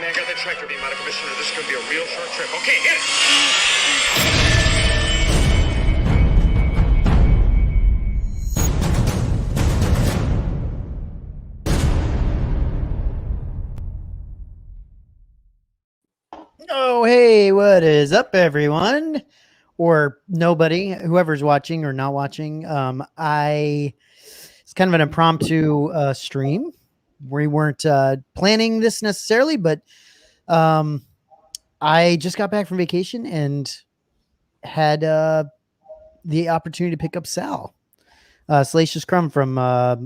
man, got the tractor beam out of commissioner. This is going to be a real short trip. Okay, hit it! Oh, hey, what is up, everyone? Or nobody, whoever's watching or not watching. It's kind of an impromptu stream. We weren't planning this necessarily, but I just got back from vacation and had the opportunity to pick up Salacious Crumb from I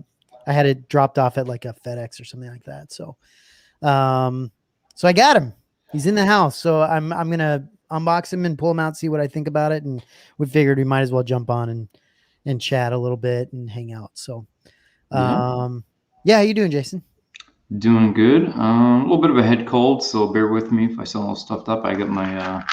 had it dropped off at like a Fedex or something like that. So I got him. He's in the house, so I'm gonna unbox him and pull him out, see what I think about it, and we figured we might as well jump on and chat a little bit and hang out. So, yeah, how you doing, Jason? Doing good. A little bit of a head cold, so bear with me if I sound a little stuffed up. I got my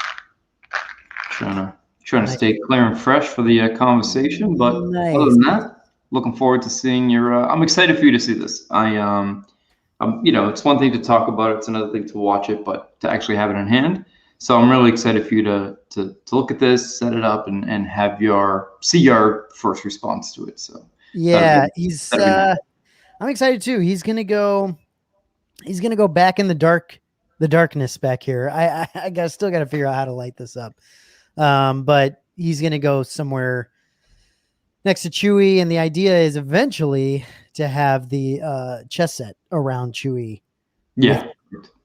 trying to stay clear and fresh for the conversation, but other than that, looking forward to seeing your. I'm excited for you to see this. It's one thing to talk about it, it's another thing to watch it, but to actually have it in hand. So I'm really excited for you to look at this, set it up, and have see your first response to it. So yeah, I'm excited too. He's gonna go back in the darkness back here. I still gotta figure out how to light this up. But he's gonna go somewhere next to Chewy, and the idea is eventually to have the chess set around Chewy. Yeah.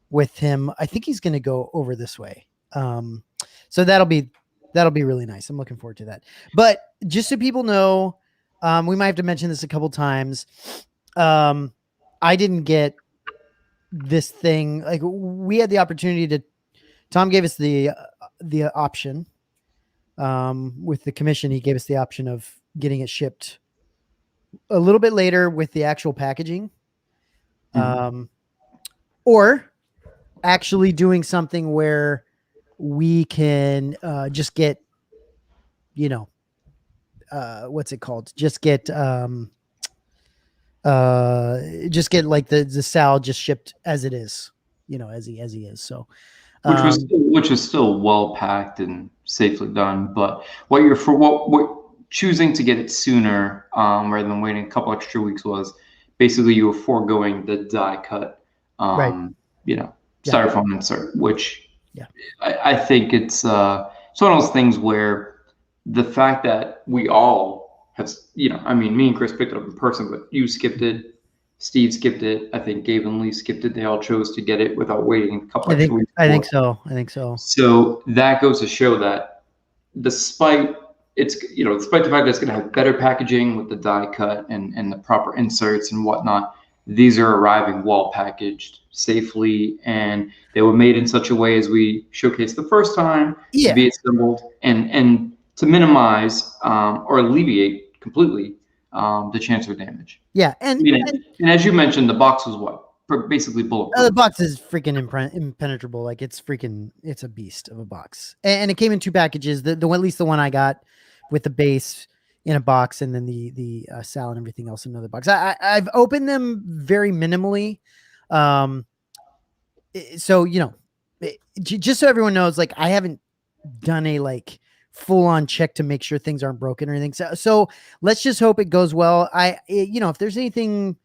With him. I think he's gonna go over this way. So that'll be really nice. I'm looking forward to that. But just so people know, we might have to mention this a couple times. I didn't get this thing. Like, we had the opportunity Tom gave us the option. With the commission, he gave us the option of getting it shipped a little bit later with the actual packaging. Or actually doing something where we can just get, what's it called? Just get like the Sal just shipped as it is, as he is. So, which is still well packed and safely done. But what choosing to get it sooner rather than waiting a couple extra weeks was basically you were foregoing the die cut, right. Styrofoam insert, which I think it's one of those things where the fact that we all have, me and Chris picked it up in person, but you skipped it, Steve skipped it, I think Gabe and Lee skipped it. They all chose to get it without waiting a couple extra weeks. I think so. So that goes to show that despite the fact that it's going to have better packaging with the die cut and the proper inserts and whatnot, these are arriving well packaged, safely, and they were made in such a way, as we showcased the first time, to be assembled and to minimize or alleviate completely the chance for damage. Yeah, and as you mentioned, the box was basically bulletproof. The box is freaking impenetrable. Like, it's a beast of a box, and it came in two packages. At least the one I got with the base in a box, and then the Sal and everything else in another box. I've opened them very minimally. So, just so everyone knows, like, I haven't done a full on check to make sure things aren't broken or anything. So let's just hope it goes well. If there's anything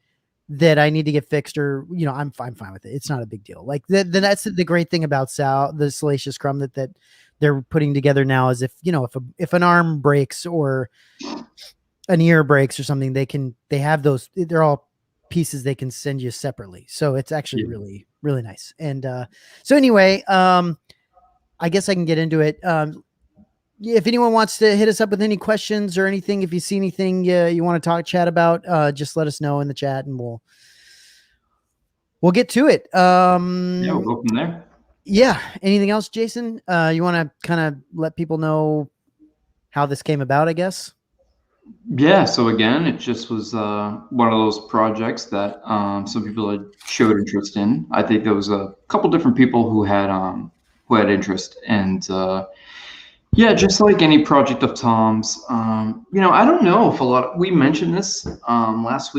that I need to get fixed, or, I'm fine with it. It's not a big deal. Like, that's the great thing about the Salacious Crumb that they're putting together now, is if an arm breaks or an ear breaks or something, they have those, they're all pieces they can send you separately. So it's actually really, really nice. And so anyway, I guess I can get into it. If anyone wants to hit us up with any questions or anything, if you see anything you want to chat about, just let us know in the chat, and we'll get to it. We'll go from there. Yeah. Anything else, Jason? You want to kind of let people know how this came about, I guess? Yeah. So again, it just was one of those projects that some people had showed interest in. I think there was a couple different people who had interest, and just like any project of Tom's, I don't know if we mentioned this last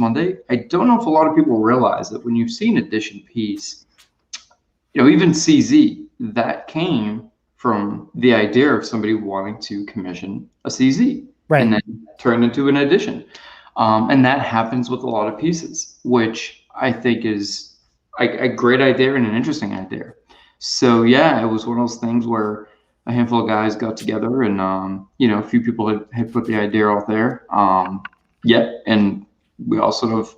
Monday. I don't know if a lot of people realize that when you see an edition piece, even CZ, that came from the idea of somebody wanting to commission a CZ and then turn into an edition. And that happens with a lot of pieces, which I think is a great idea and an interesting idea. So yeah, it was one of those things where a handful of guys got together and, a few people had put the idea out there. And we all sort of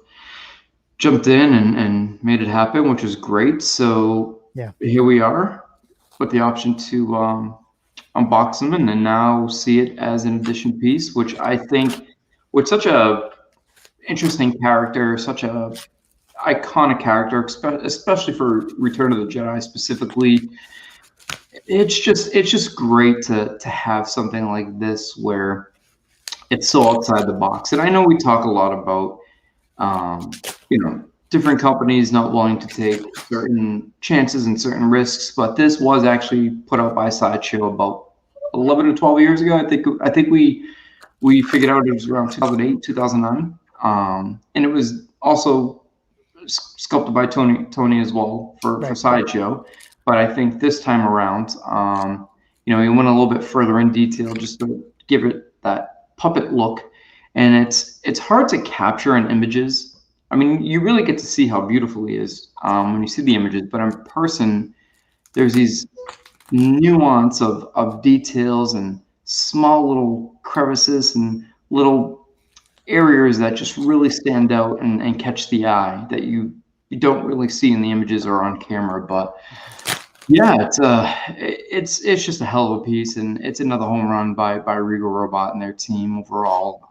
jumped in and made it happen, which was great. So here we are with the option to unbox them and then now see it as an edition piece, which I think with such a interesting character, such a iconic character, especially for Return of the Jedi specifically, it's just great to have something like this where it's so outside the box. And I know we talk a lot about different companies not willing to take certain chances and certain risks, but this was actually put out by Sideshow about 11 or 12 years ago. I think we figured out it was around 2008, 2009, and it was also sculpted by Tony as well for Sideshow. But I think this time around, he went a little bit further in detail just to give it that puppet look, and it's hard to capture in images. I mean, you really get to see how beautiful he is when you see the images, but in person, there's these nuance of details and small little crevices and little areas that just really stand out and catch the eye that you don't really see in the images or on camera. But yeah, it's just a hell of a piece, and it's another home run by Regal Robot and their team overall.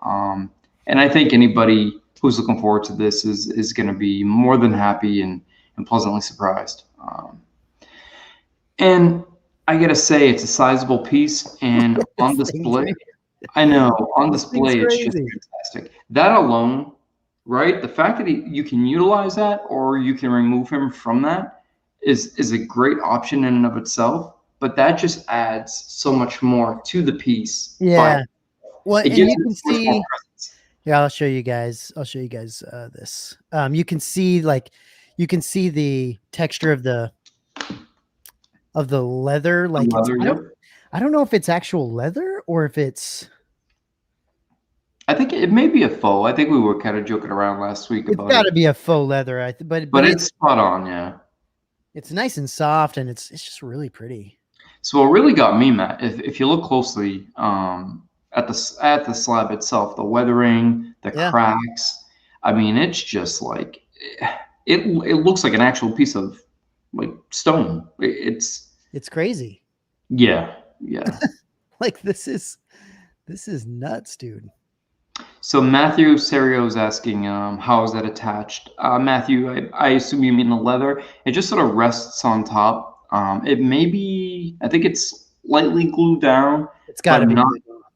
And I think anybody who's looking forward to this is going to be more than happy and pleasantly surprised. And I gotta say, it's a sizable piece, and on display, I know on display it's just fantastic. That alone, right? The fact that you can utilize that or you can remove him from that is a great option in and of itself. But that just adds so much more to the piece. Yeah. Well, and you can see. Yeah, I'll show you guys this. You can see the texture of the leather. Like I don't know if it's actual leather or if it's. I think it may be a faux. I think we were kind of joking around last week about it. It's got to be a faux leather, but it's spot on, yeah. It's nice and soft, and it's just really pretty. So what really got me, Matt, if you look closely, at the slab itself, the weathering, the cracks. I mean, it's just like it looks like an actual piece of like stone. It's crazy. Yeah. Like this is nuts, dude. So Matthew Serio is asking, how is that attached? Matthew, I assume you mean the leather. It just sort of rests on top. It may be, I think it's lightly glued down. It's got to be.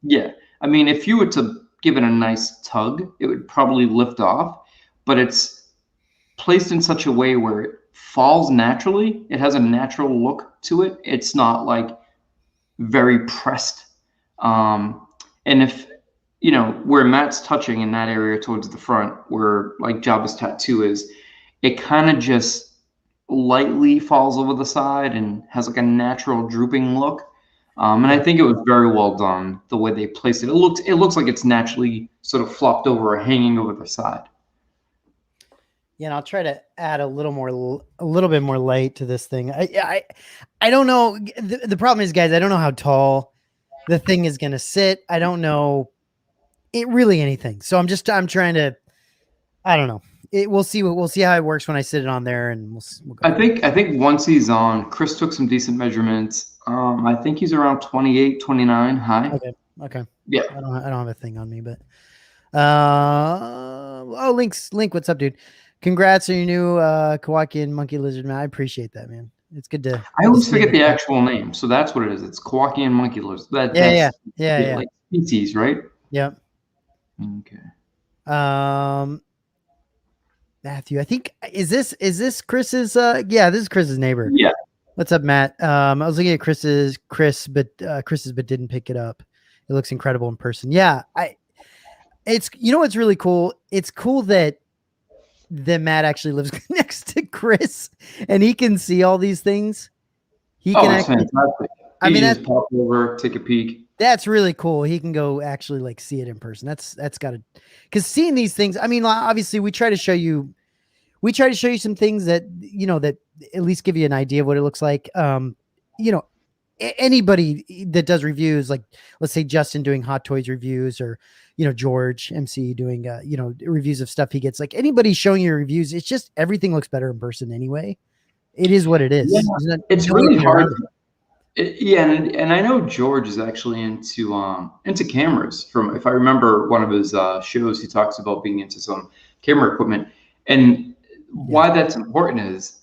Yeah, I mean, if you were to give it a nice tug, it would probably lift off, but it's placed in such a way where it falls naturally. It has a natural look to it. It's not like very pressed. And if, where Matt's touching in that area towards the front, where like Jabba's tattoo is, it kind of just lightly falls over the side and has like a natural drooping look. And I think it was very well done the way they placed it. It looks like it's naturally sort of flopped over or hanging over the side. Yeah, and I'll try to add a little bit more light to this thing. I don't know. The problem is, guys, I don't know how tall the thing is going to sit. I don't know anything. So I'm trying to. I don't know. We'll see how it works when I sit it on there, and we'll go. I think once he's on, Chris took some decent measurements. I think he's around 28, 29 high. Okay. Yeah. I don't have a thing on me, but Link, what's up, dude? Congrats on your new Kawaki and Monkey Lizard, man. I appreciate that, man. It's good to. I always forget the actual name, so that's what it is. It's Kawaki and Monkey Lizard. Yeah. Like species, right? Yep. Okay. Matthew, I think is this Chris's? Yeah, this is Chris's neighbor. Yeah. What's up, Matt? I was looking at Chris's, but didn't pick it up. It looks incredible in person. Yeah, it's what's really cool. It's cool that that Matt actually lives next to Chris, and he can see all these things. He can it's actually. fantastic. I mean, just pop over, take a peek. That's really cool. He can go actually like see it in person. That's got to, because seeing these things. I mean, obviously, we try to show you some things that that at least give you an idea of what it looks like. Anybody that does reviews, like let's say Justin doing Hot Toys reviews, or George MC doing reviews of stuff he gets, like anybody showing you reviews, it's just everything looks better in person anyway. It is what it is. Yeah, it's really hard. And I know George is actually into cameras. From, if I remember one of his shows, he talks about being into some camera equipment. And why that's important is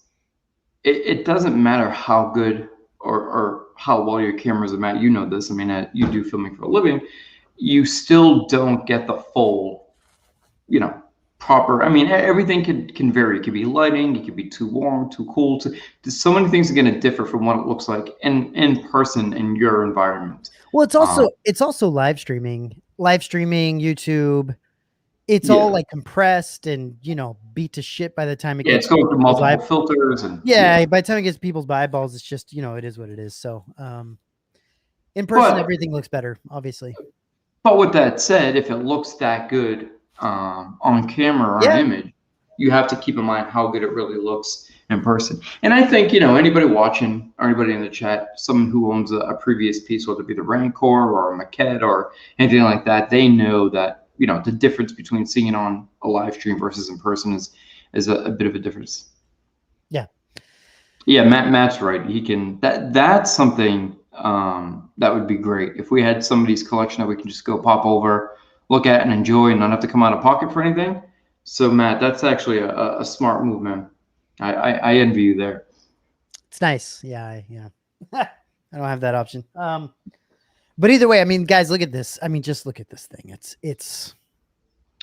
it doesn't matter how good or how well your cameras are. Matt, you know this. I mean, you do filming for a living. You still don't get the full, proper. I mean, everything can vary. It could be lighting. It could be too warm, too cool. So many things are going to differ from what it looks like in person in your environment. Well, it's also live streaming YouTube. It's all like compressed and beat to shit by the time it gets. It's going through multiple filters and by the time it gets people's eyeballs, it's just it is what it is. So in person, everything looks better, obviously. But with that said, if it looks that good on camera or on image, you have to keep in mind how good it really looks in person. And I think anybody watching or anybody in the chat, someone who owns a previous piece, whether it be the Rancor or a maquette or anything like that, they know that the difference between seeing it on a live stream versus in person is a bit of a difference. Yeah, Matt's right. He can. That's something that would be great if we had somebody's collection that we can just go pop over, look at, and enjoy, and not have to come out of pocket for anything. So Matt, that's actually a smart move, man. I envy you there. It's nice. Yeah. I don't have that option. But either way, I mean, guys, look at this. I mean, just look at this thing. It's.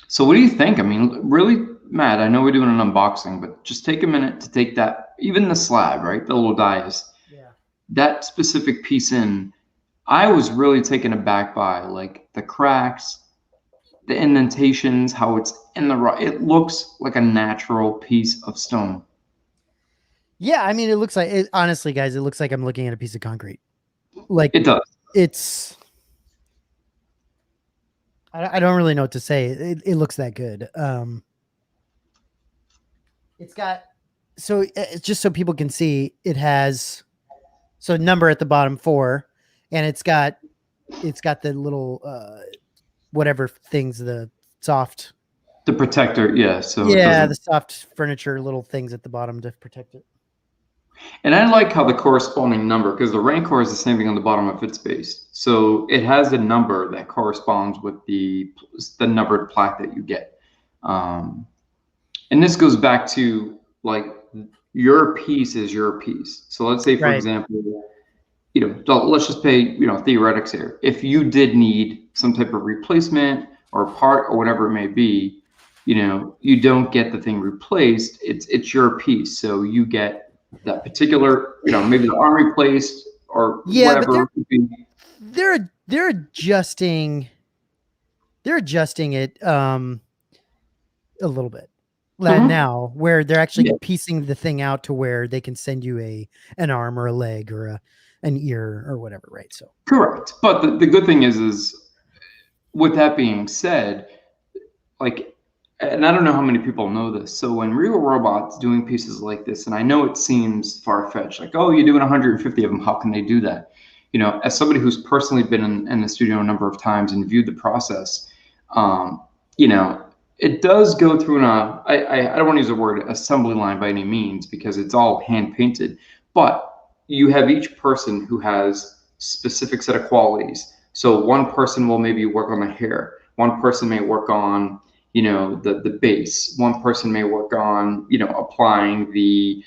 So what do you think? I mean, really, Matt, I know we're doing an unboxing, but just take a minute to take that, even the slab, right? The little dies. Yeah. That specific piece in, I was really taken aback by like the cracks, the indentations, how it's in the right. It looks like a natural piece of stone. Yeah, I mean, it looks like it. Honestly, guys, it looks like I'm looking at a piece of concrete. Like it does. It's. I don't really know what to say. It looks that good. It's got, so it's just so people can see, it has number at the bottom 4, and it's got the little whatever things, the protector, yeah. So the soft furniture little things at the bottom to protect it. And I like how the corresponding number, because the Rancor is the same thing on the bottom of its base. So it has a number that corresponds with the numbered plaque that you get. And this goes back to like your piece is your piece. So let's say, for example, let's just pay, theoretics here. If you did need some type of replacement or part or whatever it may be, you don't get the thing replaced. It's your piece. So you get that particular, maybe the arm replaced or whatever. They're adjusting it a little bit now, where they're actually piecing the thing out to where they can send you an arm or a leg or an ear or whatever, right? So correct. But the good thing is with that being said, like, and I don't know how many people know this. So when Regal Robot's doing pieces like this, and I know it seems far-fetched, like, oh, you're doing 150 of them, how can they do that? As somebody who's personally been in the studio a number of times and viewed the process, it does go through I don't want to use the word assembly line by any means, because it's all hand painted, but you have each person who has specific set of qualities. So one person will maybe work on the hair. One person may work on the base. One person may work on, applying the,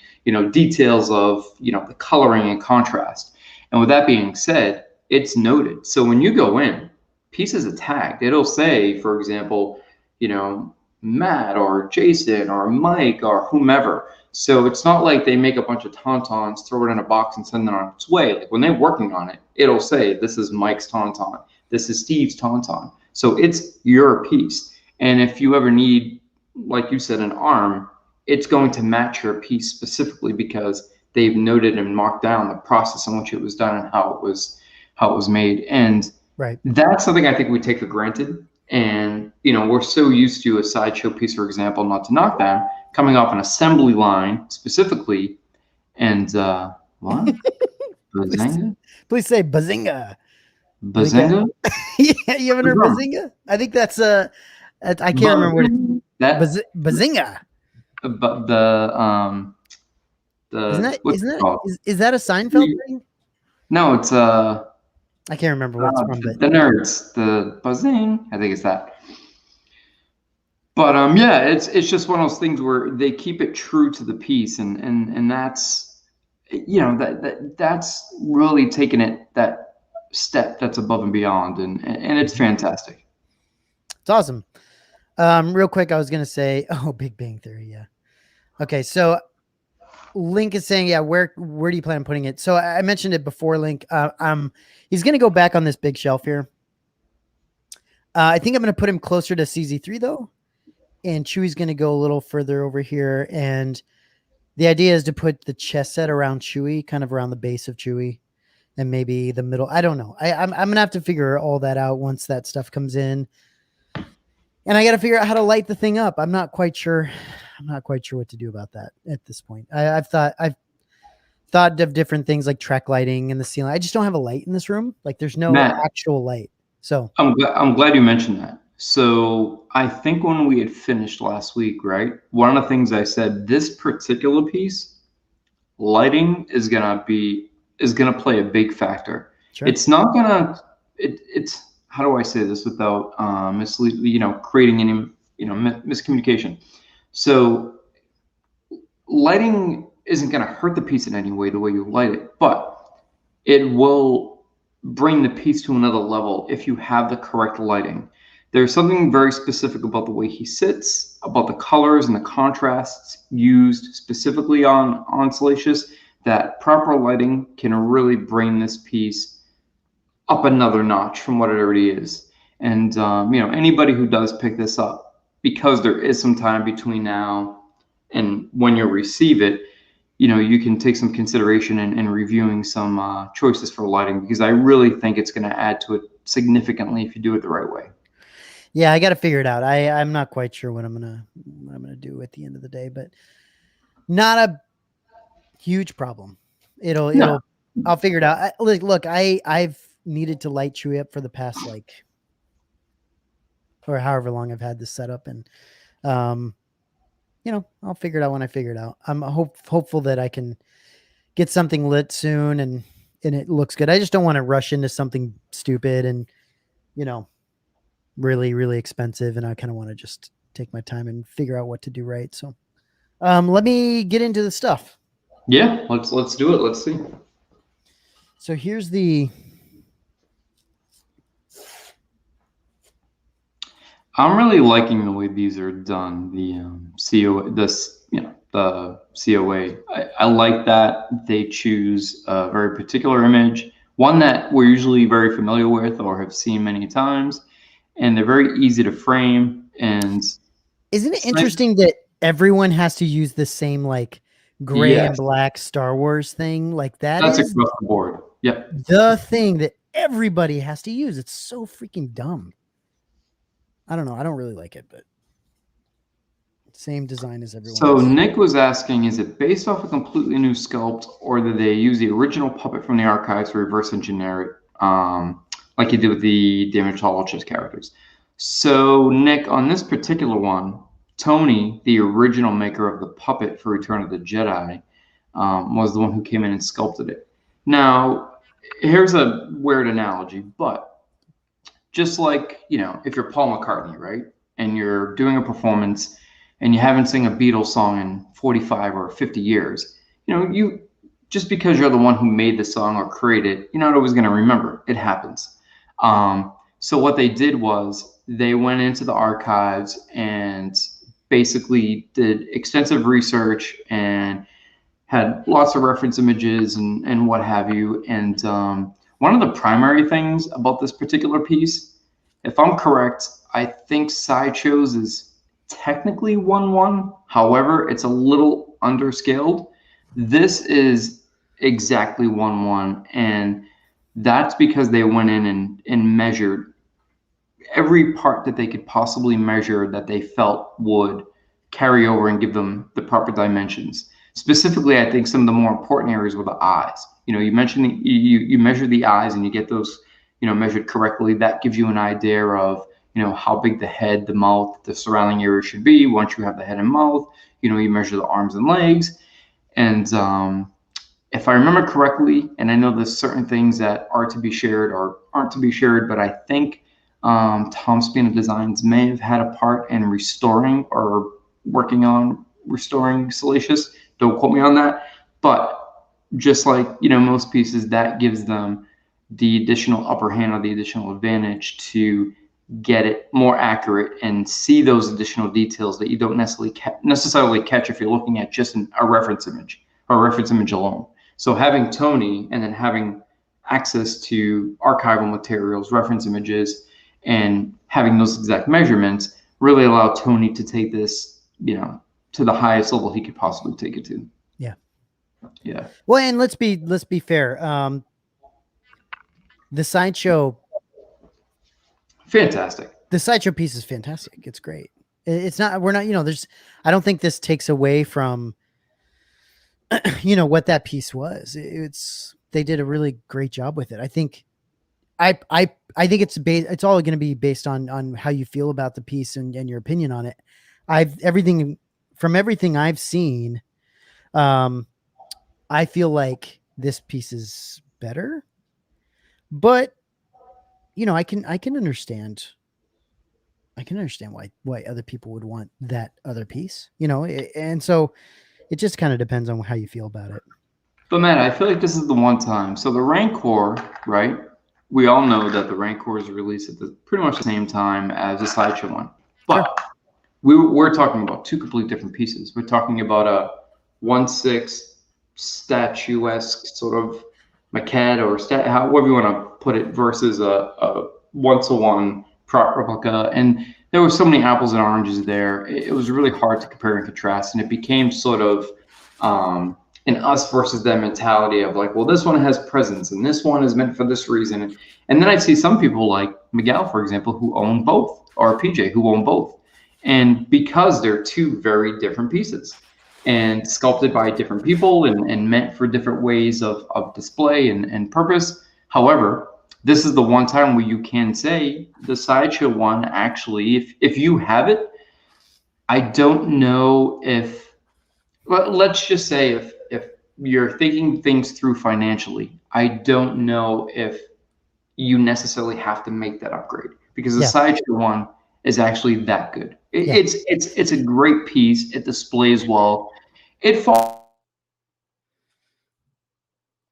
details of, the coloring and contrast. And with that being said, it's noted. So when you go in, pieces are tagged. It'll say, for example, Matt or Jason or Mike or whomever. So it's not like they make a bunch of tauntauns, throw it in a box and send it on its way. Like when they're working on it, it'll say, this is Mike's tauntaun. This is Steve's tauntaun. So it's your piece. And if you ever need like you said, an arm, it's going to match your piece specifically because they've noted and marked down the process in which it was done and how it was made. And Right. that's something I think we take for granted. And, you know, we're so used to a sideshow piece, for example, not to knock them, coming off an assembly line specifically. And what? Bazinga? Please say bazinga. Bazinga? Yeah, you haven't heard bazinga? I think that's I can't remember what it is. Bazinga. But the isn't that is that a Seinfeld thing? No, it's I can't remember what it's from. The nerds, the buzzing. I think it's that. But yeah, it's just one of those things where they keep it true to the piece, and that's, you know, that's really taking it that step that's above and beyond, and it's fantastic. It's awesome. Real quick, I was gonna say, Big Bang Theory, yeah. Okay, so Link is saying, yeah, where do you plan on putting it? So I mentioned it before, Link. He's gonna go back on this big shelf here. I think I'm gonna put him closer to CZ3 though, and Chewy's gonna go a little further over here. And the idea is to put the chess set around Chewy, kind of around the base of Chewy, and maybe the middle. I don't know. I'm gonna have to figure all that out once that stuff comes in. And I got to figure out how to light the thing up. I'm not quite sure what to do about that at this point. I've thought of different things like track lighting in the ceiling. I just don't have a light in this room. Like there's no actual light. So I'm glad you mentioned that. So I think when we had finished last week, right? One of the things I said, this particular piece, lighting is gonna play a big factor. Sure. It's not gonna. It's how do I say this without creating any miscommunication? So lighting isn't going to hurt the piece in any way the way you light it, but it will bring the piece to another level if you have the correct lighting. There's something very specific about the way he sits, about the colors and the contrasts used specifically on Salacious, that proper lighting can really bring this piece up another notch from what it already is. And anybody who does pick this up, because there is some time between now and when you receive it, you can take some consideration in reviewing some choices for lighting, because I really think it's going to add to it significantly if you do it the right way. Yeah, I got to figure it out. I'm not quite sure what I'm gonna do at the end of the day, but not a huge problem. I'll figure it out. Look, I've needed to light Chewy up for the past or however long I've had this set up, and I'll figure it out when I figure it out. I'm hopeful that I can get something lit soon and it looks good. I just don't want to rush into something stupid and really, really expensive, and I kind of want to just take my time and figure out what to do right. So let me get into the stuff. Yeah, let's do it. Let's see. So here's the I'm really liking the way these are done. The COA. I like that they choose a very particular image, one that we're usually very familiar with or have seen many times, and they're very easy to frame. And isn't it interesting that everyone has to use the same gray and black Star Wars thing? That's across the board. Yep. The thing that everybody has to use. It's so freaking dumb. I don't know. I don't really like it, but same design as everyone else. Nick was asking, is it based off a completely new sculpt, or did they use the original puppet from the archives to reverse engineer it, like you did with the damaged Holochess characters? So Nick, on this particular one, Tony, the original maker of the puppet for Return of the Jedi, was the one who came in and sculpted it. Now, here's a weird analogy, but just like, if you're Paul McCartney, right, and you're doing a performance and you haven't sung a Beatles song in 45 or 50 years, you just because you're the one who made the song or created it, you're not always going to remember. It happens. So what they did was they went into the archives and basically did extensive research and had lots of reference images and what have you. And one of the primary things about this particular piece, if I'm correct, I think Sideshows is technically 1-1. However, it's a little underscaled. This is exactly 1-1, and that's because they went in and measured every part that they could possibly measure that they felt would carry over and give them the proper dimensions. Specifically, I think some of the more important areas were the eyes. You know, you mentioned you measure the eyes and you get those, you know, measured correctly. That gives you an idea of, you know, how big the head, the mouth, the surrounding area should be. Once you have the head and mouth, you know, you measure the arms and legs. And if I remember correctly, and I know there's certain things that are to be shared or aren't to be shared, but I think Tom Spina Designs may have had a part in restoring or working on restoring Salacious. Don't quote me on that. But just like, you know, most pieces, that gives them the additional upper hand or the additional advantage to get it more accurate and see those additional details that you don't necessarily catch if you're looking at just a reference image or a reference image alone. So having Tony and then having access to archival materials, reference images, and having those exact measurements really allow Tony to take this, you know, to the highest level he could possibly take it to. Yeah. Yeah. Well, and let's be fair. The sideshow, fantastic. The sideshow piece is fantastic. It's great. It's not, we're not, you know, I don't think this takes away from, you know, what that piece was. They did a really great job with it. I think think it's all going to be based on how you feel about the piece and your opinion on it. Everything I've seen, I feel like this piece is better, but you know, I can understand why other people would want that other piece, you know, and so it just kind of depends on how you feel about it. But Matt, I feel like this is the one time. So the Rancor, right? We all know that the Rancor is released at pretty much the same time as the sideshow one. But sure, we're talking about two completely different pieces. We're talking about a 1/6 statuesque sort of maquette or however you want to put it versus a 1-to-1 prop replica. And there were so many apples and oranges there. It was really hard to compare and contrast. And it became sort of an us versus them mentality of like, well, this one has presence and this one is meant for this reason. And then I see some people like Miguel, for example, who own both, or PJ, who own both. And because they're two very different pieces and sculpted by different people and meant for different ways of display and purpose. However, this is the one time where you can say the sideshow one, actually, if you have it, I don't know if, well, let's just say if you're thinking things through financially, I don't know if you necessarily have to make that upgrade because the sideshow one is actually that good. It's a great piece. It displays well. It falls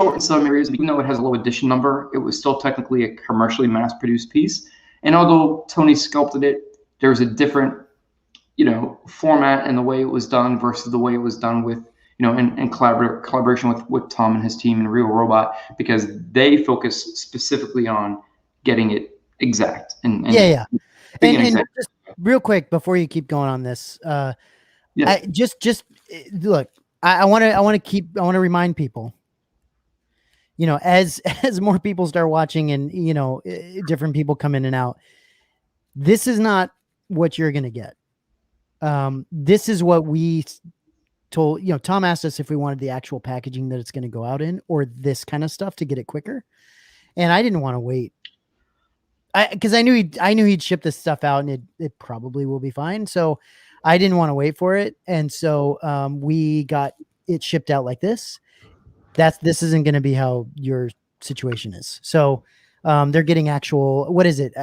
short in some areas, even though it has a low edition number. It was still technically a commercially mass-produced piece. And although Tony sculpted it, there's a different, you know, format and the way it was done versus the way it was done with, you know, in collaboration with Tom and his team and Regal Robot, because they focus specifically on getting it exact. And just real quick before you keep going on this, look, I want to remind people, you know, as more people start watching and, you know, different people come in and out, this is not what you're going to get. This is what we told, you know, Tom asked us if we wanted the actual packaging that it's going to go out in or this kind of stuff to get it quicker. And I didn't want to wait. Because I knew he'd ship this stuff out and it probably will be fine. So I didn't want to wait for it. And so we got it shipped out like this. This isn't going to be how your situation is. So they're getting actual, what is it?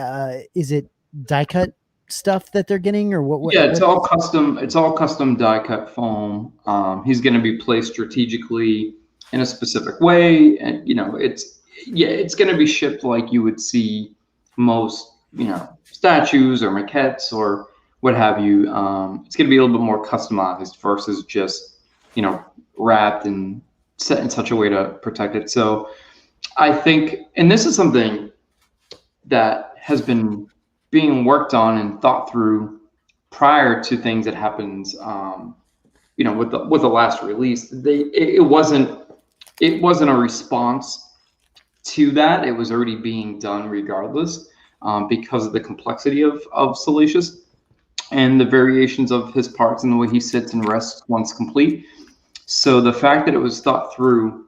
Is it die cut stuff that they're getting or what? Yeah, it's all custom. It's all custom die cut foam. He's going to be placed strategically in a specific way. And, you know, it's going to be shipped like you would see most, you know, statues or maquettes or what have you. It's going to be a little bit more customized versus just, you know, wrapped and set in such a way to protect it. So I think, and this is something that has been being worked on and thought through prior to things that happened, you know, with the last release, it wasn't a response to that. It was already being done regardless, because of the complexity of Salacious and the variations of his parts and the way he sits and rests once complete. So the fact that it was thought through,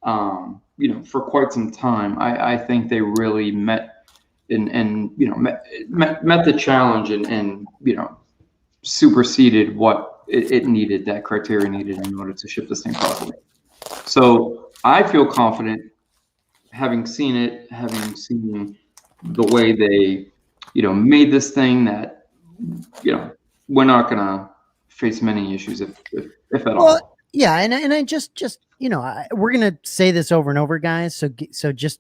you know, for quite some time, I think they really met and you know met the challenge and you know superseded what it needed, that criteria needed in order to ship this thing properly. So I feel confident, having seen it, having seen the way they, you know, made this thing, that, you know, we're not gonna face many issues if at all. Yeah, and I just you know, we're gonna say this over and over, guys. So just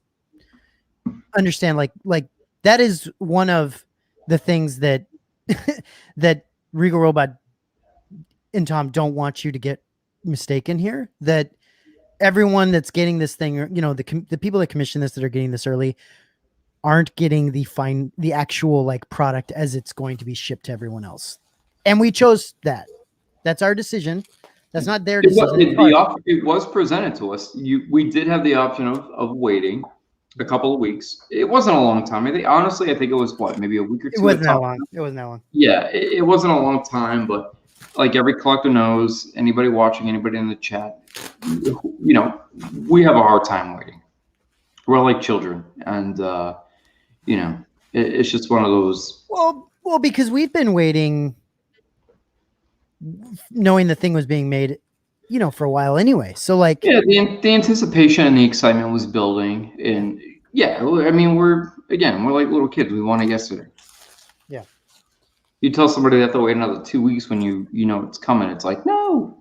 understand, like that is one of the things that that Regal Robot and Tom don't want you to get mistaken here. That everyone that's getting this thing, you know, the people that commission this, that are getting this early, aren't getting the actual like product as it's going to be shipped to everyone else. And we chose that. That's our decision. That's not their decision. It was presented to us. We did have the option of waiting a couple of weeks. It wasn't a long time. I think it was what, maybe a week or two. It wasn't that long. Yeah, it wasn't a long time, but like every collector knows, anybody watching, anybody in the chat, you know, we have a hard time waiting. We're like children, and you know, it's just one of those. Well, because we've been waiting, knowing the thing was being made, you know, for a while anyway. So like, yeah, the anticipation and the excitement was building, and yeah, I mean, we're like little kids. We want it yesterday. Yeah. You tell somebody they have to wait another 2 weeks when you know it's coming. It's like, no.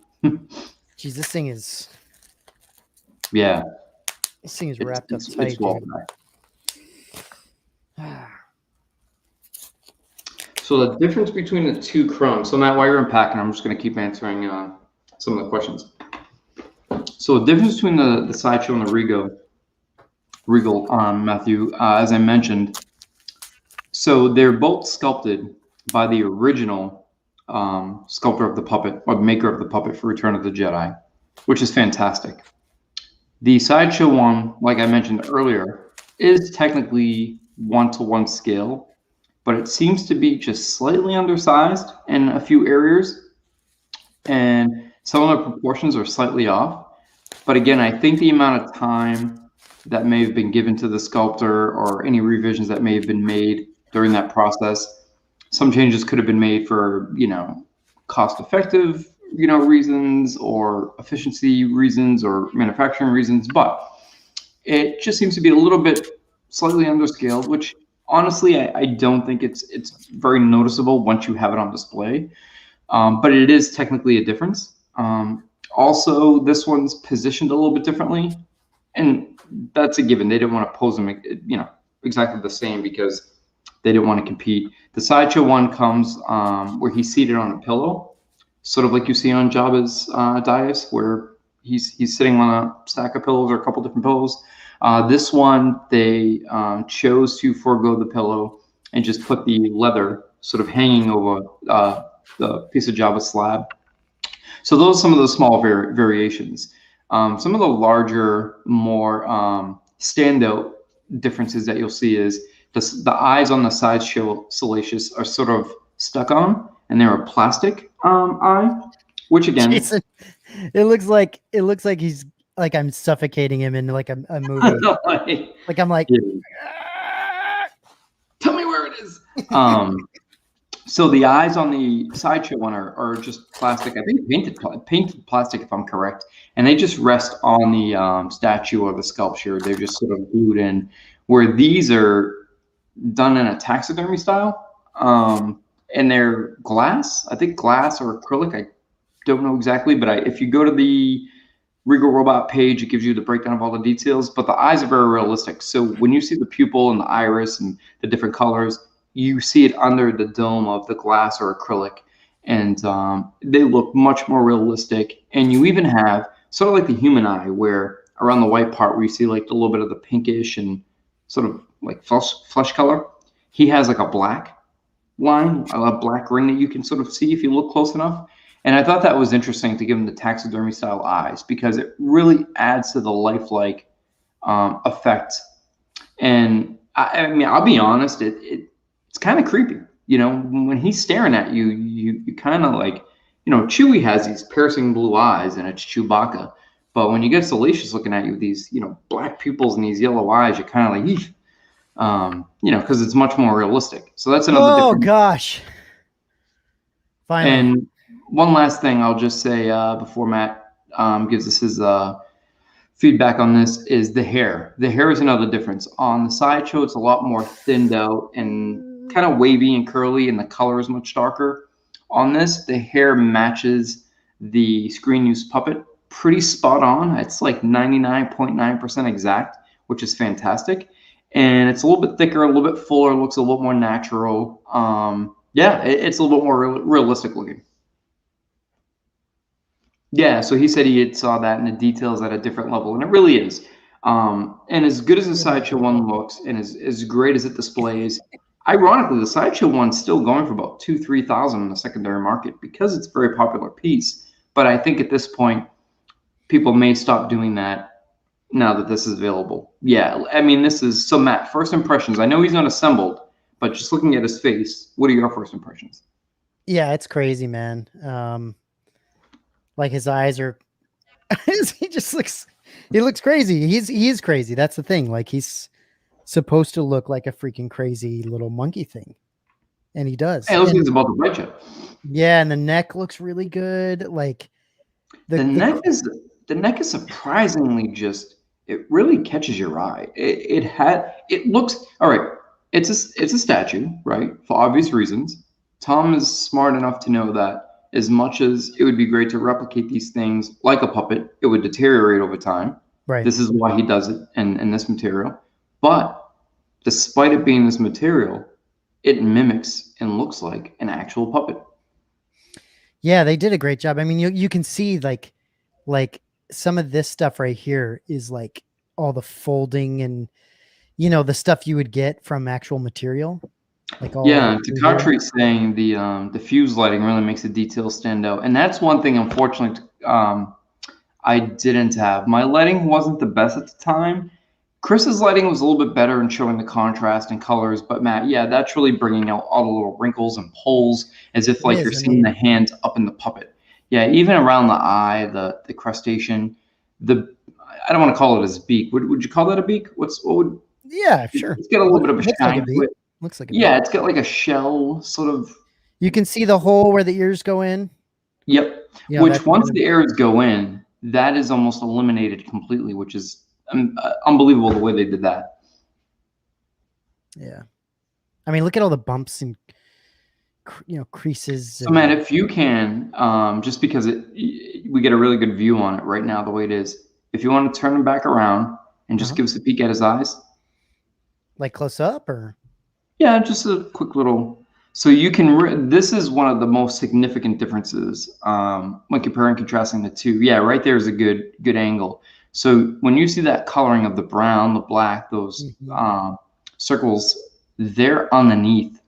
Geez, this thing is. Yeah. This thing is wrapped up tight. So the difference between the two Crumbs. So Matt, while you're unpacking, I'm just going to keep answering some of the questions. So the difference between the Sideshow and the Regal, Matthew, as I mentioned, so they're both sculpted by the original sculptor of the puppet, or maker of the puppet for Return of the Jedi, which is fantastic. The Sideshow one, like I mentioned earlier, is technically 1-to-1 scale, but it seems to be just slightly undersized in a few areas, and some of the proportions are slightly off. But again, I think the amount of time that may have been given to the sculptor, or any revisions that may have been made during that process, some changes could have been made for, you know, cost-effective, you know, reasons, or efficiency reasons, or manufacturing reasons, but it just seems to be a little bit slightly underscaled, which honestly, I don't think it's very noticeable once you have it on display, but it is technically a difference. Also, this one's positioned a little bit differently, and that's a given. They didn't want to pose them, you know, exactly the same because they didn't want to compete. The Sideshow one comes where he's seated on a pillow, sort of like you see on Jabba's dais, where he's sitting on a stack of pillows, or a couple different pillows. This one, they chose to forego the pillow and just put the leather sort of hanging over the piece of Jabba slab. So those are some of the small variations. Some of the larger, more standout differences that you'll see is the eyes on the Sideshow Salacious are sort of stuck on, and they're a plastic eye, which again, Jason, it looks like he's like, I'm suffocating him in like a movie. Like I'm like, tell me where it is. So the eyes on the Sideshow one are just plastic. I think painted plastic, if I'm correct, and they just rest on the statue or the sculpture. They're just sort of glued in. Where these are done in a taxidermy style, and they're glass. I think glass or acrylic. I don't know exactly, but if you go to the Regal Robot page, it gives you the breakdown of all the details, but the eyes are very realistic. So when you see the pupil and the iris and the different colors, you see it under the dome of the glass or acrylic, and they look much more realistic. And you even have sort of like the human eye, where around the white part where you see like a little bit of the pinkish and sort of like flesh color, he has like a black line, a black ring that you can sort of see if you look close enough. And I thought that was interesting to give him the taxidermy style eyes because it really adds to the lifelike effect. And I mean, I'll be honest, it's kind of creepy. You know, when he's staring at you, you kind of like, you know, Chewy has these piercing blue eyes and it's Chewbacca. But when you get Salacious looking at you with these, you know, black pupils and these yellow eyes, you're kind of like, eesh. You know, because it's much more realistic. So that's another difference. Oh gosh. Finally. And one last thing I'll just say before Matt gives us his feedback on this is the hair. The hair is another difference. On the sideshow, it's a lot more thinned out and kind of wavy and curly, and the color is much darker. On this, the hair matches the screen use puppet pretty spot on. It's like 99.9% exact, which is fantastic. And it's a little bit thicker, a little bit fuller, looks a little more natural. Yeah, it's a little bit more realistic looking. Yeah, so he said he had saw that in the details at a different level, and it really is. And as good as the Sideshow one looks, and as great as it displays, ironically, the Sideshow one's still going for about $2,000-3,000 in the secondary market because it's a very popular piece. But I think at this point, people may stop doing that now that this is available. Yeah, I mean, this is, so Matt, first impressions. I know he's not assembled, but just looking at his face, what are your first impressions? Yeah, it's crazy, man. Like his eyes are, he just looks, he looks crazy. He is crazy. That's the thing. Like he's supposed to look like a freaking crazy little monkey thing. And he does. Hey, it looks like he's about to bite you. Yeah, and the neck looks really good. Like the neck is surprisingly just, it really catches your eye. It looks, all right, it's a statue, right? For obvious reasons. Tom is smart enough to know that as much as it would be great to replicate these things like a puppet, it would deteriorate over time. Right. This is why he does it in this material. But despite it being this material, it mimics and looks like an actual puppet. Yeah, they did a great job. I mean, you can see like some of this stuff right here is like all the folding and, you know, the stuff you would get from actual material. Like all Takatri's saying the fuse lighting really makes the details stand out. And that's one thing, unfortunately, I didn't have. My lighting wasn't the best at the time. Chris's lighting was a little bit better in showing the contrast and colors, but Matt, yeah, that's really bringing out all the little wrinkles and pulls as if like you're seeing the hand up in the puppet. Yeah, even around the eye, the crustacean, I don't want to call it his beak. Would you call that a beak? Yeah, sure. It's got a little bit of a shine to it. Looks like it's got like a shell sort of. You can see the hole where the ears go in. Yep. Yeah, which once the ears go in, that is almost eliminated completely, which is unbelievable the way they did that. Yeah. I mean, look at all the bumps and creases. So Matt, if you can, just because we get a really good view on it right now, the way it is, if you want to turn him back around and just give us a peek at his eyes. Like close up or? Yeah, just a quick little. So you can, this is one of the most significant differences when comparing and contrasting the two. Yeah, right there is a good angle. So when you see that coloring of the brown, the black, those circles, they're underneath.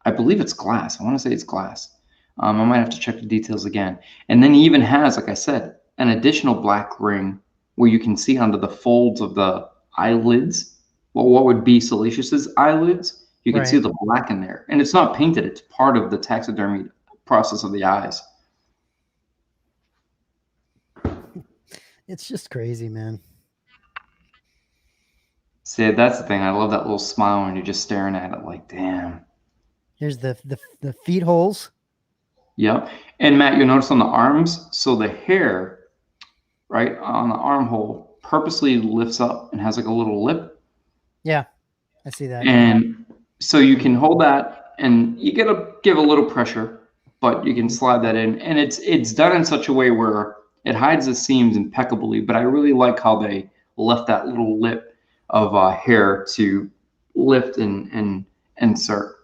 I believe it's glass. I want to say it's glass. I might have to check the details again. And then he even has, like I said, an additional black ring where you can see under the folds of the eyelids. Well, what would be Salacious's eyelids? You can see the black in there. And it's not painted. It's part of the taxidermy process of the eyes. It's just crazy, man. See, that's the thing. I love that little smile when you're just staring at it like, damn. Here's the feet holes. Yep. And Matt, you'll notice on the arms, so the hair, right, on the armhole purposely lifts up and has like a little lip. Yeah, I see that. And so you can hold that and you gotta give a little pressure, but you can slide that in. And it's done in such a way where it hides the seams impeccably, but I really like how they left that little lip of hair to lift and insert.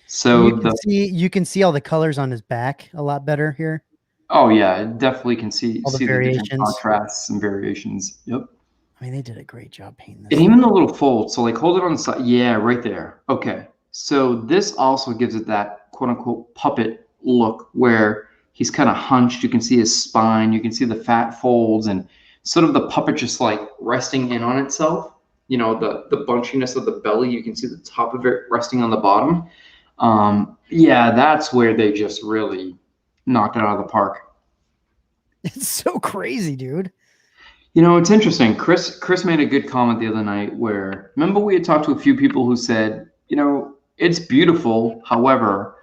So you can see all the colors on his back a lot better here. Oh yeah, definitely can see all the variations, the contrasts and variations. Yep. I mean, they did a great job painting this. And even the little fold. So like hold it on the side. Yeah, right there. Okay. So this also gives it that quote unquote puppet look where he's kind of hunched. You can see his spine, you can see the fat folds, and sort of the puppet just like resting in on itself. You know, the bunchiness of the belly, you can see the top of it resting on the bottom. Yeah, that's where they just really knocked it out of the park. It's so crazy, dude. You know, it's interesting. Chris made a good comment the other night where, remember we had talked to a few people who said, you know, it's beautiful. However,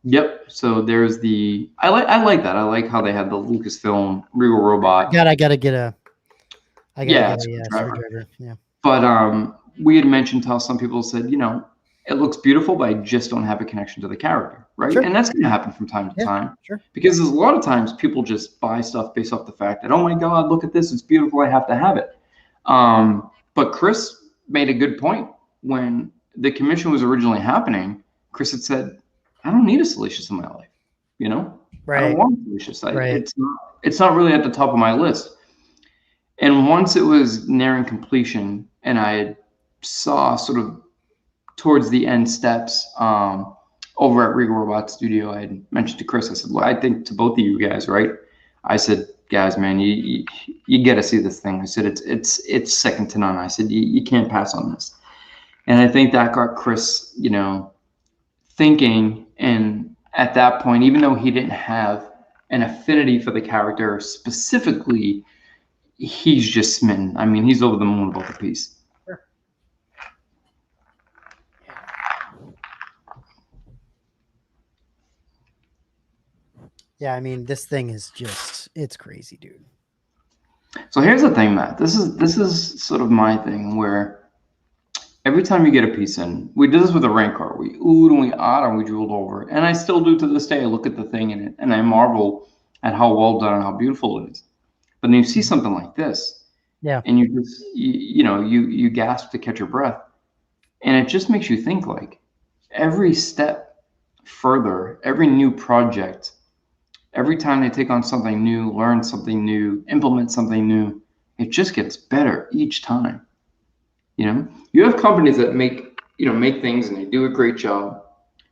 yep. So there's I like that. I like how they had the Lucasfilm Regal Robot. I gotta get a screwdriver. screwdriver. Yeah. But we had mentioned how some people said, you know, it looks beautiful, but I just don't have a connection to the character, right? Sure. And that's going to happen from time to time. Sure. Because there's a lot of times people just buy stuff based off the fact that, oh my God, look at this, it's beautiful, I have to have it. But Chris made a good point. When the commission was originally happening, Chris had said, I don't need a Salacious in my life, you know? Right. I don't want a Salacious. Right. It's not really at the top of my list. And once it was nearing completion and I saw sort of towards the end steps over at Regal Robot Studio, I had mentioned to Chris, I said, well, I think to both of you guys, right? I said, guys, man, you get to see this thing. I said, it's second to none. I said, you can't pass on this. And I think that got Chris, you know, thinking. And at that point, even though he didn't have an affinity for the character specifically, he's just smitten. I mean, he's over the moon about the piece. Sure. Yeah, I mean, this thing is it's crazy, dude. So here's the thing, Matt. This is sort of my thing where every time you get a piece in, we did this with a rank car. We oohed and we ahhed and we drooled over. And I still do to this day. I look at the thing in it and I marvel at how well done and how beautiful it is. But then you see something like this, yeah, and you just you gasp to catch your breath, and it just makes you think like every step further, every new project, every time they take on something new, learn something new, implement something new, it just gets better each time. You know, you have companies that make things and they do a great job,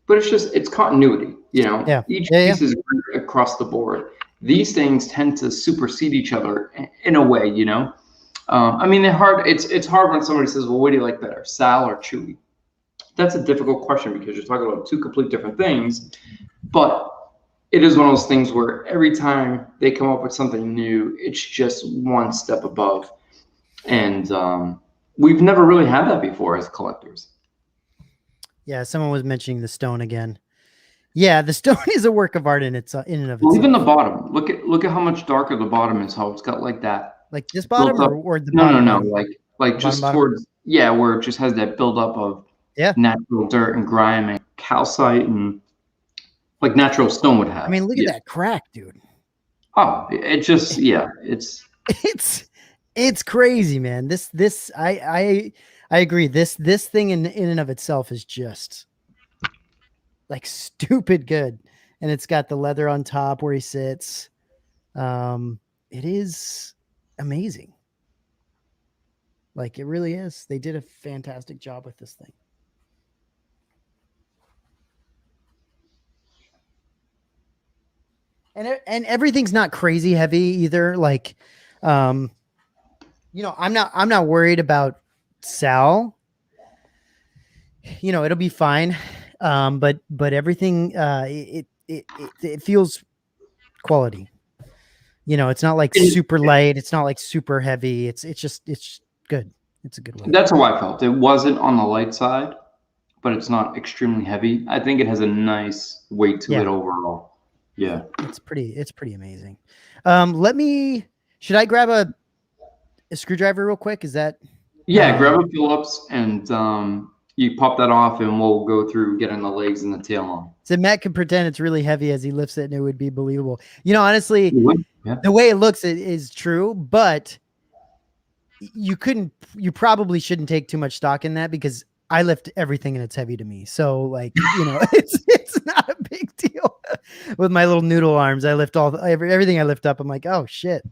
but it's continuity. You know, each piece is across the board. These things tend to supersede each other in a way, you know. I mean, they're hard. It's hard when somebody says, "Well, what do you like better, Sal or Chewy?" That's a difficult question because you're talking about two complete different things. But it is one of those things where every time they come up with something new, it's just one step above, and we've never really had that before as collectors. Yeah, someone was mentioning the stone again. Yeah, the stone is a work of art in and of itself. Even the bottom. Look at how much darker the bottom is. How it's got like that. Like this bottom or the bottom? No. Like just towards where it just has that buildup of natural dirt and grime and calcite and like natural stone would have. I mean, look at that crack, dude. Oh, it just it's crazy, man. I agree. This thing in and of itself is just like stupid good, and it's got the leather on top where he sits. It is amazing. Like it really is. They did a fantastic job with this thing. And everything's not crazy heavy either. Like, I'm not worried about Sal. You know, it'll be fine. But everything, it feels quality. You know, it's not like super light. It's not like super heavy. It's good. It's a good one. That's how I felt. It wasn't on the light side, but it's not extremely heavy. I think it has a nice weight to it overall. Yeah. It's pretty amazing. Should I grab a screwdriver real quick? Is that? Yeah, grab a Phillips and you pop that off and we'll go through getting the legs and the tail on. So Matt can pretend it's really heavy as he lifts it and it would be believable. You know, honestly, the way it looks is true, but you probably shouldn't take too much stock in that because I lift everything and it's heavy to me. So like, you know, it's not a big deal with my little noodle arms. I lift everything I lift up. I'm like, oh shit.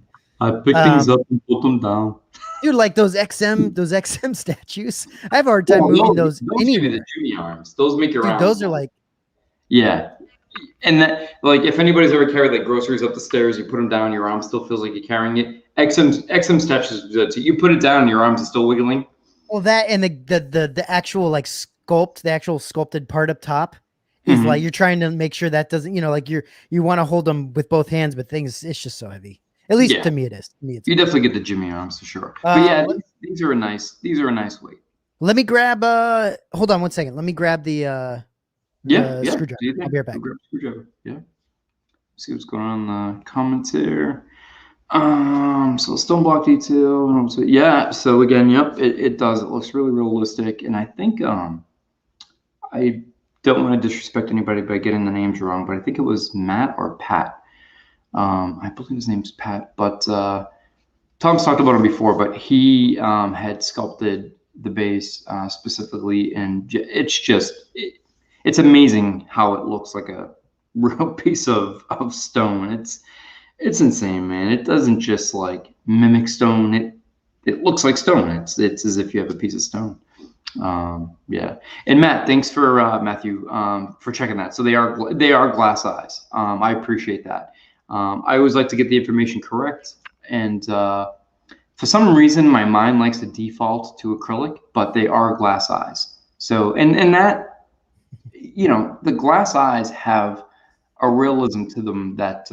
I pick things up and put them down. Dude, like those XM statues. I have a hard time moving those give you anywhere. the Jimmy arms. Those make your Dude, arms. those are like, yeah. And that, like, if anybody's ever carried like groceries up the stairs, you put them down, your arm still feels like you're carrying it. XM statues do that too. You put it down, your arms are still wiggling. well, that and the actual like the actual sculpted part up top is like you're trying to make sure that doesn't, like you want to hold them with both hands, but it's just so heavy. At least to me it is. To me, it's you definitely get the Jimmy arms for sure. But yeah, these are a nice weight. Let me grab hold on one second. Let me grab the screwdriver. I'll be right back. Grab screwdriver. Yeah. See what's going on in the comments here. So stone block detail. Yeah. So again, yep, it does. It looks really realistic, and I think I don't want to disrespect anybody by getting the names wrong, but I think it was Matt or Pat. I believe his name's Pat, but Tom's talked about him before, but he had sculpted the base specifically, and it's amazing how it looks like a real piece of stone. It's insane, man. It doesn't just like mimic stone. It looks like stone. It's as if you have a piece of stone. Yeah. And Matt, thanks for Matthew for checking that. So they are glass eyes. I appreciate that. I always like to get the information correct, and for some reason my mind likes to default to acrylic, but they are glass eyes. So and that, the glass eyes have a realism to them that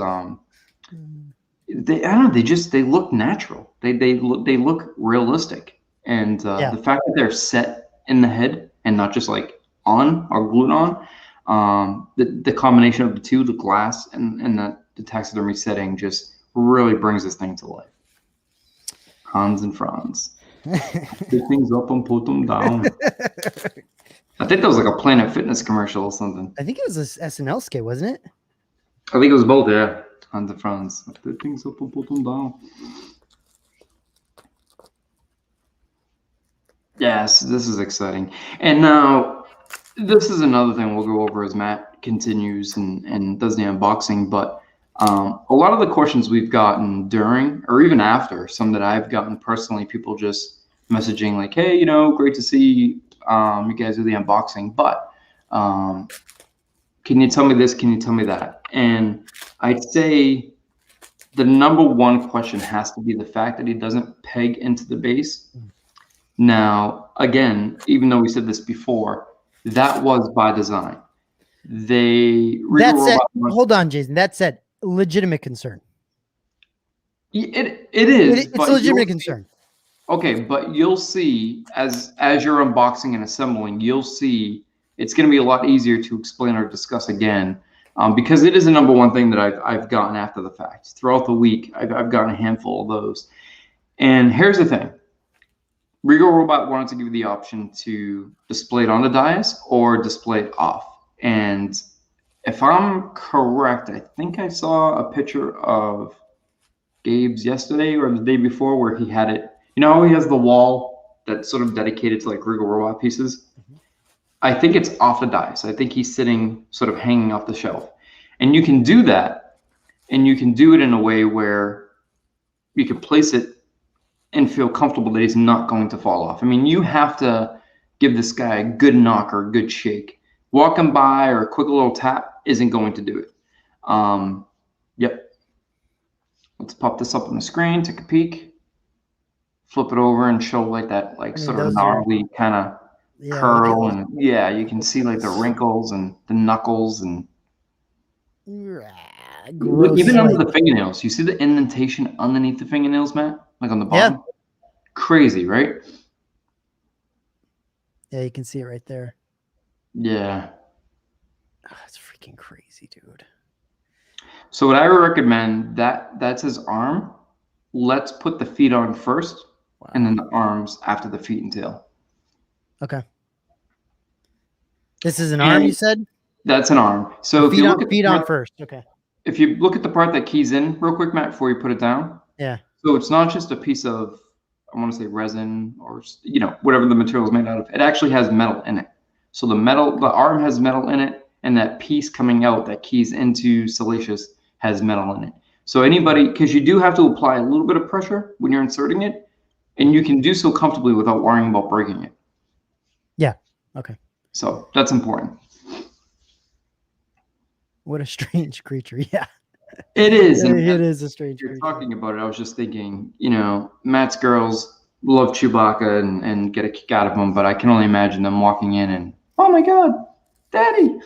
they look natural. They look realistic, and the fact that they're set in the head and not just like on or glued on, the combination of the two, the glass and the taxidermy setting, just really brings this thing to life. Hans and Franz. Pick things up and put them down. I think that was like a Planet Fitness commercial or something. I think it was a SNL skit, wasn't it? I think it was both, yeah. Hans and Franz. Pick things up and put them down. Yes, this is exciting. And now, this is another thing we'll go over as Matt continues and does the unboxing, but a lot of the questions we've gotten during or even after, some that I've gotten personally, people just messaging like, hey, great to see you guys do the unboxing, but can you tell me this? Can you tell me that? And I'd say the number one question has to be the fact that he doesn't peg into the base. Now, again, even though we said this before, that was by design. Hold on, Jason. That said, legitimate concern. It is. It's a legitimate concern. Okay, but you'll see as you're unboxing and assembling, you'll see it's going to be a lot easier to explain or discuss again, because it is the number one thing that I've gotten after the fact. Throughout the week, I've gotten a handful of those. And here's the thing. Regal Robot wanted to give you the option to display it on the dais or display it off. And if I'm correct, I think I saw a picture of Gabe's yesterday or the day before where he had it. How he has the wall that's sort of dedicated to like Regal Robot pieces? I think it's off the dais. I think he's sitting sort of hanging off the shelf. And you can do that, and you can do it in a way where you can place it and feel comfortable that he's not going to fall off. I mean, you have to give this guy a good knock or a good shake. Walking by or a quick little tap isn't going to do it. Yep. Let's pop this up on the screen, take a peek, flip it over and show like that, sort of gnarly kind of curl. And you can see like the wrinkles and the knuckles and gross, even under the fingernails. You see the indentation underneath the fingernails, Matt? Like on the bottom? Yeah. Crazy, right? Yeah, you can see it right there. Yeah. Oh, it's freaking crazy, dude. So what I would recommend, that's his arm. Let's put the feet on first, and then the arms after the feet and tail. Okay. This is an arm, you said? That's an arm. So if you look at feet on first. Okay. If you look at the part that keys in real quick, Matt, before you put it down. Yeah. So it's not just a piece of, I want to say resin or, whatever the material is made out of. It actually has metal in it. So the arm has metal in it, and that piece coming out that keys into Salacious has metal in it. So anybody, because you do have to apply a little bit of pressure when you're inserting it, And you can do so comfortably without worrying about breaking it. Yeah. Okay. So that's important. What a strange creature. Yeah. It is. And It is a strange you're creature. talking about it, I was just thinking, Matt's girls love Chewbacca and get a kick out of him, but I can only imagine them walking in and, oh my God, Daddy.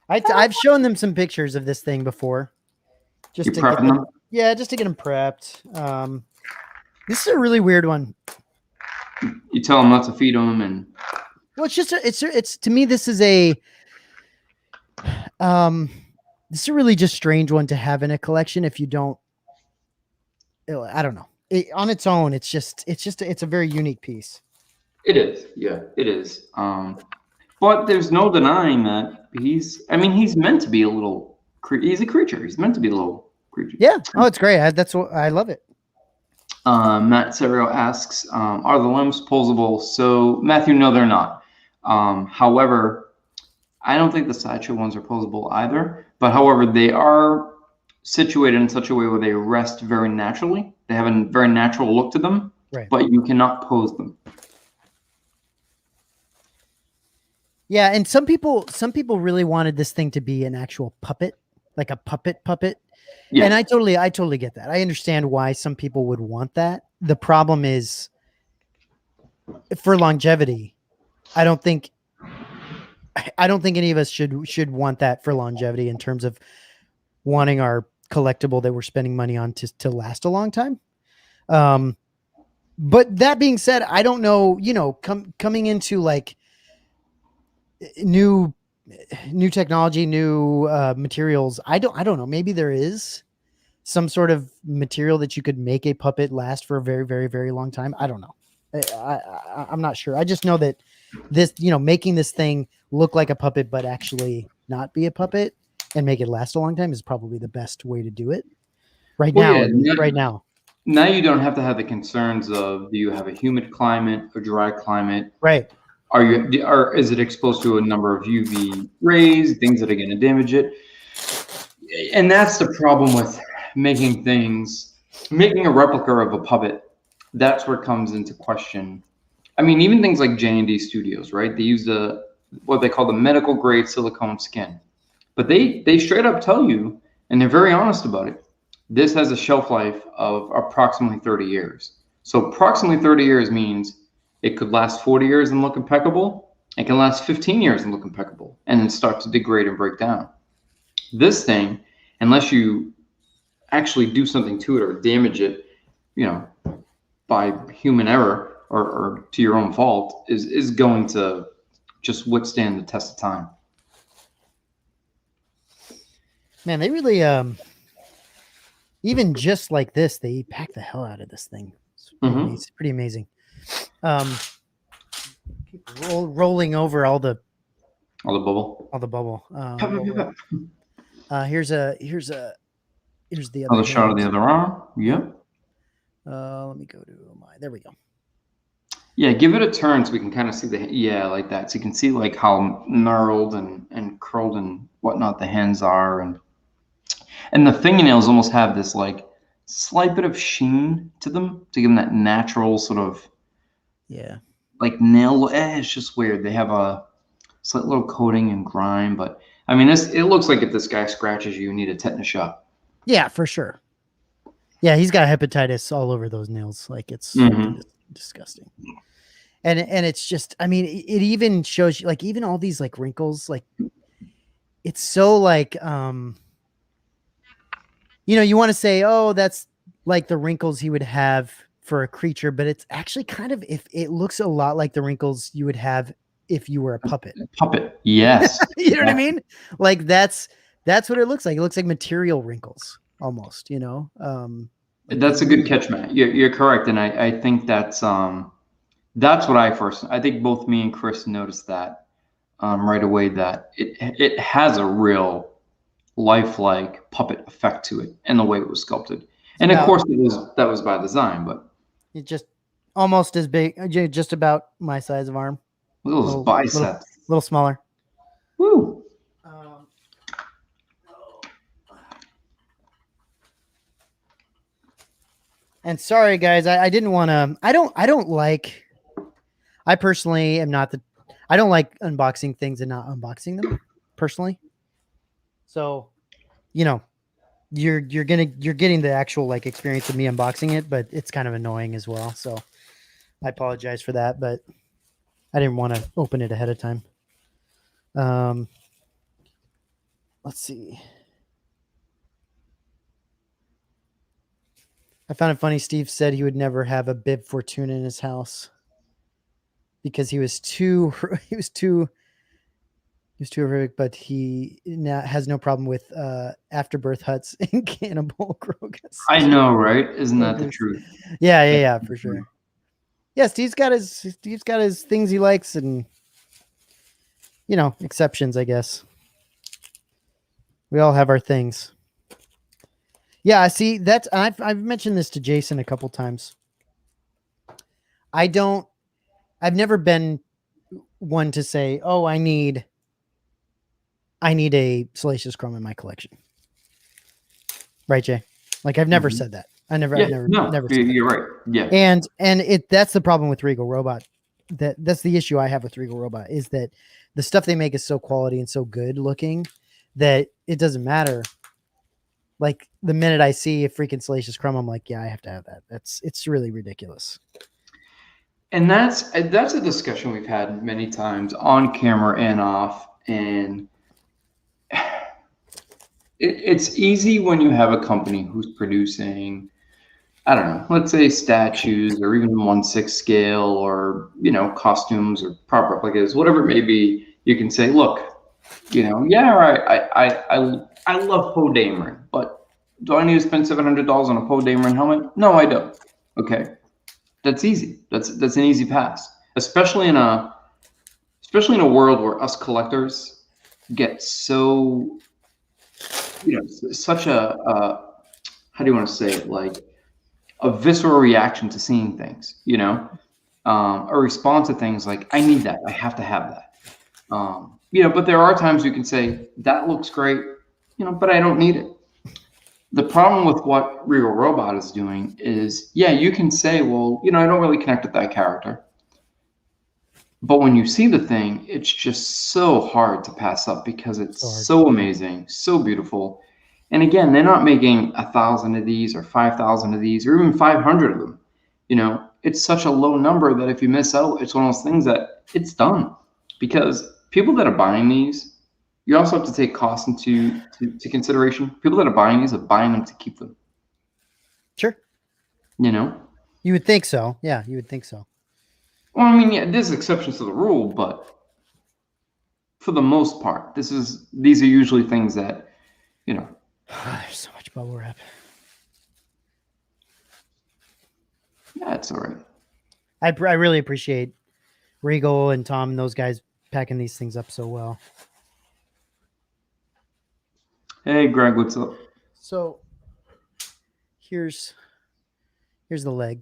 I've shown them some pictures of this thing before. You prepping them? Yeah, just to get them prepped. This is a really weird one. You tell them not to feed them, and well, it's to me this is a really just strange one to have in a collection. If you don't, I don't know. On its own, it's a very unique piece. It is, yeah, it is. But there's no denying that he's meant to be a little. He's a creature. He's meant to be a little creature. Yeah. Oh, it's great. That's what I love it. Matt Serio asks, are the limbs poseable? So Matthew, no, they're not. However, I don't think the sideshow ones are poseable either. But however, they are situated in such a way where they rest very naturally. They have a very natural look to them, right? But you cannot pose them. Yeah, and some people really wanted this thing to be an actual puppet, like a puppet. Yeah. And I totally get that. I understand why some people would want that. The problem is for longevity. I don't think any of us should want that for longevity in terms of wanting our collectible that we're spending money on to last a long time. But that being said, I don't know, coming into like new technology, new materials. I don't know. Maybe there is some sort of material that you could make a puppet last for a very, very, very long time. I don't know. I'm not sure. I just know that this, making this thing look like a puppet, but actually not be a puppet and make it last a long time is probably the best way to do it right now. Now you don't have to have the concerns of, do you have a humid climate, a dry climate? Right. Is it exposed to a number of UV rays, things that are going to damage it? And that's the problem with making a replica of a puppet. That's where it comes into question. I mean, even things like J&D Studios, right? They use what they call the medical grade silicone skin, but they straight up tell you, and they're very honest about it, this has a shelf life of approximately 30 years. So approximately 30 years means it could last 40 years and look impeccable. It can last 15 years and look impeccable, and then start to degrade and break down. This thing, unless you actually do something to it or damage it, by human error or to your own fault, is going to just withstand the test of time. Man, they really, even just like this, they pack the hell out of this thing. It's pretty amazing. Keep rolling over all the bubble. Here's the other shot of the other arm. Yep. Let me go to there we go. Yeah, give it a turn so we can kind of see like that. So you can see like how gnarled and curled and whatnot the hands are, and the fingernails almost have this like slight bit of sheen to them to give them that natural sort of like nail. It's just weird. They have a slight little coating and grime, but I mean, it looks like if this guy scratches you, you need a tetanus shot. Yeah, for sure. Yeah, he's got hepatitis all over those nails. Like it's disgusting. And it's just, I mean, it even shows you like even all these like wrinkles, like it's so like, you want to say, oh, that's like the wrinkles he would have for a creature, but it's actually kind of, if it looks a lot like the wrinkles you would have if you were a puppet. Yes. You know what I mean? Like that's what it looks like. It looks like material wrinkles almost, That's a good catch, Matt. You're correct. And I think that's what I think both me and Chris noticed that right away, that it has a real lifelike puppet effect to it and the way it was sculpted. And of course that was by design, but it's just almost as big, just about my size of arm. Look at those biceps. Little smaller. Woo. And sorry, guys, I didn't want to. I personally am not I don't like unboxing things and not unboxing them personally. So, you're getting the actual like experience of me unboxing it, but it's kind of annoying as well. So, I apologize for that, but I didn't want to open it ahead of time. Let's see. I found it funny. Steve said he would never have a bib Fortuna in his house because he was too horrific, but he now has no problem with afterbirth huts and cannibal crocus. I know, right? Isn't that the truth? Yeah, for sure. Yeah, Steve's got his things he likes and exceptions, I guess. We all have our things. Yeah, see, I've mentioned this to Jason a couple times. I've never been one to say, "Oh, I need a Salacious Crumb in my collection." Right, Jay? Like I've never said that. I've never said you're right. Yeah. And that's the problem with Regal Robot. That's the issue I have with Regal Robot is that the stuff they make is so quality and so good looking that it doesn't matter. Like the minute I see a freaking Salacious Crumb, I'm like, yeah, I have to have that. It's really ridiculous. And that's a discussion we've had many times on camera and off. And it's easy when you have a company who's producing, I don't know, let's say statues or even 1/6 scale or, costumes or prop replicas, whatever it may be. You can say, look, I love Poe Dameron, but do I need to spend $700 on a Poe Dameron helmet? No, I don't. Okay. That's easy. That's an easy pass, especially in a world where us collectors get so, such a how do you want to say it? Like a visceral reaction to seeing things, a response to things like, I need that. I have to have that. But there are times you can say that looks great, but I don't need it. The problem with what Regal Robot is doing is, you can say, well, I don't really connect with that character. But when you see the thing, it's just so hard to pass up because it's so amazing, so beautiful. And again, they're not making 1,000 of these or 5,000 of these or even 500 of them. It's such a low number that if you miss out, it's one of those things that it's done. Because people that are buying these, you also have to take costs into consideration. People that are buying these are buying them to keep them. Sure. You would think so. Yeah, you would think so. Well, I mean, there's exceptions to the rule, but for the most part, these are usually things that, There's so much bubble wrap. Yeah, it's all right. I really appreciate Regal and Tom and those guys packing these things up so well. Hey, Greg, what's up? So here's the leg.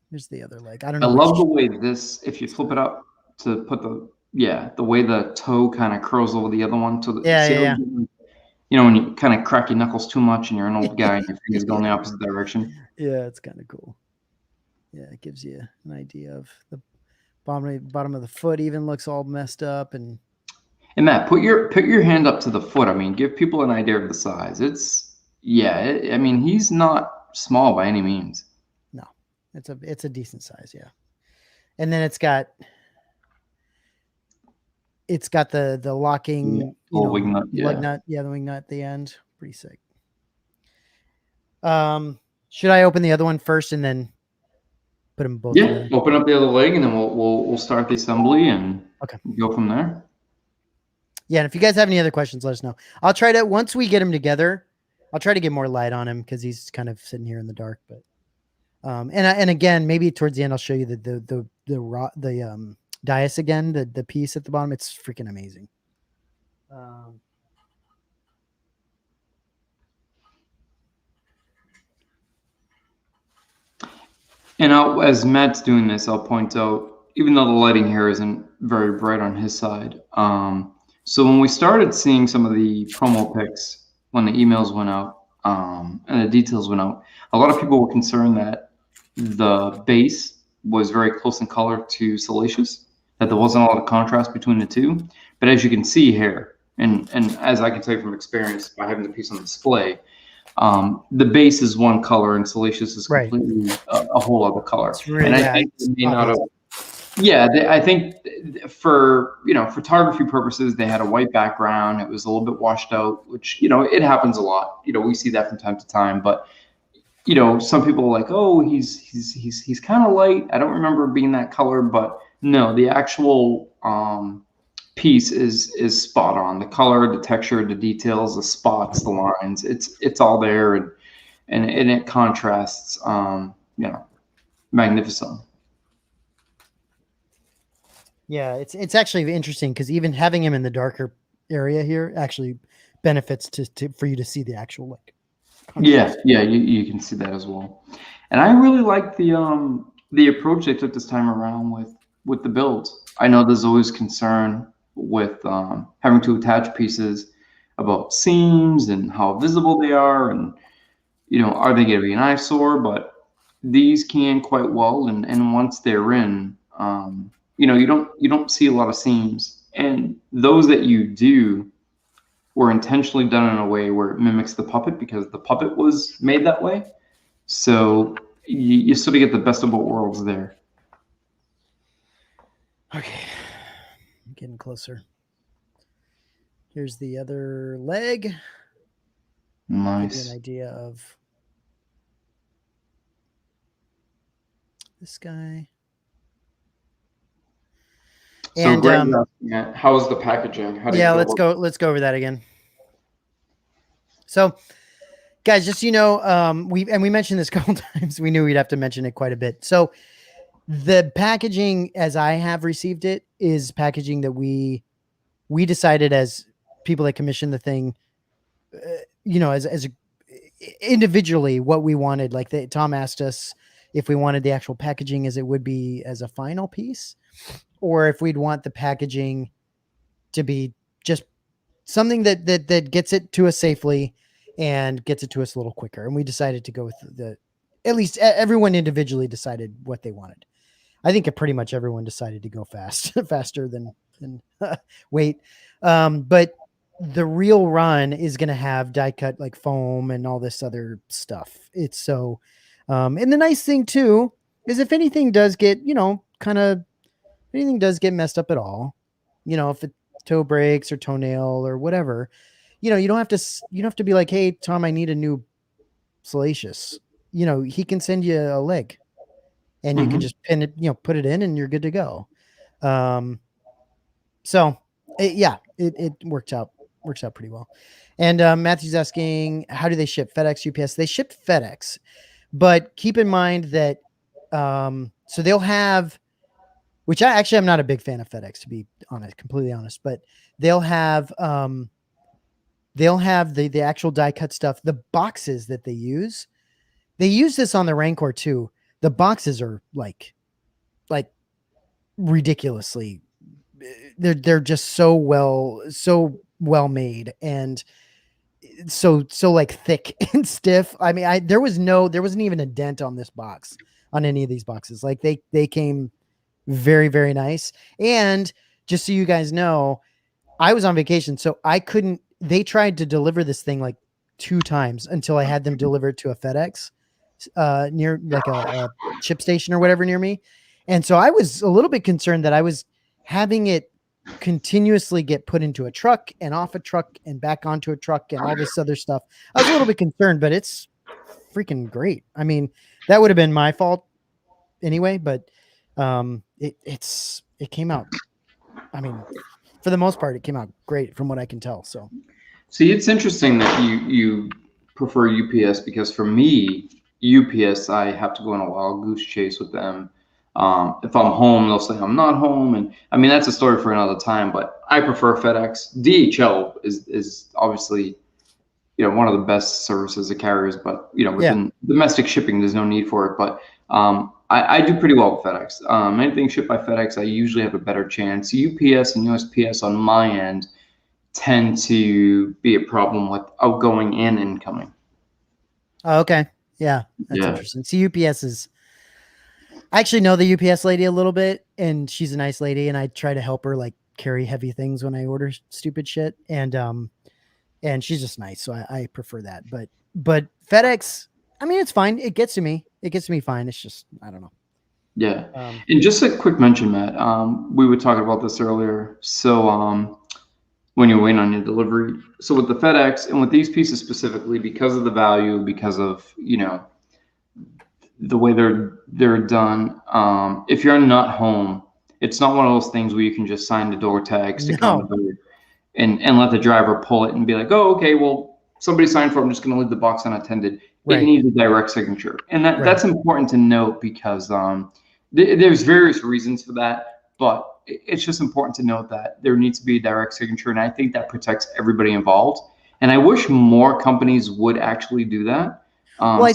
Here's the other leg. I don't know. I love the way if you flip it up to put the way the toe kind of curls over the other one. Yeah. When you kind of crack your knuckles too much and you're an old guy and your fingers go in the opposite direction. Yeah, it's kind of cool. Yeah, it gives you an idea of the bottom of the foot even looks all messed up. And Matt, put your hand up to the foot. I mean, give people an idea of the size. He's not small by any means. No, it's a decent size, yeah. And then it's got the locking wing nut, lug nut, the wing nut at the end. Pretty sick. Should I open the other one first and then put them both together? Open up the other leg and then we'll start the assembly and go from there. Yeah, and if you guys have any other questions, let us know. I'll try to, once we get him together, I'll try to get more light on him because he's kind of sitting here in the dark. But and again, maybe towards the end I'll show you the dais again, the piece at the bottom. It's freaking amazing. And as Matt's doing this, I'll point out, even though the lighting here isn't very bright on his side, so when we started seeing some of the promo pics, when the emails went out, and the details went out. A lot of people were concerned that the base was very close in color to Salacious, that there wasn't a lot of contrast between the two. But as you can see here, and as I can tell you from experience by having the piece on display, the base is one color and Salacious is completely a whole other color. Really, and I think they may not have. Yeah, I think for photography purposes, they had a white background. It was a little bit washed out, which it happens a lot. We see that from time to time. But some people are like, oh, he's kind of light. I don't remember being that color, but no, the actual piece is spot on. The color, the texture, the details, the spots, the lines. It's all there, and it contrasts, magnificent. Yeah, it's actually interesting because even having him in the darker area here actually benefits for you to see the actual like. Yeah, you can see that as well. And I really like the approach they took this time around with the builds. I know there's always concern with having to attach pieces about seams and how visible they are, and are they going to be an eyesore? But these can quite well, and once they're in, you don't see a lot of seams, and those that you do were intentionally done in a way where it mimics the puppet because the puppet was made that way. So you sort of get the best of both worlds there. Okay, I'm getting closer. Here's the other leg. Nice. Give you an idea of this guy. So and how's the packaging? Let's go over that again. So, guys, just we mentioned this a couple times. We knew we'd have to mention it quite a bit. So, the packaging, as I have received it, is packaging that we decided as people that commissioned the thing, as individually what we wanted. Like Tom asked us if we wanted the actual packaging as it would be as a final piece, or if we'd want the packaging to be just something that gets it to us safely and gets it to us a little quicker. And we decided to go with at least everyone individually decided what they wanted. I think pretty much everyone decided to go faster than wait. But the real run is going to have die cut like foam and all this other stuff. It's so, and the nice thing too, is if anything does get, anything does get messed up at all, if a toe breaks or toenail or whatever, you don't have to be like, hey, Tom, I need a new Salacious. He can send you a leg and you can just pin it, put it in and you're good to go. So it worked out pretty well. And Matthew's asking, how do they ship? FedEx, UPS? They ship FedEx, but keep in mind that so they'll have, which I'm not a big fan of FedEx, to be honest, completely honest, but they'll have the actual die cut stuff. The boxes that they use this on the Rancor too. The boxes are like ridiculously, they're just so well made and so like thick and stiff. I mean, there wasn't even a dent on this box, on any of these boxes. Like they came very, very nice. And just so you guys know, I was on vacation, so they tried to deliver this thing like 2 times until I had them deliver it to a FedEx near like a ship station or whatever near me. And so I was a little bit concerned that I was having it continuously get put into a truck and off a truck and back onto a truck and all this other stuff. I was a little bit concerned, but it's freaking great. I mean, that would have been my fault anyway, but it came out. I mean, for the most part, it came out great from what I can tell. So, see, it's interesting that you prefer UPS because for me, UPS, I have to go on a wild goose chase with them. If I'm home, they'll say I'm not home, and I mean that's a story for another time. But I prefer FedEx. DHL is obviously one of the best services of carriers, but within domestic shipping, there's no need for it. But I do pretty well with FedEx. Anything shipped by FedEx, I usually have a better chance. UPS and USPS on my end tend to be a problem with outgoing and incoming. Oh, okay. Yeah, that's interesting. See, UPS is. I actually know the UPS lady a little bit, and she's a nice lady, and I try to help her like carry heavy things when I order stupid shit, and she's just nice, so I prefer that. But FedEx, I mean, it's fine. It gets to me. It gets to me fine. It's just I don't know. Yeah. And just a quick mention, Matt. We were talking about this earlier. So when you're waiting on your delivery, so with the FedEx and with these pieces specifically, because of the value, because of the way they're done, if you're not home, it's not one of those things where you can just sign the door tag, stick it on the door, and let the driver pull it and be like, oh, okay, well, somebody signed for it. I'm just going to leave the box unattended. Right. It needs a direct signature. And that's important to note because there's various reasons for that, but it's just important to note that there needs to be a direct signature. And I think that protects everybody involved. And I wish more companies would actually do that. Well, I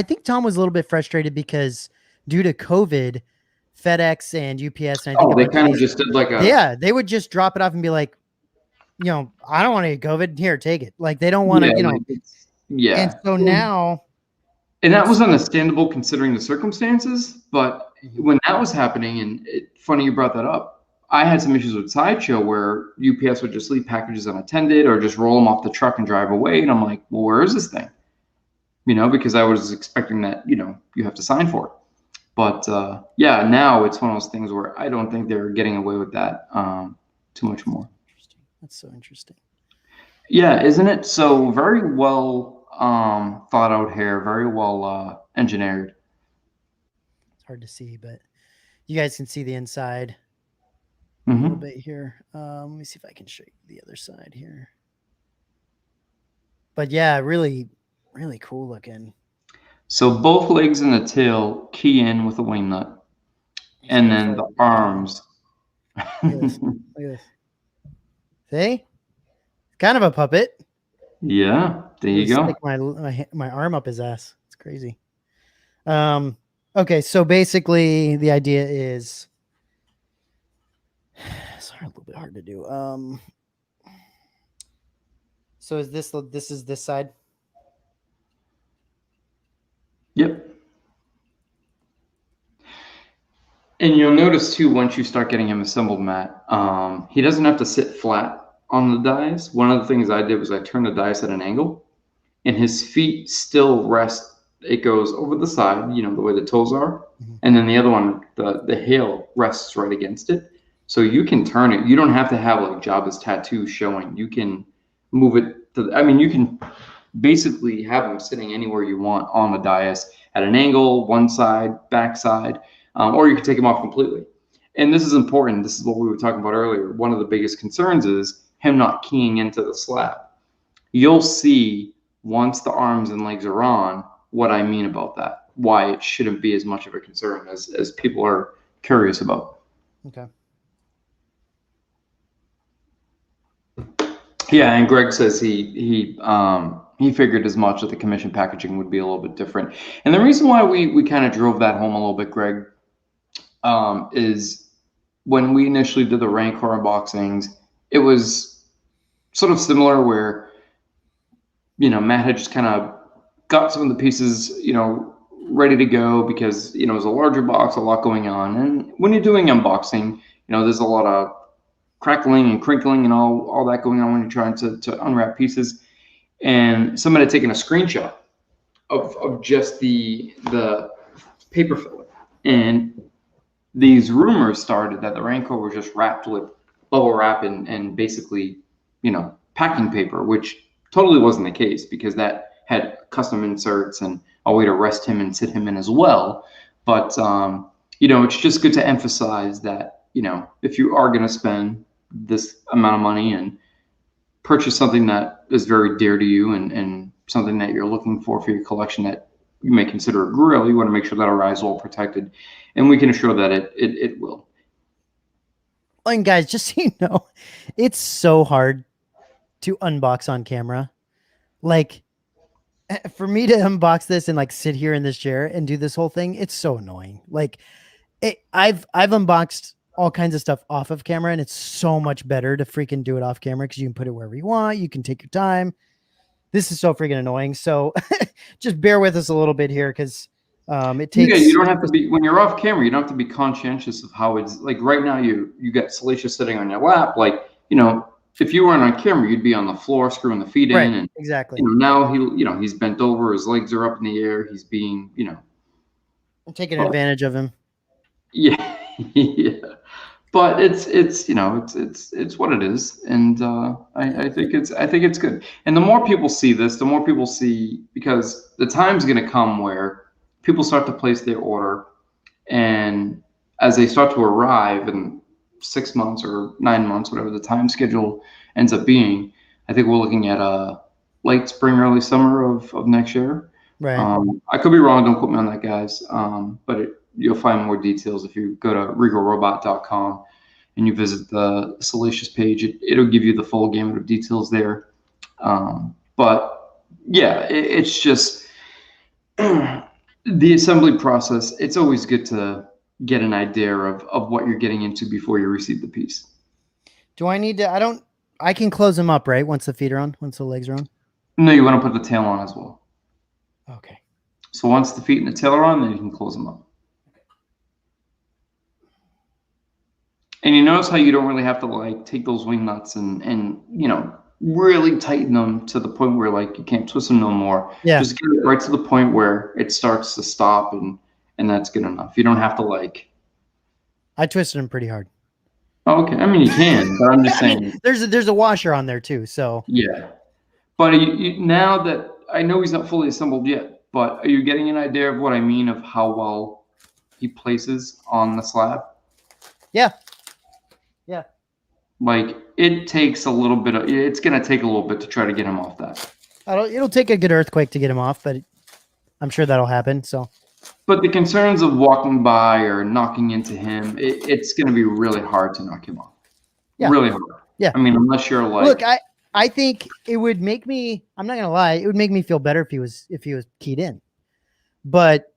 think Tom was a little bit frustrated because due to COVID, FedEx and UPS, and I think they kind of just did like they would just drop it off and be like, I don't want to get COVID. Here, take it. Like they don't want to, And so now, and that was understandable considering the circumstances. But when that was happening, and funny you brought that up, I had some issues with Sideshow where UPS would just leave packages unattended or just roll them off the truck and drive away, and I'm like, well, where is this thing? Because I was expecting that, you have to sign for it. But now it's one of those things where I don't think they're getting away with that too much more. That's so interesting. Yeah, isn't it? So very well thought out here, very well engineered. It's hard to see, but you guys can see the inside a little bit here. Let me see if I can show you the other side here. But yeah, really, really cool looking. So both legs and the tail key in with a wing nut. And then the arms. Look at this. Look at this. See? Kind of a puppet. Yeah, there you go. Stick my arm up his ass. It's crazy. Okay, so basically the idea is sorry, a little bit hard to do. So is this this side? Yep. And you'll notice too, once you start getting him assembled, Matt, he doesn't have to sit flat on the dies. One of the things I did was I turned the dice at an angle, and his feet still rest. It goes over the side, the way the toes are, and then the other one, the heel rests right against it. So you can turn it. You don't have to have like Jabba's tattoo showing. You can move it you can basically have him sitting anywhere you want on the dais at an angle, one side, back side, or you can take him off completely. And this is important. This is what we were talking about earlier. One of the biggest concerns is him not keying into the slab. You'll see once the arms and legs are on what I mean about that, why it shouldn't be as much of a concern as people are curious about. Okay. Yeah, and Greg says he figured as much that the commission packaging would be a little bit different. And the reason why we kind of drove that home a little bit, Greg, is when we initially did the Rancor unboxings, it was sort of similar where, Matt had just kind of got some of the pieces, ready to go because, it was a larger box, a lot going on. And when you're doing unboxing, there's a lot of crackling and crinkling and all that going on when you're trying to unwrap pieces. And someone had taken a screenshot of just the paper filler. And these rumors started that the Rancor was just wrapped with bubble wrap and basically, packing paper, which totally wasn't the case because that had custom inserts and a way to rest him and sit him in as well. But, it's just good to emphasize that, if you are going to spend this amount of money and purchase something that is very dear to you and something that you're looking for your collection that you may consider a grill, you want to make sure that our eye is well protected, and we can assure that it will. And guys, just so you know, it's so hard to unbox on camera. Like, for me to unbox this and like sit here in this chair and do this whole thing, it's so annoying. Like, I've unboxed all kinds of stuff off of camera, and it's so much better to freaking do it off camera because you can put it wherever you want. You can take your time. This is so freaking annoying. So just bear with us a little bit here because it takes. Yeah, you don't have to be when you're off camera. You don't have to be conscientious of how it's like. Right now, you got Salacious sitting on your lap. Like, if you weren't on camera, you'd be on the floor screwing the feet Right, in, and exactly. Now he's bent over. His legs are up in the air. He's being I'm taking advantage of him. Yeah, yeah. But it's what it is, and I think it's good. And the more people see this, the more people see, because the time's going to come where people start to place their order, and as they start to arrive in 6 months or 9 months, whatever the time schedule ends up being, I think we're looking at a late spring, early summer of next year. Right. I could be wrong. Don't quote me on that, guys. But you'll find more details if you go to regalrobot.com and you visit the Salacious page. It'll give you the full gamut of details there. But yeah, it's just the assembly process. It's always good to get an idea of what you're getting into before you receive the piece. Do I need to? I can close them up, right? Once the feet are on, once the legs are on. No, you want to put the tail on as well. Okay. So once the feet and the tail are on, then you can close them up. And you notice how you don't really have to like take those wing nuts and really tighten them to the point where like you can't twist them no more. Yeah. Just get it right to the point where it starts to stop, and that's good enough. You don't have to like. I twisted them pretty hard. Oh, okay. I mean, you can, but I'm just saying. There's a washer on there too, so. Yeah, but now that I know he's not fully assembled yet, but are you getting an idea of what I mean of how well he places on the slab? Yeah. Yeah. Like it takes a little bit of. It's gonna take a little bit to try to get him off that. It'll take a good earthquake to get him off, but I'm sure that'll happen. So. But the concerns of walking by or knocking into him, it's going to be really hard to knock him off. Yeah. Really hard. Yeah. I mean, unless you're like. Look, I think it would make me. I'm not going to lie. It would make me feel better if he was keyed in. But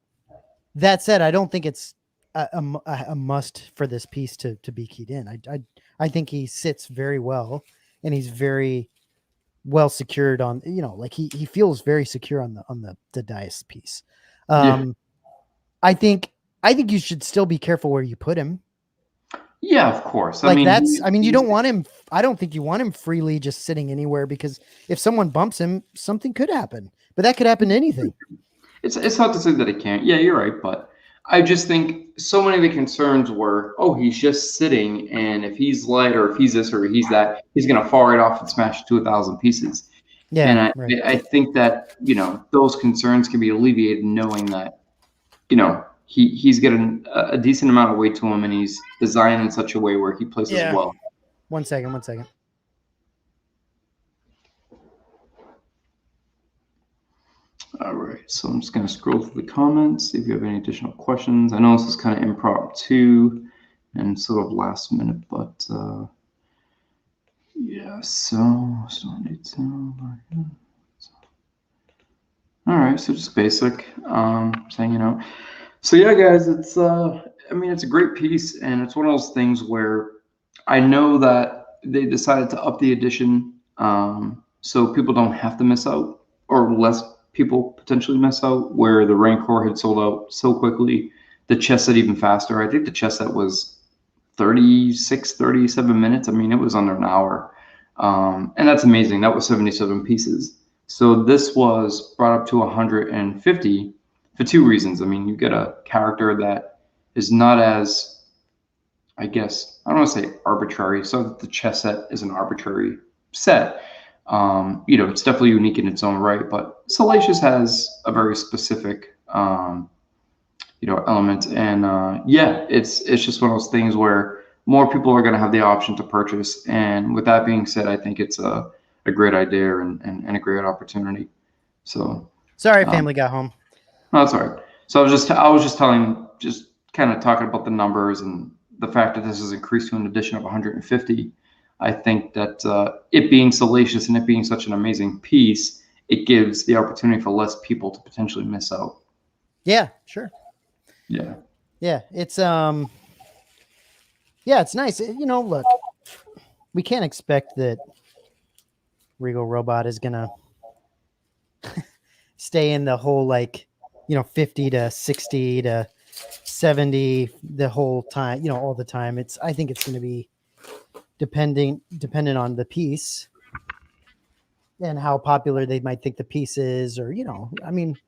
that said, I don't think it's a must for this piece to be keyed in. I think he sits very well, and he's very well secured on. Like he feels very secure on the dice piece. Yeah. I think you should still be careful where you put him. Yeah, of course. Like you don't want him. I don't think you want him freely just sitting anywhere, because if someone bumps him, something could happen. But that could happen to anything. It's not to say that it can't. Yeah, you're right. But I just think so many of the concerns were, oh, he's just sitting, and if he's light or if he's this or he's that, he's going to fall right off and smash to 1,000 pieces. Yeah, and I think that those concerns can be alleviated knowing that he's getting a decent amount of weight to him, and he's designed in such a way where he places well. One second. All right, so I'm just going to scroll through the comments, see if you have any additional questions. I know this is kind of impromptu and sort of last minute, but yeah, so all right, so just basic, saying, so yeah, guys, it's, it's a great piece, and it's one of those things where I know that they decided to up the edition, so people don't have to miss out, or less people potentially miss out, where the Rancor had sold out so quickly, the chess set even faster. I think the chess set was 37 minutes. I mean, it was under an hour, and that's amazing. That was 77 pieces. So this was brought up to 150 for two reasons. I mean, you get a character that is not as, I guess, I don't want to say arbitrary. So that the chess set is an arbitrary set. It's definitely unique in its own right, but Salacious has a very specific, element. And it's just one of those things where more people are going to have the option to purchase. And with that being said, I think it's a great idea and a great opportunity. So sorry, family got home. No, that's all right. So I was just kind of talking about the numbers and the fact that this has increased to an addition of 150. I think that it being Salacious and it being such an amazing piece, it gives the opportunity for less people to potentially miss out. Yeah, sure. Yeah. Yeah, it's it's nice. Look, we can't expect that Regal Robot is gonna stay in the whole like, 50 to 60 to 70 the whole time, all the time. I think it's going to be dependent on the piece and how popular they might think the piece is, or, I mean,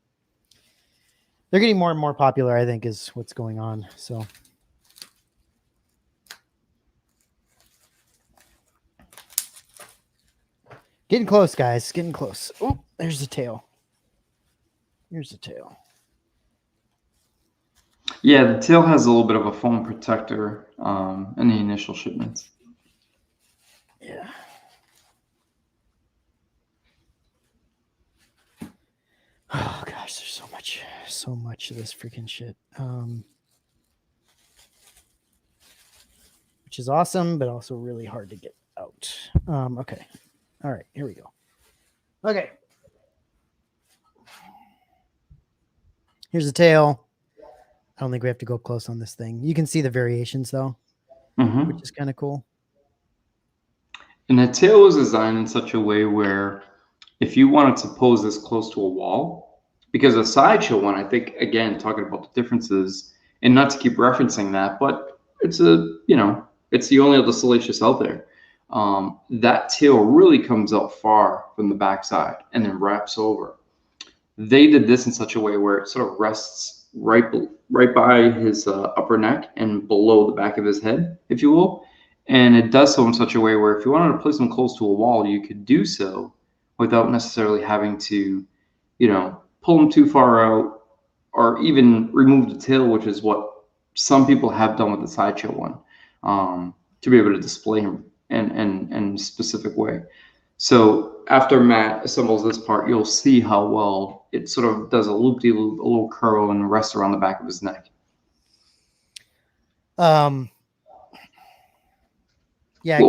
they're getting more and more popular, I think, is what's going on. So getting close, guys, getting close. Oh, there's the tail. Here's the tail. Yeah, the tail has a little bit of a foam protector in the initial shipments. Yeah. Oh gosh, there's so much of this freaking shit. Which is awesome, but also really hard to get out. Okay. All right, here we go. Okay. Here's the tail. I don't think we have to go close on this thing. You can see the variations though, which is kind of cool. And the tail was designed in such a way where if you wanted to pose this close to a wall, because a sideshow one, I think, again, talking about the differences, and not to keep referencing that, but it's it's the only other Salacious out there. That tail really comes out far from the backside and then wraps over. They did this in such a way where it sort of rests right by his upper neck and below the back of his head, if you will. And it does so in such a way where if you wanted to place them close to a wall, you could do so without necessarily having to, pull them too far out or even remove the tail, which is what some people have done with the sideshow one, to be able to display him in a specific way. So after Matt assembles this part, you'll see how well it sort of does a loop-de-loop, a little curl, and rests around the back of his neck. Yeah, it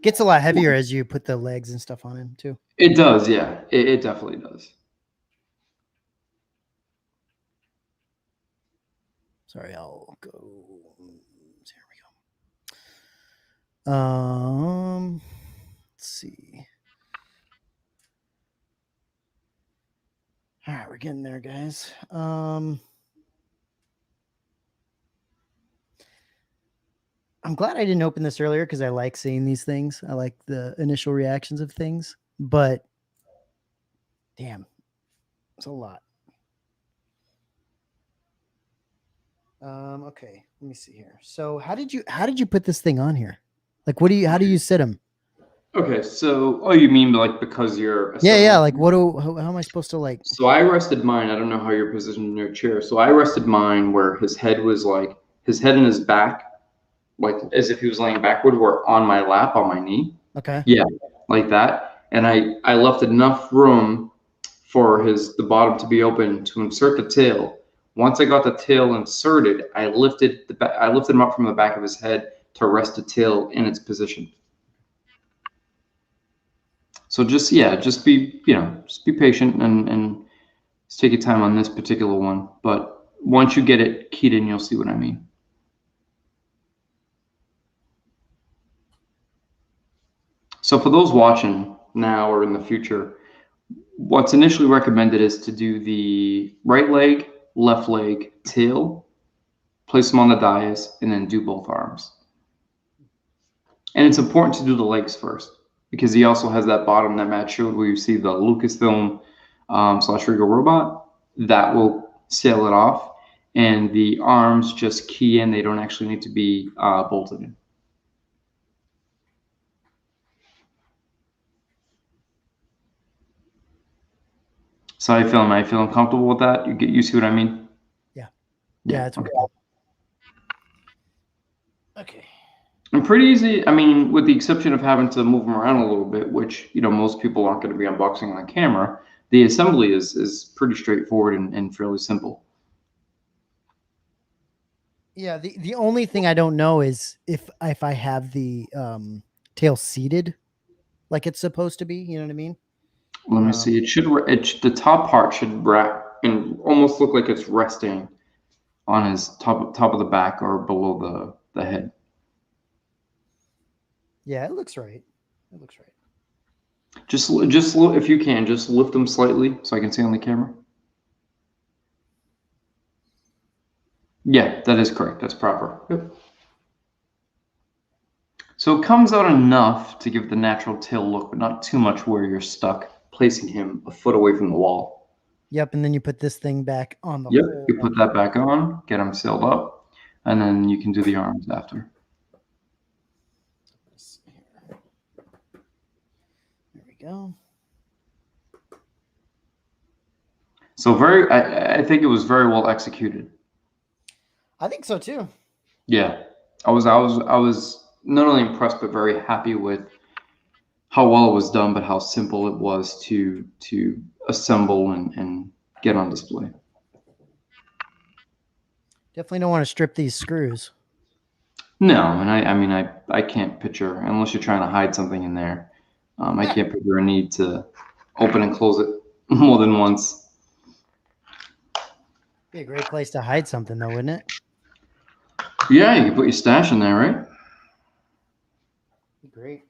gets a lot heavier as you put the legs and stuff on him too. It does, yeah. It definitely does. Sorry, I'll go. Here we go. Let's see. All right, we're getting there, guys. I'm glad I didn't open this earlier because I like seeing these things. I like the initial reactions of things, but damn, it's a lot. Okay, let me see here. So how did you put this thing on here? Like, how do you sit him? Okay, so you mean like because you're yeah, like how am I supposed to like? So I rested mine. I don't know how you're positioned in your chair. So I rested mine where his head was like his head and his back, like as if he was laying backward, were on my lap, on my knee. Okay. Yeah, like that. And I left enough room for the bottom to be open to insert the tail. Once I got the tail inserted, I lifted him up from the back of his head to rest the tail in its position. So just be patient and take your time on this particular one. But once you get it keyed in, you'll see what I mean. So for those watching now or in the future, what's initially recommended is to do the right leg, left leg, tail, place them on the dais, and then do both arms. And it's important to do the legs first because he also has that bottom that Matt showed where you see the Lucasfilm / Regal Robot. That will sail it off. And the arms just key in. They don't actually need to be bolted in. So how you feeling? Are you feeling comfortable with that? You see what I mean? Yeah, it's okay. Okay. And pretty easy. I mean, with the exception of having to move them around a little bit, which most people aren't going to be unboxing on camera. The assembly is pretty straightforward and fairly simple. Yeah, the only thing I don't know is if I have the tail seated like it's supposed to be. You know what I mean? Let me see. The top part should wrap and almost look like it's resting on his top of the back or below the head. Yeah, it looks right. It looks right. Just if you can, just lift them slightly so I can see on the camera. Yeah, that is correct. That's proper. Yep. So it comes out enough to give the natural tail look, but not too much where you're stuck placing him a foot away from the wall. Yep, and then you put this thing back on the Yep, hole. you put that back on, get him sealed up, and then you can do the arms after. There we go. So I think it was very well executed. I think so too. Yeah, I was not only impressed but very happy with how well it was done, but how simple it was to assemble and get on display. Definitely don't want to strip these screws. No, and I mean I can't picture, unless you're trying to hide something in there. I can't picture a need to open and close it more than once. Be a great place to hide something, though, wouldn't it? Yeah, you can put your stash in there, right? Be great.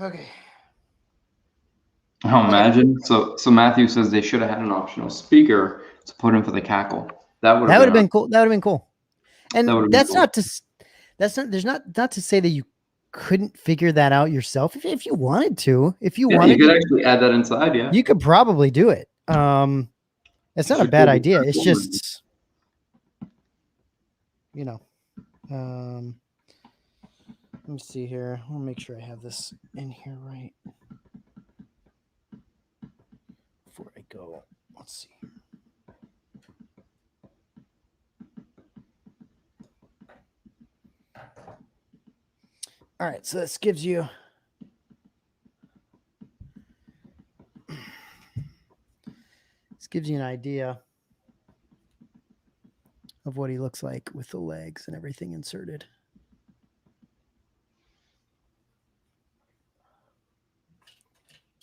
Okay. Oh, imagine. So Matthew says they should have had an optional speaker to put in for the cackle. That would have been cool. That would have been cool. And that's cool. not to. That's not. There's not to say that you couldn't figure that out yourself if you wanted to. If you wanted, you could actually add that inside. Yeah, you could probably do it. It's not a bad idea. It's just, you know. Let me see here. I'll make sure I have this in here right before I go. Let's see. All right, so this gives you an idea of what he looks like with the legs and everything inserted.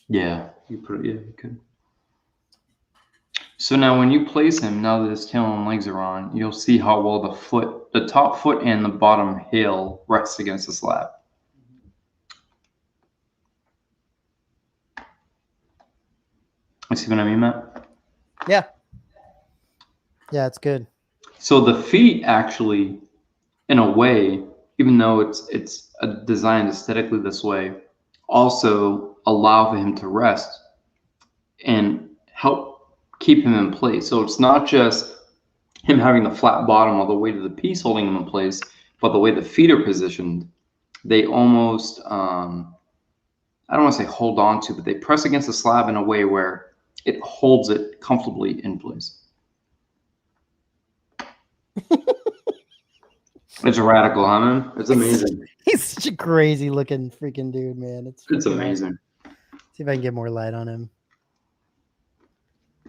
Yeah, you put it. Yeah, you could. So now when you place him, now that his tail and legs are on, you'll see how well the top foot and the bottom heel rests against the slab. You see what I mean, Matt? Yeah. Yeah, it's good. So the feet actually, in a way, even though it's designed aesthetically this way, also allow for him to rest and help keep him in place. So it's not just him having the flat bottom or the weight of the piece holding him in place, but the way the feet are positioned, they almost, I don't want to say hold on to, but they press against the slab in a way where it holds it comfortably in place. It's radical, huh, man? It's amazing. He's such a crazy looking freaking dude, man. It's amazing. See if I can get more light on him.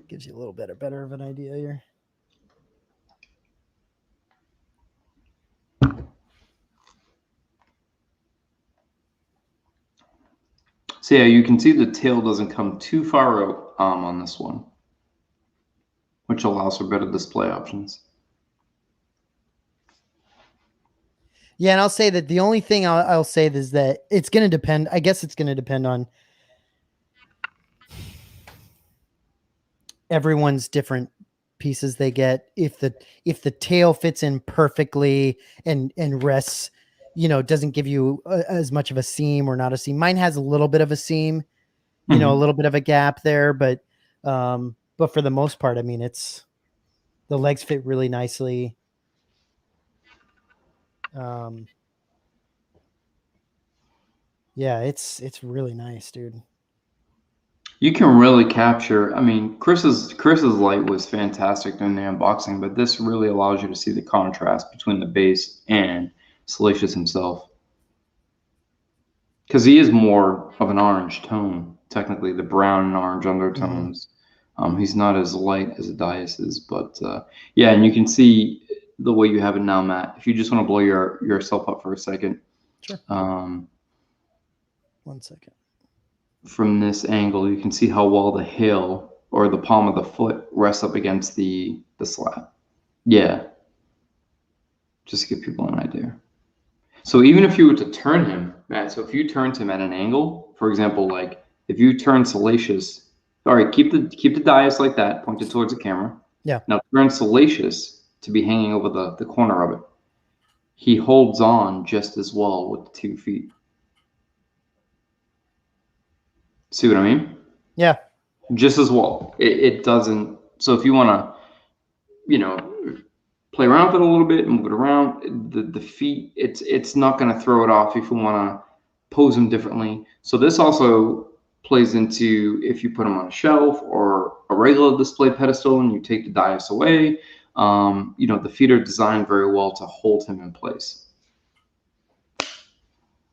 Gives you a little better of an idea here. So yeah, you can see the tail doesn't come too far out on this one, which allows for better display options. Yeah, and I'll say that the only thing I'll say is that it's going to depend. I guess it's going to depend on everyone's different pieces they get. If the tail fits in perfectly and rests, doesn't give you as much of a seam or not a seam. Mine has a little bit of a seam, a little bit of a gap there, but for the most part, I mean, the legs fit really nicely. Yeah, it's really nice, dude. You can really capture, I mean, Chris's light was fantastic during the unboxing, but this really allows you to see the contrast between the base and Salacious himself. Because he is more of an orange tone, technically, the brown and orange undertones. He's not as light as Adias is, but yeah, and you can see the way you have it now, Matt. If you just want to blow yourself up for a second. Sure. 1 second. From this angle, you can see how well the heel or the palm of the foot rests up against the slab. Yeah. just to give people an idea. So even if you were to turn him, Matt, so if you turned him at an angle, for example, like if you turn Salacious, all right, keep the dais like that, pointed towards the camera. Yeah. Now turn Salacious to be hanging over the corner of it. He holds on just as well with the 2 feet. See what I mean? Yeah. Just as well. It doesn't. So if you want to, you know, play around with it a little bit, move it around, the feet, it's not going to throw it off if you want to pose them differently. So this also plays into if you put them on a shelf or a regular display pedestal and you take the dais away. You know, the feet are designed very well to hold him in place.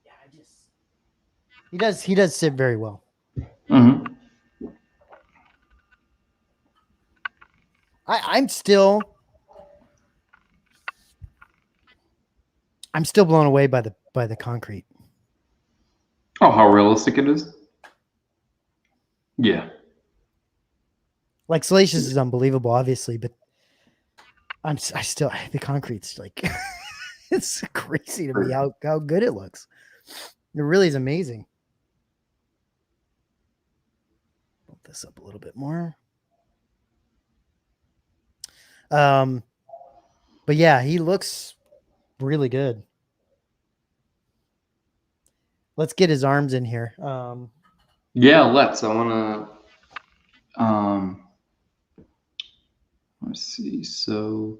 Yeah, he does sit very well. Mm-hmm. I'm still blown away by the concrete. Oh, how realistic it is. Yeah. Like Salacious is unbelievable, obviously, but the concrete's like it's crazy to me how good it looks. It really is amazing. Bump this up a little bit more. But yeah, he looks really good. Let's get his arms in here. Yeah, let's. I want to. Let's see. So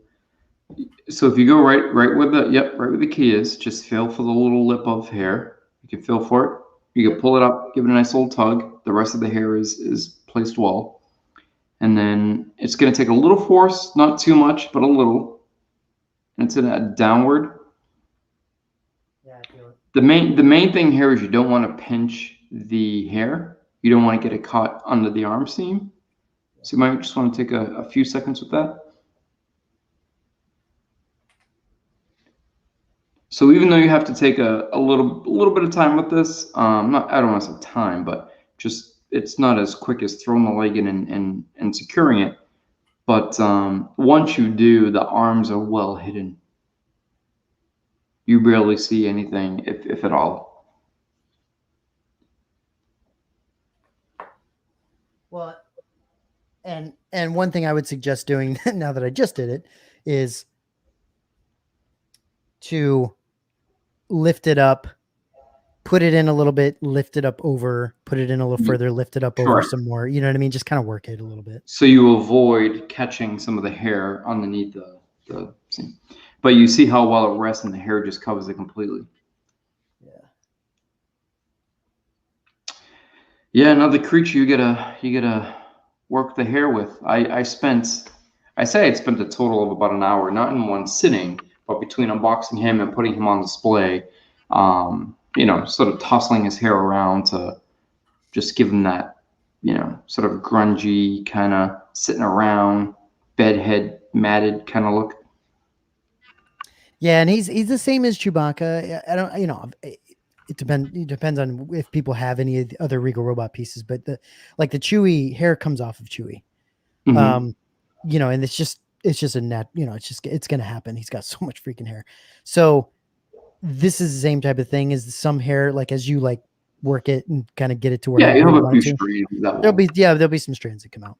if you go right where the key is, just feel for the little lip of hair. You can feel for it. You can pull it up, give it a nice little tug. The rest of the hair is placed well, and then it's going to take a little force, not too much, but a little. And it's in a downward. Yeah, I feel it. The main thing here is you don't want to pinch the hair. You don't want to get it caught under the arm seam. So you might just want to take a few seconds with that. So even though you have to take a little bit of time with this, I don't want to say time, but just it's not as quick as throwing the leg in and securing it. But once you do, the arms are well hidden. You barely see anything, if at all. Well, and one thing I would suggest doing now that I just did it is to lift it up, put it in a little bit, lift it up over, put it in a little further, lift it up over some more. You know what I mean? Just kind of work it a little bit. So you avoid catching some of the hair underneath the seam. But you see how well it rests and the hair just covers it completely. Yeah, another creature you gotta work the hair with. I spent a total of about an hour, not in one sitting, but between unboxing him and putting him on display, you know, sort of tousling his hair around to just give him that, you know, sort of grungy kind of sitting around, bedhead matted kind of look. Yeah, and he's the same as Chewbacca. I don't, you know, it depends on if people have any of the other Regal Robot pieces, but the Chewy hair comes off of Chewy. Mm-hmm. You know, and it's just a net, you know, it's going to happen. He's got so much freaking hair. So this is the same type of thing as some hair, like as you like work it and kind of get it to where you have a few strands. There'll be some strands that come out.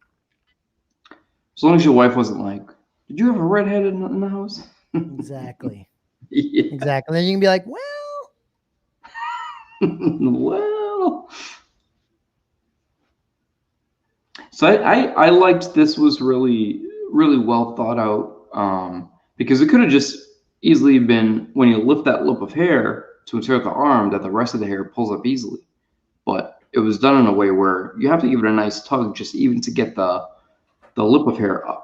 As long as your wife wasn't like, did you have a redhead in the house? Exactly. Yeah. Exactly. Then you can be like, well, well. So I liked this was really well thought out, because it could have just easily been when you lift that lip of hair to insert the arm that the rest of the hair pulls up easily, but it was done in a way where you have to give it a nice tug just even to get the lip of hair up.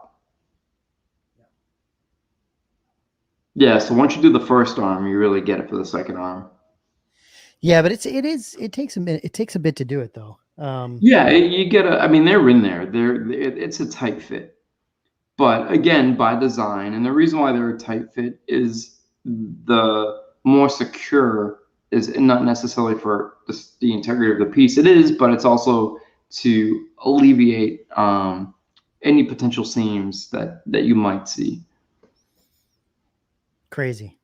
Yeah, so once you do the first arm, you really get it for the second arm. Yeah, but it takes a minute. It takes a bit to do it though. Yeah, you get I mean, they're in there. It's a tight fit, but again, by design, and the reason why they're a tight fit is the more secure is not necessarily for the integrity of the piece. It is, but it's also to alleviate any potential seams that you might see. Crazy.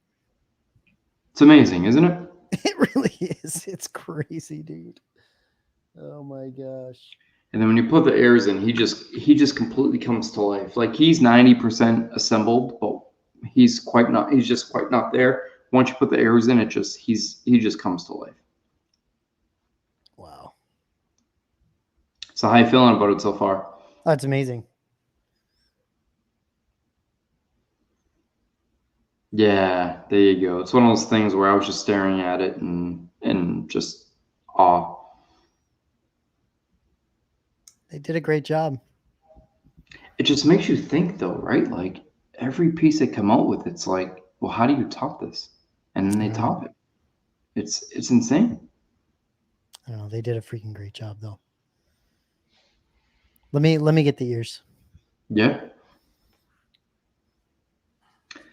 It's amazing, isn't it? It really is. It's crazy, dude. Oh my gosh. And then when you put the airs in, he just completely comes to life. Like he's 90% assembled, but he's just quite not there. Once you put the airs in, he just comes to life. Wow. So how you feeling about it so far? Oh, it's amazing. Yeah, there you go. It's one of those things where I was just staring at it and just awe. They did a great job. It just makes you think though, right? Like every piece they come out with, it's like, well, how do you top this? And then they top it. It's insane. I don't know. They did a freaking great job though. Let me get the ears. Yeah.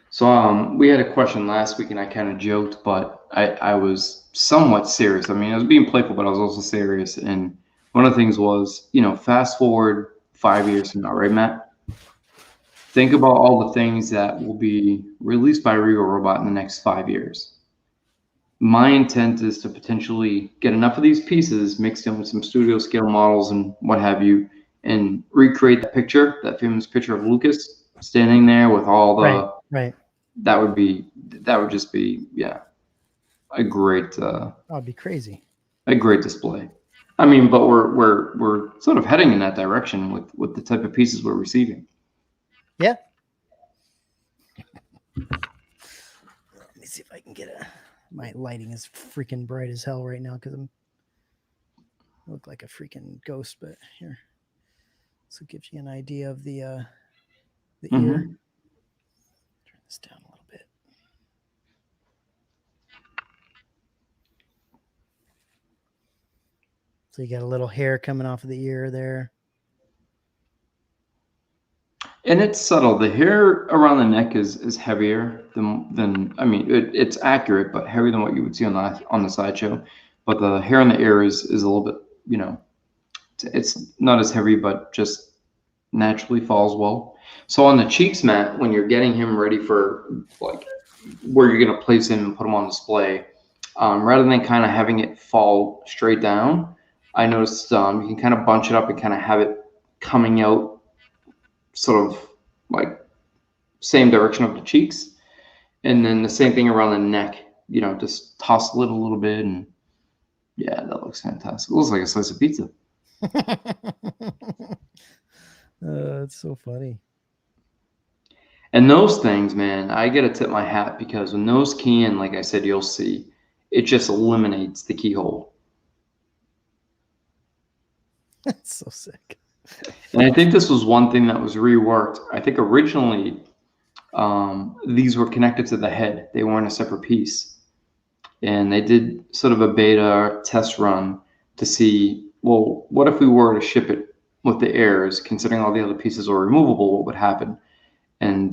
So we had a question last week and I kind of joked, but I was somewhat serious. I mean, I was being playful, but I was also serious. And one of the things was, fast forward 5 years from now, right, Matt? Think about all the things that will be released by Regal Robot in the next 5 years. My intent is to potentially get enough of these pieces mixed in with some studio scale models and what have you, and recreate that famous picture of Lucas standing there with all the right. That would just be a great That would be crazy. a great display. I mean, but we're sort of heading in that direction with the type of pieces we're receiving. Yeah. Let me see if I can get my lighting is freaking bright as hell right now because I look like a freaking ghost, but here. So it gives you an idea of the ear. Turn this down a little bit. So you got a little hair coming off of the ear there. And it's subtle. The hair around the neck is heavier than I mean, it's accurate, but heavier than what you would see on the sideshow. But the hair in the ear is a little bit, it's not as heavy, but just naturally falls well. So on the cheeks, Matt, when you're getting him ready for like where you're gonna place him and put him on display, rather than kind of having it fall straight down, I noticed you can kind of bunch it up and kind of have it coming out sort of like same direction of the cheeks, and then the same thing around the neck. Just toss it a little bit, and yeah, that looks fantastic. It looks like a slice of pizza. It's so funny. And those things, man, I gotta tip my hat because when those key in, like I said, you'll see, it just eliminates the keyhole. That's so sick. And I think this was one thing that was reworked. I think originally these were connected to the head. They weren't a separate piece. And they did sort of a beta test run to see, well, what if we were to ship it with the airs, considering all the other pieces are removable, what would happen? And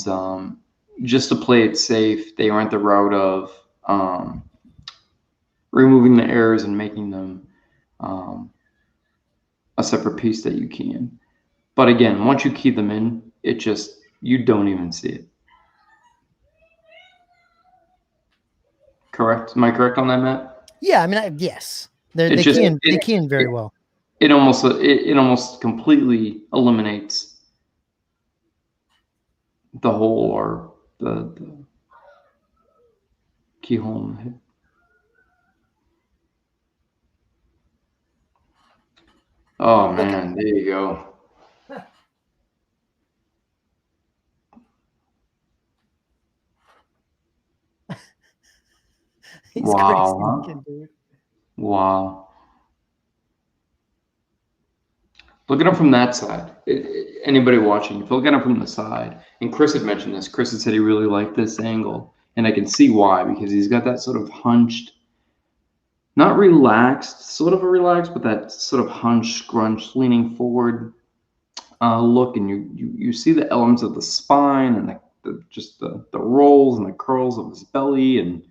just to play it safe, they went the route of removing the airs and making them a separate piece that you key in. But again, once you key them in, you don't even see it. Correct? Am I correct on that, Matt? Yeah, I mean, yes. They key in very well. It almost completely eliminates the hole or the keyhole in the head. Oh man, there you go. He's wow. crazy looking, dude. Wow. Look at him from that side. Anybody watching, if you look at him from the side, and Chris had mentioned this, Chris had said he really liked this angle, and I can see why, because he's got that sort of hunched, not relaxed, sort of a relaxed, but that sort of hunched, scrunched, leaning forward look, and you see the elements of the spine and the rolls and the curls of his belly, and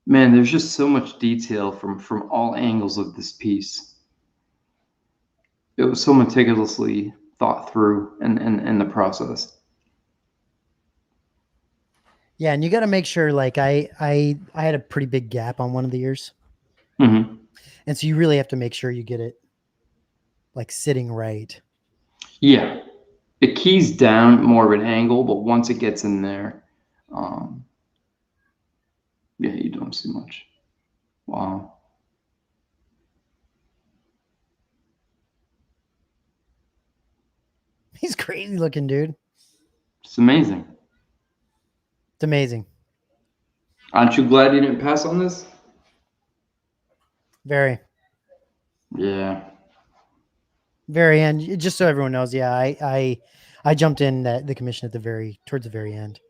man, there's just so much detail from all angles of this piece. It was so meticulously thought through in the process. Yeah, and you got to make sure. Like I had a pretty big gap on one of the ears, Mm-hmm. and so you really have to make sure you get it like sitting right. Yeah. It keys down more of an angle, but once it gets in there, yeah, you don't see much. Wow. He's crazy looking, dude. It's amazing. It's amazing. Aren't you glad you didn't pass on this? Very, Yeah. very end. Just so everyone knows, yeah, I jumped in the commission at towards the very end.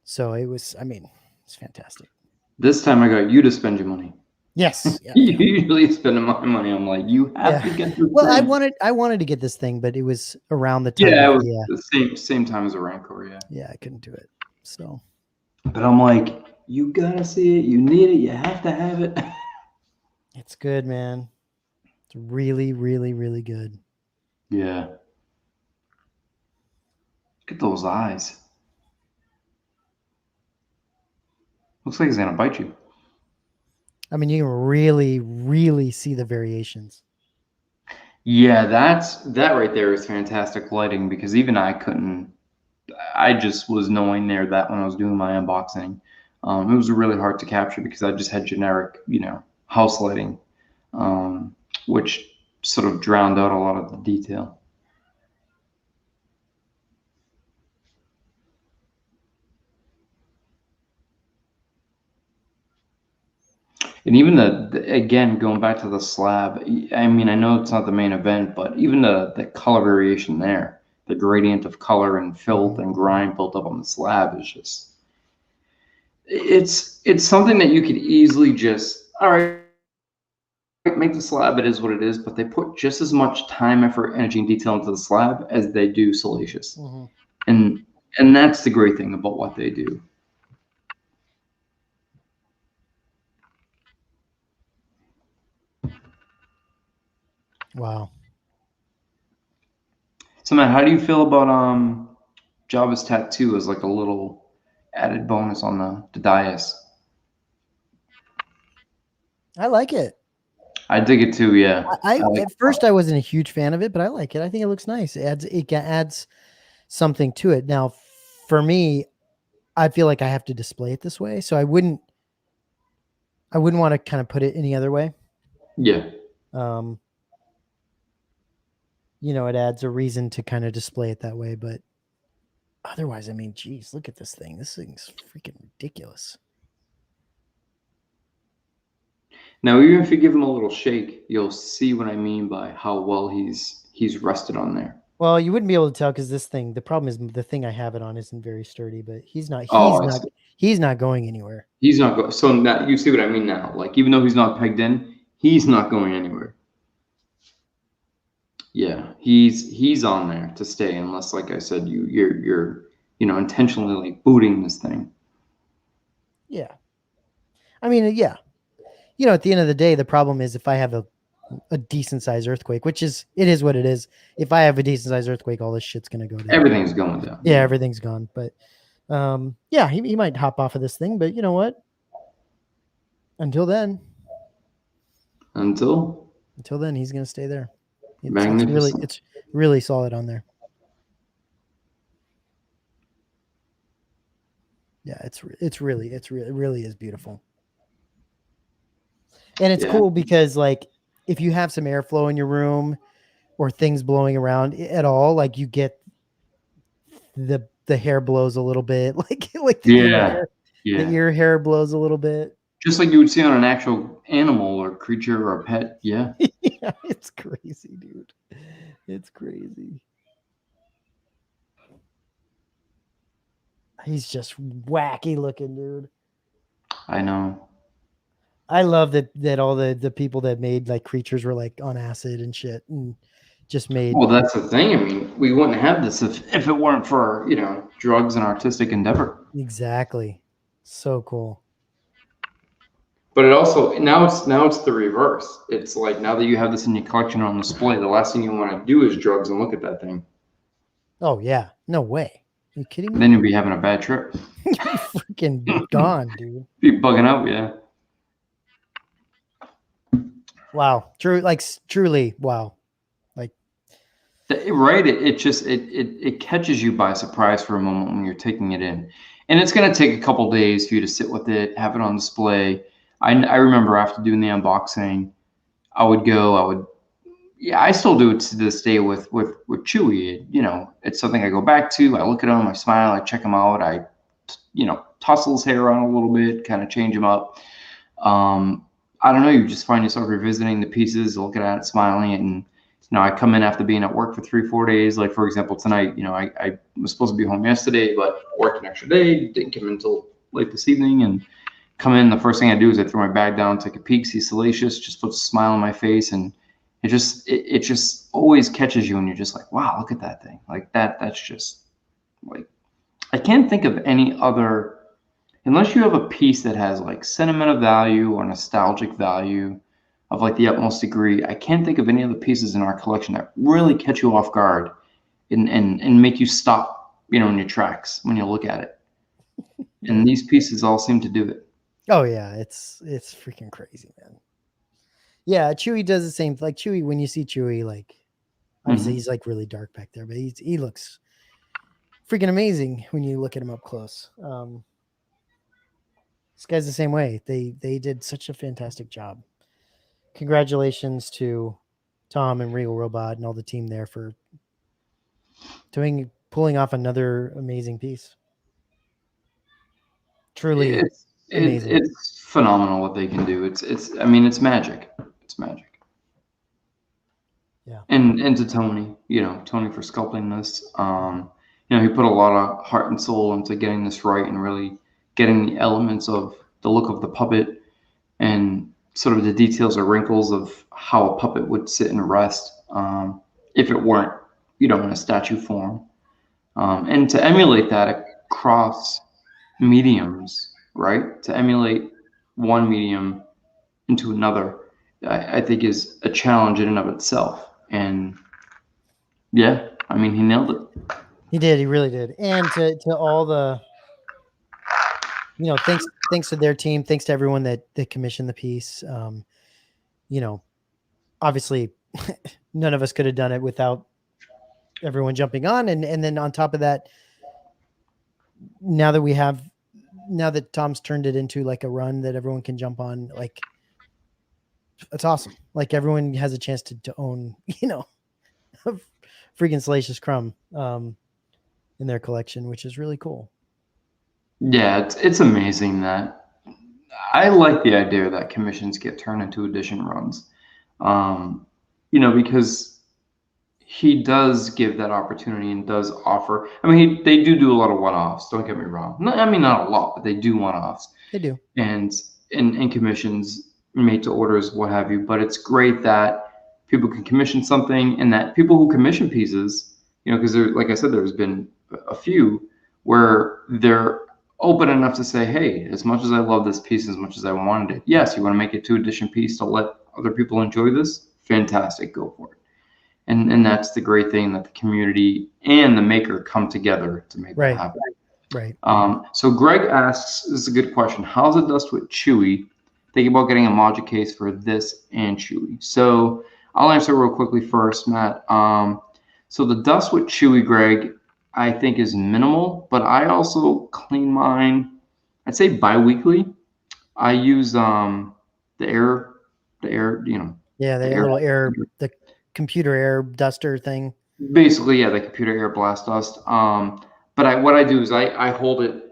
So it was, I mean, it's fantastic. This time I got you to spend your money. Yes. Yeah, You yeah. usually spending my money. I'm like, you have to get this Well, thing. I wanted to get this thing, but it was around the time. Yeah, it was the, the same time as a Rancor, yeah. yeah, I couldn't do it. So, But I'm like, you gotta see it, you need it, you have to have it. it's good, man. It's really, really, really good. Yeah. Look at those eyes. Looks like he's gonna bite you. I mean, you can really, really see the variations. Yeah, that right there is fantastic lighting because even I couldn't. I just was knowing there that when I was doing my unboxing, it was really hard to capture because I just had generic, house lighting, which sort of drowned out a lot of the detail. And even again, going back to the slab, I mean, I know it's not the main event, but even the color variation there, the gradient of color and filth and grime built up on the slab is just, it's something that you could easily just, all right, make the slab, it is what it is, but they put just as much time, effort, energy, and detail into the slab as they do Salacious. And that's the great thing about what they do. Wow. So Matt, how do you feel about Jabba's tattoo as like a little added bonus on the dais? I like it. I dig it too, yeah. I at first I wasn't a huge fan of it, but I like it. I think it looks nice. It adds something to it. Now, for me, I feel like I have to display it this way, so I wouldn't want to kind of put it any other way. Yeah. It adds a reason to kind of display it that way, but otherwise, I mean, geez, look at this thing. This thing's freaking ridiculous. Now, even if you give him a little shake, you'll see what I mean by how well he's rested on there. Well, you wouldn't be able to tell because this thing. The problem is the thing I have it on isn't very sturdy, but he's not. He's not going anywhere. He's not going. So now you see what I mean now. Like even though he's not pegged in, he's not going anywhere. Yeah, he's on there to stay unless, like I said, you're intentionally like booting this thing. Yeah, I mean, yeah. At the end of the day, the problem is if I have a decent size earthquake, it is what it is. If I have a decent size earthquake, all this shit's gonna go down. Everything's going down. Yeah, everything's gone. But yeah, he might hop off of this thing, but you know what? Until then, he's gonna stay there. It's really solid on there. Yeah, it really is beautiful. And it's cool because like if you have some airflow in your room or things blowing around at all, like you get the hair blows a little bit, like the ear hair blows a little bit. Just like you would see on an actual animal or creature or a pet. Yeah. Yeah, it's crazy, dude. It's crazy. He's just wacky looking, dude. I know. I love that all the people that made like creatures were like on acid and shit and just made. Well, that's the thing. I mean, we wouldn't have this if it weren't for drugs and artistic endeavor. Exactly. So cool. But it also now it's the reverse. It's like now that you have this in your collection on display, the last thing you want to do is drugs and look at that thing. Oh yeah, no way. you kidding me? Then you'll be having a bad trip. You'd be freaking gone, dude. Be bugging out, yeah. Wow. True. Like truly. Wow. Like, Right. It catches you by surprise for a moment when you're taking it in. And it's going to take a couple days for you to sit with it, have it on display. I remember after doing the unboxing, yeah, I still do it to this day with Chewy. You know, it's something I go back to. I look at him, I smile, I check him out. I, tussle his hair on a little bit, kind of change him up. I don't know. You just find yourself revisiting the pieces, looking at it, smiling, and I come in after being at work for 3-4 days. Like, for example, tonight, I was supposed to be home yesterday, but worked an extra day, didn't come in until late this evening, and come in. The first thing I do is I throw my bag down, take a peek, see Salacious, just puts a smile on my face, and it just always catches you, and you're just like, wow, look at that thing. Like that's just like, I can't think of any other, unless you have a piece that has like sentimental value or nostalgic value of like the utmost degree. I can't think of any other pieces in our collection that really catch you off guard and make you stop, in your tracks when you look at it. And these pieces all seem to do it. oh yeah, it's freaking crazy, man. Yeah, Chewy does the same. Like Chewy, when you see Chewy, like obviously he's like really dark back there, but he looks freaking amazing when you look at him up close. This guy's the same way. They did such a fantastic job. Congratulations to Tom and Regal Robot and all the team there for pulling off another amazing piece. Truly amazing. It's phenomenal what they can do. It's magic. It's magic. Yeah. And to Tony, Tony for sculpting this. He put a lot of heart and soul into getting this right and really getting the elements of the look of the puppet and sort of the details or wrinkles of how a puppet would sit and rest if it weren't, in a statue form. And to emulate that across mediums, right? To emulate one medium into another, I think is a challenge in and of itself. And yeah, he nailed it. He did. He really did. And to all the, thanks to their team. Thanks to everyone that commissioned the piece. Obviously none of us could have done it without everyone jumping on. And then on top of that, now that Tom's turned it into like a run that everyone can jump on, like it's awesome. Like everyone has a chance to own, freaking Salacious Crumb in their collection, which is really cool. Yeah, it's amazing that I like the idea that commissions get turned into edition runs. Because he does give that opportunity and does offer. They do a lot of one-offs. Don't get me wrong. Not a lot, but they do one-offs. They do. And commissions made to orders, what have you. But it's great that people can commission something, and that people who commission pieces, because like I said, there's been a few where they're open enough to say, hey, as much as I love this piece, as much as I wanted it, yes, you want to make it 2-edition piece to let other people enjoy this? Fantastic, go for it. And that's the great thing, that the community and the maker come together to make that happen. Right. So Greg asks, this is a good question, how's the dust with Chewy? Thinking about getting a module case for this and Chewy. So I'll answer real quickly first, Matt. So the dust with Chewy, Greg, I think is minimal, but I also clean mine, I'd say bi-weekly. I use the air, Yeah, the little air, the computer air duster thing. Basically, yeah, the computer air blast dust. But what I do is I hold it,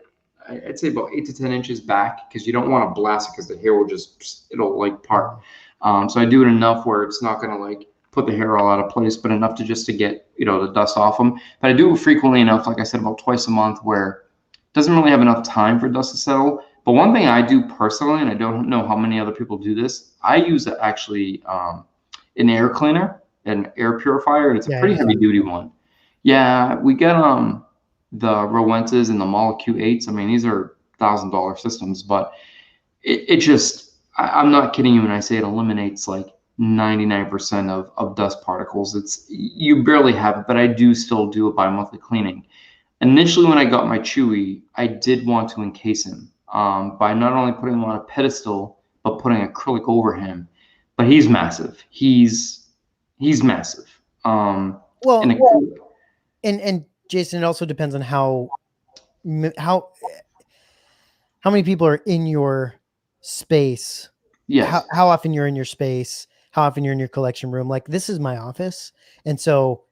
I'd say about 8 to 10 inches back, because you don't want to blast it because the hair will it'll like part. So I do it enough where it's not going to like put the hair all out of place, but enough to get, the dust off them. But I do it frequently enough, like I said, about twice a month, where it doesn't really have enough time for dust to settle. But one thing I do personally, and I don't know how many other people do this, I use actually an air cleaner, an air purifier, and it's a pretty heavy duty one. Yeah, we get the Rowentas and the Molecule 8s. These are $1,000 systems, but it just, I'm not kidding you when I say it eliminates like 99% of dust particles. You barely have it, but I do still do a bi-monthly cleaning. initially when I got my Chewy, I did want to encase him by not only putting him on a pedestal, but putting acrylic over him. But he's massive. He's massive. Well, And acrylic, and Jason, it also depends on how many people are in your space. yes. How often you're in your space, how often you're in your collection room. Like, this is my office. And so,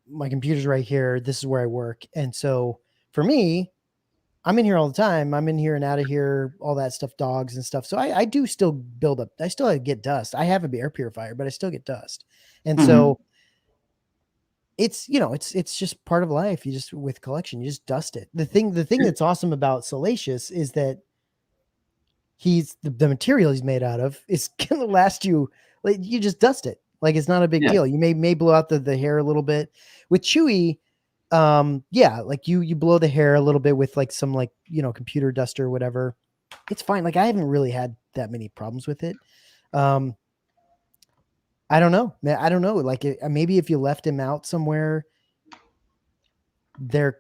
my computer's right here. This is where I work. And so for me, I'm in here all the time. I'm in here and out of here, all that stuff, dogs and stuff. So I do still build up. I still get dust. I have an air purifier, but I still get dust. And so it's, it's just part of life. You just, with collection, you just dust it. The thing that's awesome about Salacious is that he's the material he's made out of is going to last you. Like, you just dust it. Like, it's not a big deal. You may blow out the hair a little bit. With Chewy, like you blow the hair a little bit with like some computer duster or whatever. It's fine. Like, I haven't really had that many problems with it. I don't know. Like, maybe if you left him out somewhere, there's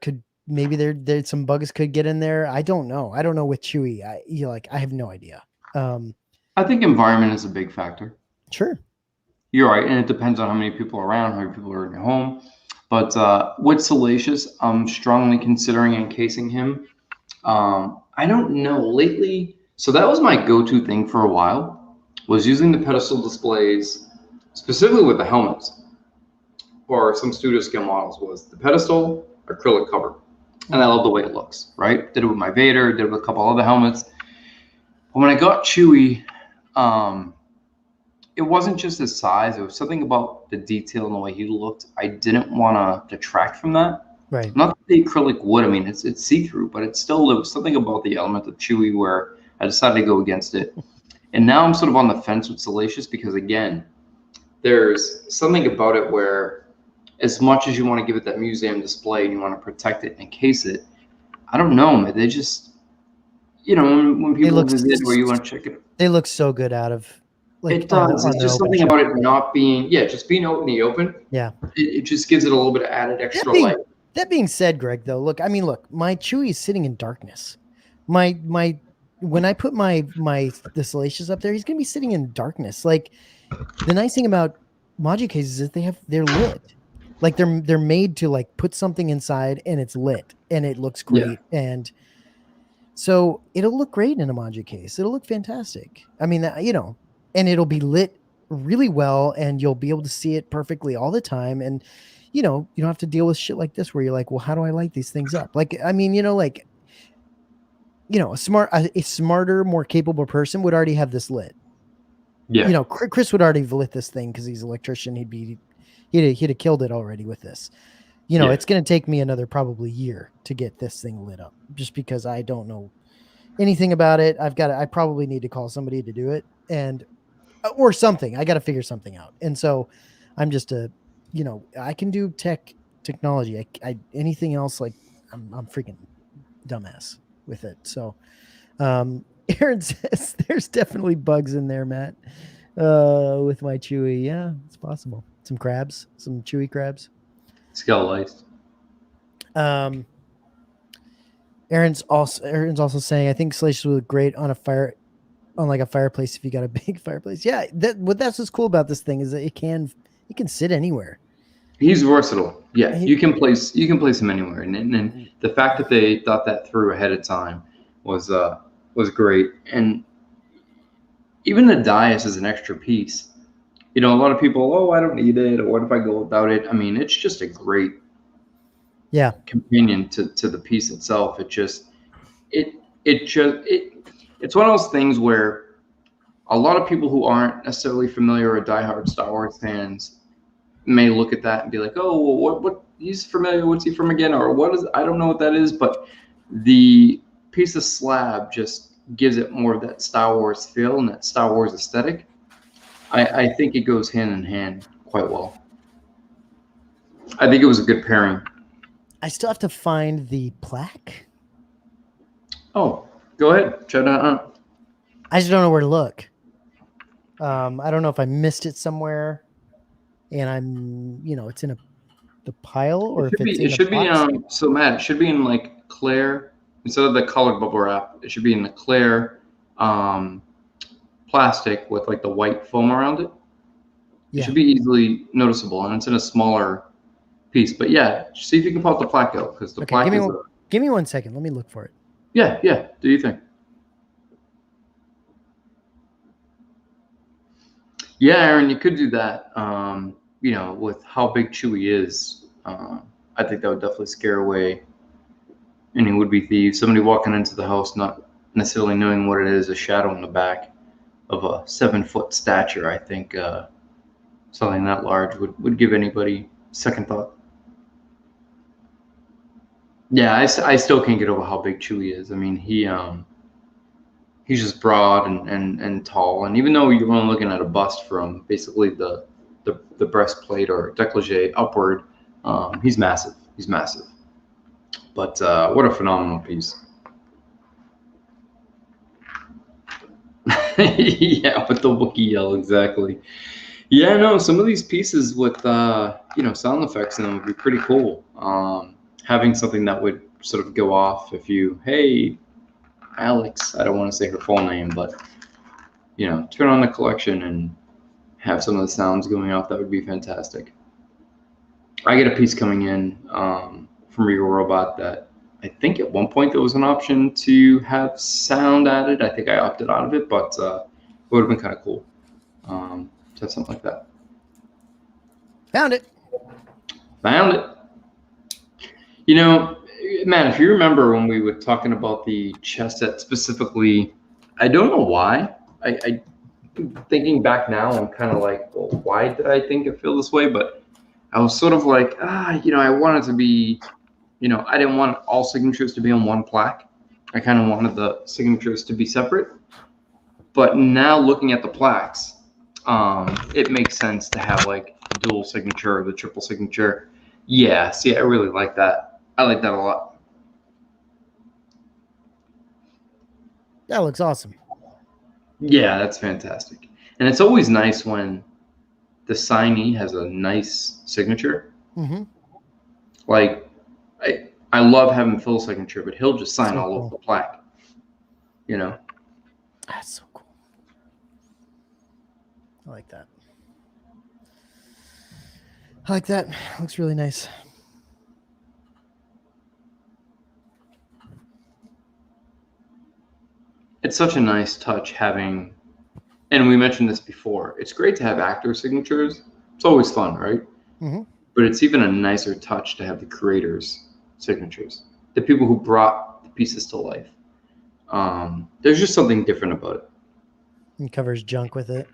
some bugs could get in there. I don't know. I don't know with Chewy. I have no idea. I think environment is a big factor. Sure. You're right. And it depends on how many people are around, how many people are in your home. But with Salacious, I'm strongly considering encasing him. I don't know lately. So that was my go-to thing for a while, was using the pedestal displays, specifically with the helmets, or some studio scale models, was the pedestal acrylic cover. And I love the way it looks, right? Did it with my Vader, did it with a couple other helmets. But when I got Chewy, it wasn't just his size. It was something about the detail and the way he looked. I didn't want to detract from that. Right. Not that the acrylic would. I mean, it's see-through, but there was something about the element of Chewy where I decided to go against it. And now I'm sort of on the fence with Salacious because, again, there's something about it where as much as you want to give it that museum display and you want to protect it and encase it, I don't know, man. They just, when people visit or you want to check it. They look so good out of... It does. It's just something about it not being, just being out in the open. Yeah. It just gives it a little bit of added extra light. That being said, Greg, though, look, my Chewy is sitting in darkness. When I put the Salacious up there, he's gonna be sitting in darkness. Like, the nice thing about Moji cases is they're lit. Like, they're made to like put something inside and it's lit and it looks great. Yeah. And so it'll look great in a Moji case. It'll look fantastic. I mean, and it'll be lit really well and you'll be able to see it perfectly all the time. And, you don't have to deal with shit like this where you're like, well, how do I light these things up? Like, I mean, a smarter, more capable person would already have this lit. Yeah. Chris would already have lit this thing because he's an electrician. He'd have killed it already with this. It's going to take me another probably year to get this thing lit up just because I don't know anything about it. I probably need to call somebody to do it or something. I got to figure something out. And so I'm just I can do technology. I anything else, like I'm freaking dumbass with it. So Aaron says there's definitely bugs in there, Matt, with my Chewy. Yeah, it's possible. Some crabs, some Chewy crabs. Skull laced. Aaron's also saying, I think Salacious would look great on a fireplace if you got a big fireplace. Yeah, that's what's cool about this thing is that it can sit anywhere. He's versatile. Yeah, you can place him anywhere, and the fact that they thought that through ahead of time was great. And even the dais is an extra piece. A lot of people, I don't need it, or what if I go without it? I mean, it's just a great companion to the piece itself. It's one of those things where a lot of people who aren't necessarily familiar or diehard Star Wars fans may look at that and be like, oh, well, what he's familiar, what's he from again? Or I don't know what that is, but the piece of slab just gives it more of that Star Wars feel and that Star Wars aesthetic. I think it goes hand in hand quite well. I think it was a good pairing. I still have to find the plaque. Oh, go ahead. Check that out. I just don't know where to look. I don't know if I missed it somewhere and I'm, it's in a the pile or if it's in it should the box? be so Matt, it should be in like clear instead of the colored bubble wrap. It should be in the clear plastic with like the white foam around it. It should be easily noticeable, and it's in a smaller piece. But yeah, see if you can pop the plaque out, because the plaque is give me 1 second. Let me look for it. Yeah, do you think? Yeah, Aaron, you could do that. You know, with how big Chewy is, I think that would definitely scare away any would-be thieves. Somebody walking into the house not necessarily knowing what it is, a shadow in the back of a 7-foot stature. I think something that large would give anybody second thought. Yeah, I still can't get over how big Chewy is. I mean, he's just broad and tall, and even though you're only looking at a bust from basically the breastplate or décolleté upward, he's massive. He's massive. But what a phenomenal piece. Yeah, with the Wookiee yell, exactly. Yeah, no, some of these pieces with you know, sound effects in them would be pretty cool. Having something that would sort of go off if you, hey, Alex, I don't want to say her full name, but you know, turn on the collection and have some of the sounds going off. That would be fantastic. I get a piece coming in from Regal Robot that I think at one point there was an option to have sound added. I think I opted out of it, but it would have been kind of cool to have something like that. Found it. You know, man, if you remember when we were talking about the chest set specifically, I don't know why. I thinking back now, I'm kind of like, well, why did I think it feel this way? But I was sort of like, you know, I wanted to be, you know, I didn't want all signatures to be on one plaque. I kind of wanted the signatures to be separate. But now looking at the plaques, it makes sense to have like dual signature or the triple signature. Yeah, see, I really like that. I like that a lot. That looks awesome. Yeah, that's fantastic. And it's always nice when the signee has a nice signature. Mm-hmm. Like, I love having Phil's signature, but he'll just sign all over the plaque. You know? That's so cool. I like that. Looks really nice. It's such a nice touch having, and we mentioned this before, it's great to have actor signatures. It's always fun, right? Mm-hmm. But it's even a nicer touch to have the creators' signatures, the people who brought the pieces to life. There's just something different about it. He covers junk with it.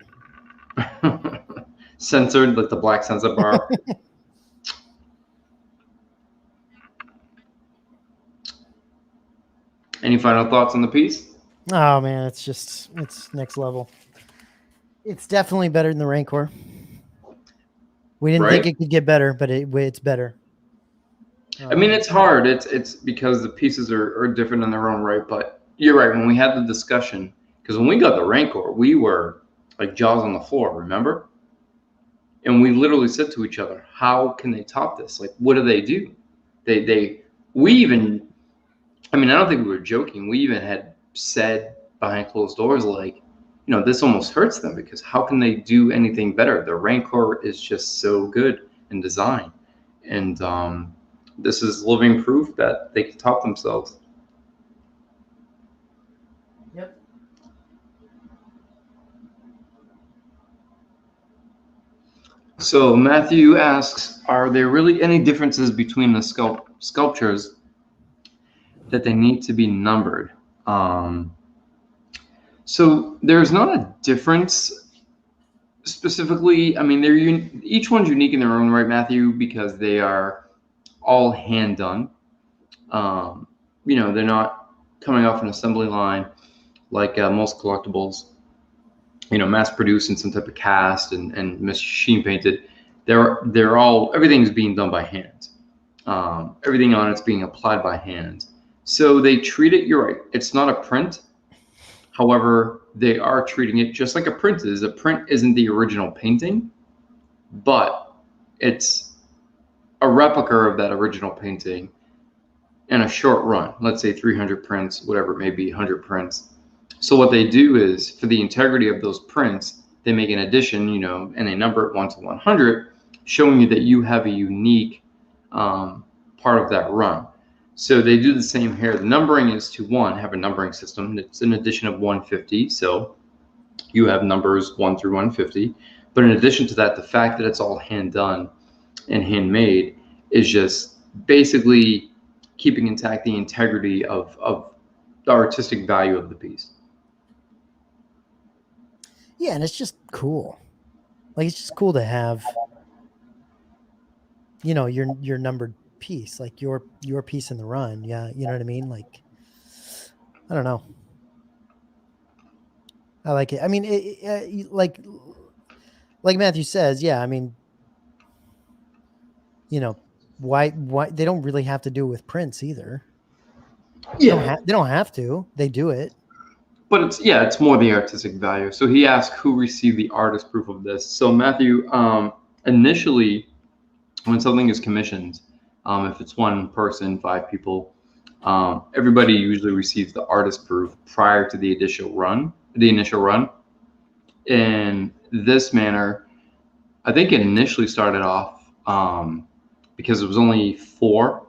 Censored, like the black censor bar. Any final thoughts on the piece? Oh man, it's next level. It's definitely better than the Rancor. We didn't think it could get better, but it's better. I mean, it's hard. It's because the pieces are different in their own right. But you're right. When we had the discussion, because when we got the Rancor, we were like jaws on the floor, remember? And we literally said to each other, how can they top this? Like, what do? We even, I mean, I don't think we were joking. We even had said behind closed doors, like, you know, this almost hurts them because how can they do anything better? The Rancor is just so good in design. And this is living proof that they can top themselves. Yep. So Matthew asks, are there really any differences between the sculptures that they need to be numbered? So there's not a difference specifically. I mean, each one's unique in their own right, Matthew, because they are all hand done. You know, they're not coming off an assembly line like most collectibles, you know, mass produced in some type of cast and machine painted. They're all, everything's being done by hand. Everything on it's being applied by hand. So they treat it, you're right, it's not a print. However, they are treating it just like a print is. A print isn't the original painting, but it's a replica of that original painting in a short run, let's say 300 prints, whatever it may be, 100 prints. So what they do is, for the integrity of those prints, they make an addition, and they number it 1 to 100, showing you that you have a unique part of that run. So they do the same here. The numbering is to have a numbering system. It's an addition of 150. So you have numbers 1 through 150. But in addition to that, the fact that it's all hand done and handmade is just basically keeping intact the integrity of the artistic value of the piece. Yeah, and it's just cool. Like, it's just cool to have, your numbered piece, like your piece in the run. Yeah, you know what I mean? Like, I don't know. I like it. I mean, like Matthew says, yeah. I mean, why they don't really have to do it with prints either. Yeah, they don't have to. They do it. but it's more the artistic value. So he asked who received the artist proof of this. So Matthew, initially, when something is commissioned, if it's one person, 5 people, everybody usually receives the artist proof prior to the initial run. In this manner, I think it initially started off because it was only 4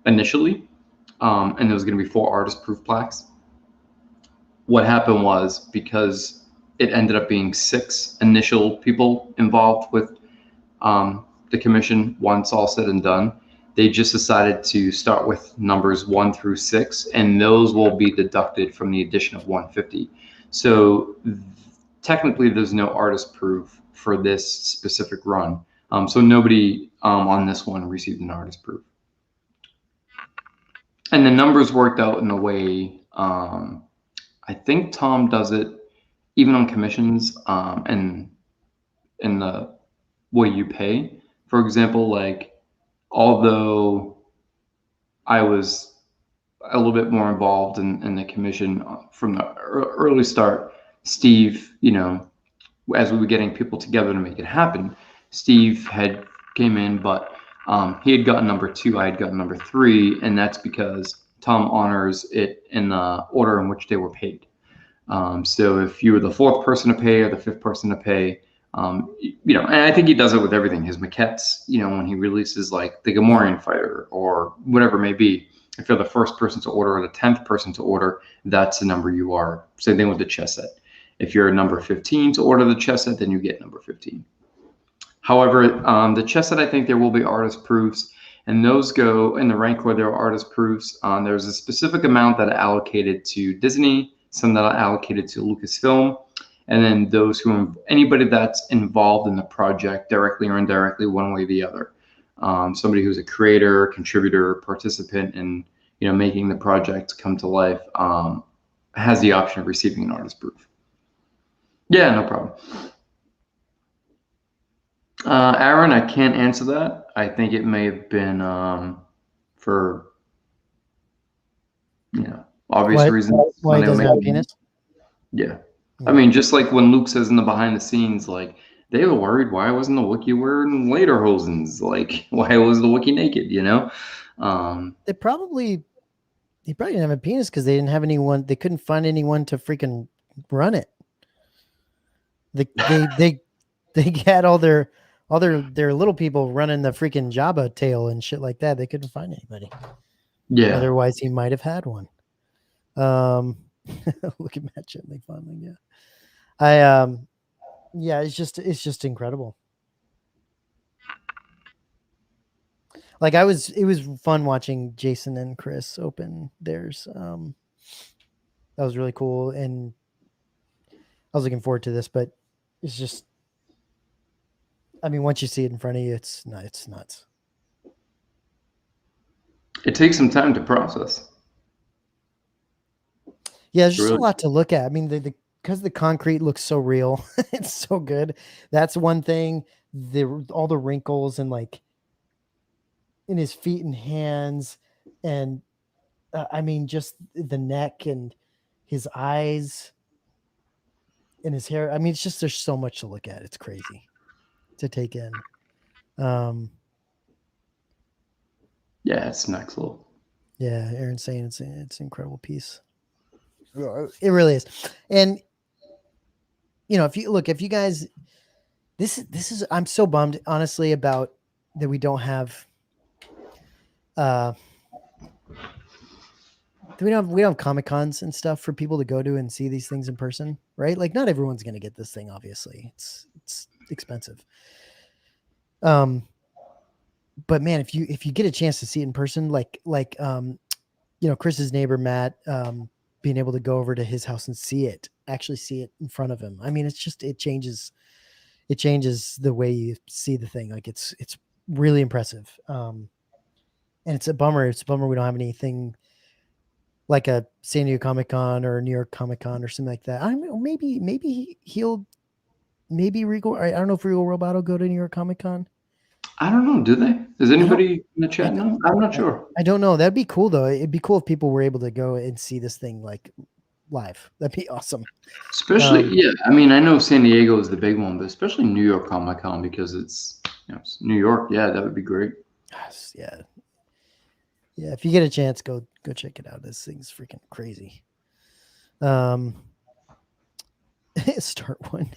initially, and there was going to be 4 artist proof plaques. What happened was, because it ended up being 6 initial people involved with the commission, once all said and done, they just decided to start with numbers 1 through 6, and those will be deducted from the addition of 150. So technically, there's no artist proof for this specific run. So nobody on this one received an artist proof. And the numbers worked out in a way, I think Tom does it even on commissions, and in the way you pay. For example, like, although I was a little bit more involved in the commission from the early start, Steve, as we were getting people together to make it happen, Steve had came in, but he had gotten number 2, I had gotten number 3, and that's because Tom honors it in the order in which they were paid. So if you were the 4th person to pay or the 5th person to pay, and I think he does it with everything. His maquettes, when he releases like the Gamorrean fighter or whatever it may be, if you're the 1st person to order or the 10th person to order, that's the number you are. Same thing with the chess set. If you're number 15 to order the chess set, then you get number 15. However, the chess set, I think there will be artist proofs, and those go in the rank where there are artist proofs. There's a specific amount that are allocated to Disney, some that are allocated to Lucasfilm, and then anybody that's involved in the project directly or indirectly, one way or the other. Somebody who's a creator, contributor, participant in making the project come to life has the option of receiving an artist proof. Yeah, no problem. Aaron, I can't answer that. I think it may have been for obvious reasons. Why he doesn't have a penis? Yeah. I mean, just like when Luke says in the behind the scenes, like, they were worried why wasn't the Wookiee wearing lederhosens? Like, why was the Wookiee naked? He probably didn't have a penis because they didn't have anyone. They couldn't find anyone to freaking run it. They had all their little people running the freaking Jabba tail and shit like that. They couldn't find anybody. Yeah. Otherwise, he might have had one. Look at Matt Gently fondling. Yeah. Yeah, it's just incredible. Like, it was fun watching Jason and Chris open theirs. That was really cool, and I was looking forward to this, but it's just, I mean, once you see it in front of you, it's nuts. It takes some time to process. Yeah, there's just a lot to look at. I mean, because the concrete looks so real, it's so good. That's one thing. All the wrinkles and like in his feet and hands, and I mean, just the neck and his eyes and his hair. I mean, it's just, there's so much to look at. It's crazy to take in. Yeah, it's next level. Yeah, Aaron's saying it's an incredible piece. It really is. And if you guys, this is, I'm so bummed honestly about that we don't have we don't have Comic Cons and stuff for people to go to and see these things in person, right? Like not everyone's going to get this thing, obviously. It's expensive. But man, if you get a chance to see it in person, like Chris's neighbor Matt, being able to go over to his house and actually see it in front of him. I mean, it changes the way you see the thing. Like it's really impressive. And it's a bummer. It's a bummer we don't have anything like a San Diego Comic Con or a New York Comic Con or something like that. I don't know. Maybe Regal. I don't know if Regal Robot will go to New York Comic Con. I don't know. Do they? Does anybody in the chat know? I'm not sure. I don't know. That'd be cool though. It'd be cool if people were able to go and see this thing like live. That'd be awesome. Especially, yeah. I mean, I know San Diego is the big one, but especially New York Comic Con because it's New York. Yeah, that would be great. Yeah. Yeah, if you get a chance, go check it out. This thing's freaking crazy. Start one.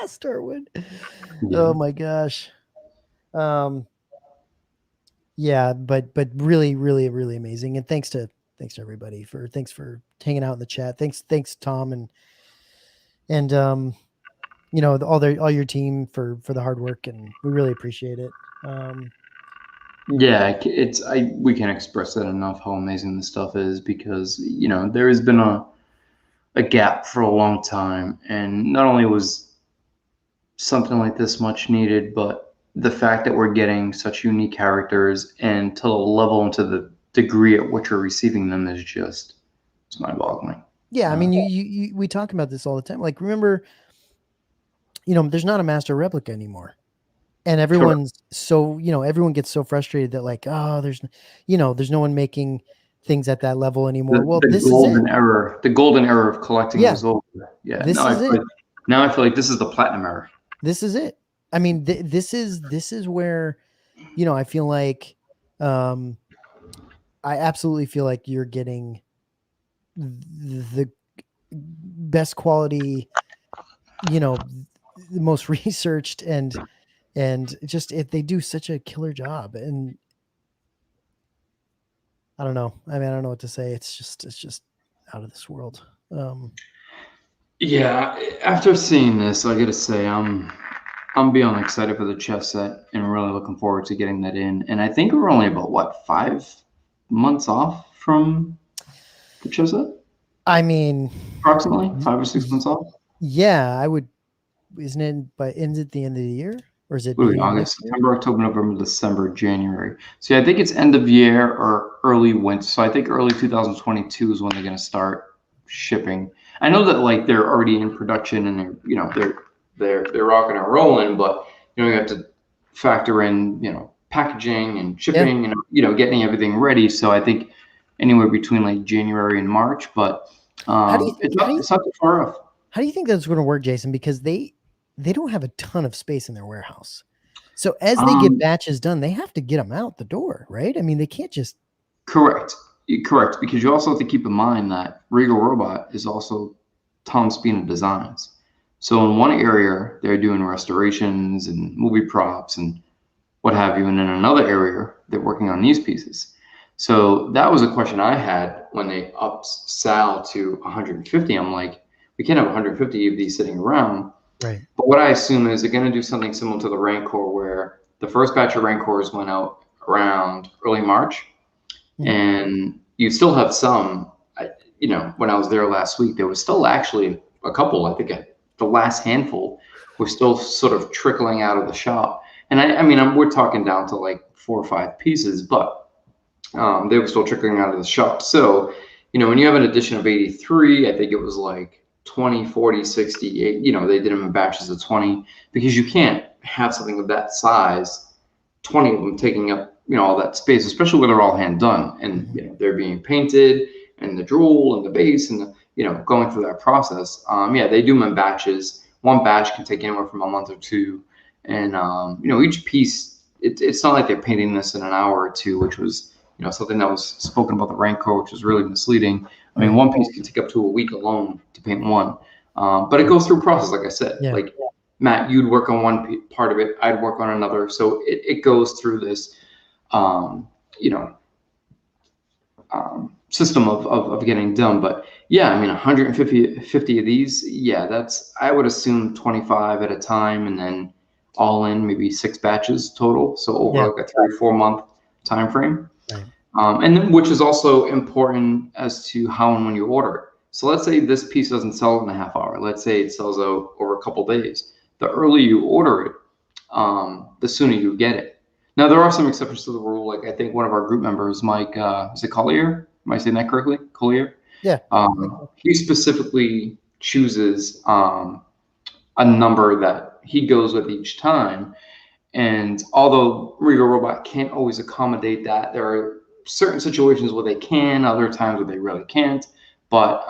Start one. Yeah. Oh my gosh. Yeah, but really, really, really amazing. And thanks to everybody for hanging out in the chat. Thanks Tom and all your team for the hard work, and we really appreciate it. Yeah, we can't express that enough how amazing this stuff is because there has been a gap for a long time, and not only was something like this much needed, but the fact that we're getting such unique characters and to the level and to the degree at which we're receiving them is it's mind-boggling. Yeah, I mean, we talk about this all the time. Like, remember, there's not a master replica anymore. And everyone's everyone gets so frustrated that like, oh, there's no one making things at that level anymore. The golden era of collecting is over. Yeah. Now I feel like this is the platinum era. This is it. I mean, this is where, I feel like, I absolutely feel like you're getting the best quality, the most researched and just they do such a killer job. And I don't know. I mean, I don't know what to say. It's just out of this world. Yeah. After seeing this, I got to say, I'm beyond excited for the chess set and really looking forward to getting that in. And I think we're only about 5 months off from the chess set. I mean, approximately 5 or 6 months off. Yeah, I would. Isn't it? But ends at the end of the year, or is it August, September, October, November, December, January? So yeah, I think it's end of year or early winter. So I think early 2022 is when they're going to start shipping. I know that like they're already in production and they're rocking and rolling, but you have to factor in packaging and shipping and getting everything ready. So I think anywhere between like January and March, but it's not too far off. How do you think that's going to work, Jason? Because they don't have a ton of space in their warehouse. So as they get batches done, they have to get them out the door, right? I mean, they can't just. Correct. Because you also have to keep in mind that Regal Robot is also Tom Spina Designs. So in one area, they're doing restorations and movie props and what have you. And in another area, they're working on these pieces. So that was a question I had when they upped Sal to 150. I'm like, we can't have 150 of these sitting around. Right. But what I assume is they're going to do something similar to the Rancor, where the first batch of Rancors went out around early March. Mm-hmm. And you still have some, when I was there last week, there was still actually a couple, I think the last handful were still sort of trickling out of the shop. And I mean, we're talking down to like 4 or 5 pieces, but they were still trickling out of the shop. So, when you have an edition of 83, I think it was like 20, 40, 60, they did them in batches of 20 because you can't have something of that size, 20 of them taking up, all that space, especially when they're all hand done and they're being painted and the drool and the base and going through that process. They do them in batches. One batch can take anywhere from a month or two. And, each piece it's not like they're painting this in an hour or two, which was, you know, something that was spoken about the Rancor, which was really misleading. I mean, one piece can take up to a week alone to paint one, but it goes through a process, like I said. Yeah. Like Matt, you'd work on one part of it, I'd work on another, so it goes through this, you know, system of getting done. But yeah, I mean, 150 of these, yeah, that's, I would assume 25 at a time, and then all in maybe 6 batches total, so over like a 3-4 month time frame. Right. And then, which is also important as to how and when you order it. So let's say this piece doesn't sell in a half hour. Let's say it sells out over a couple days. The earlier you order it, the sooner you get it. Now, there are some exceptions to the rule. Like I think one of our group members, Mike, is it Collier? Am I saying that correctly? Collier? Yeah. He specifically chooses a number that he goes with each time. And although Regal Robot can't always accommodate that, there are certain situations where they can, other times where they really can't. But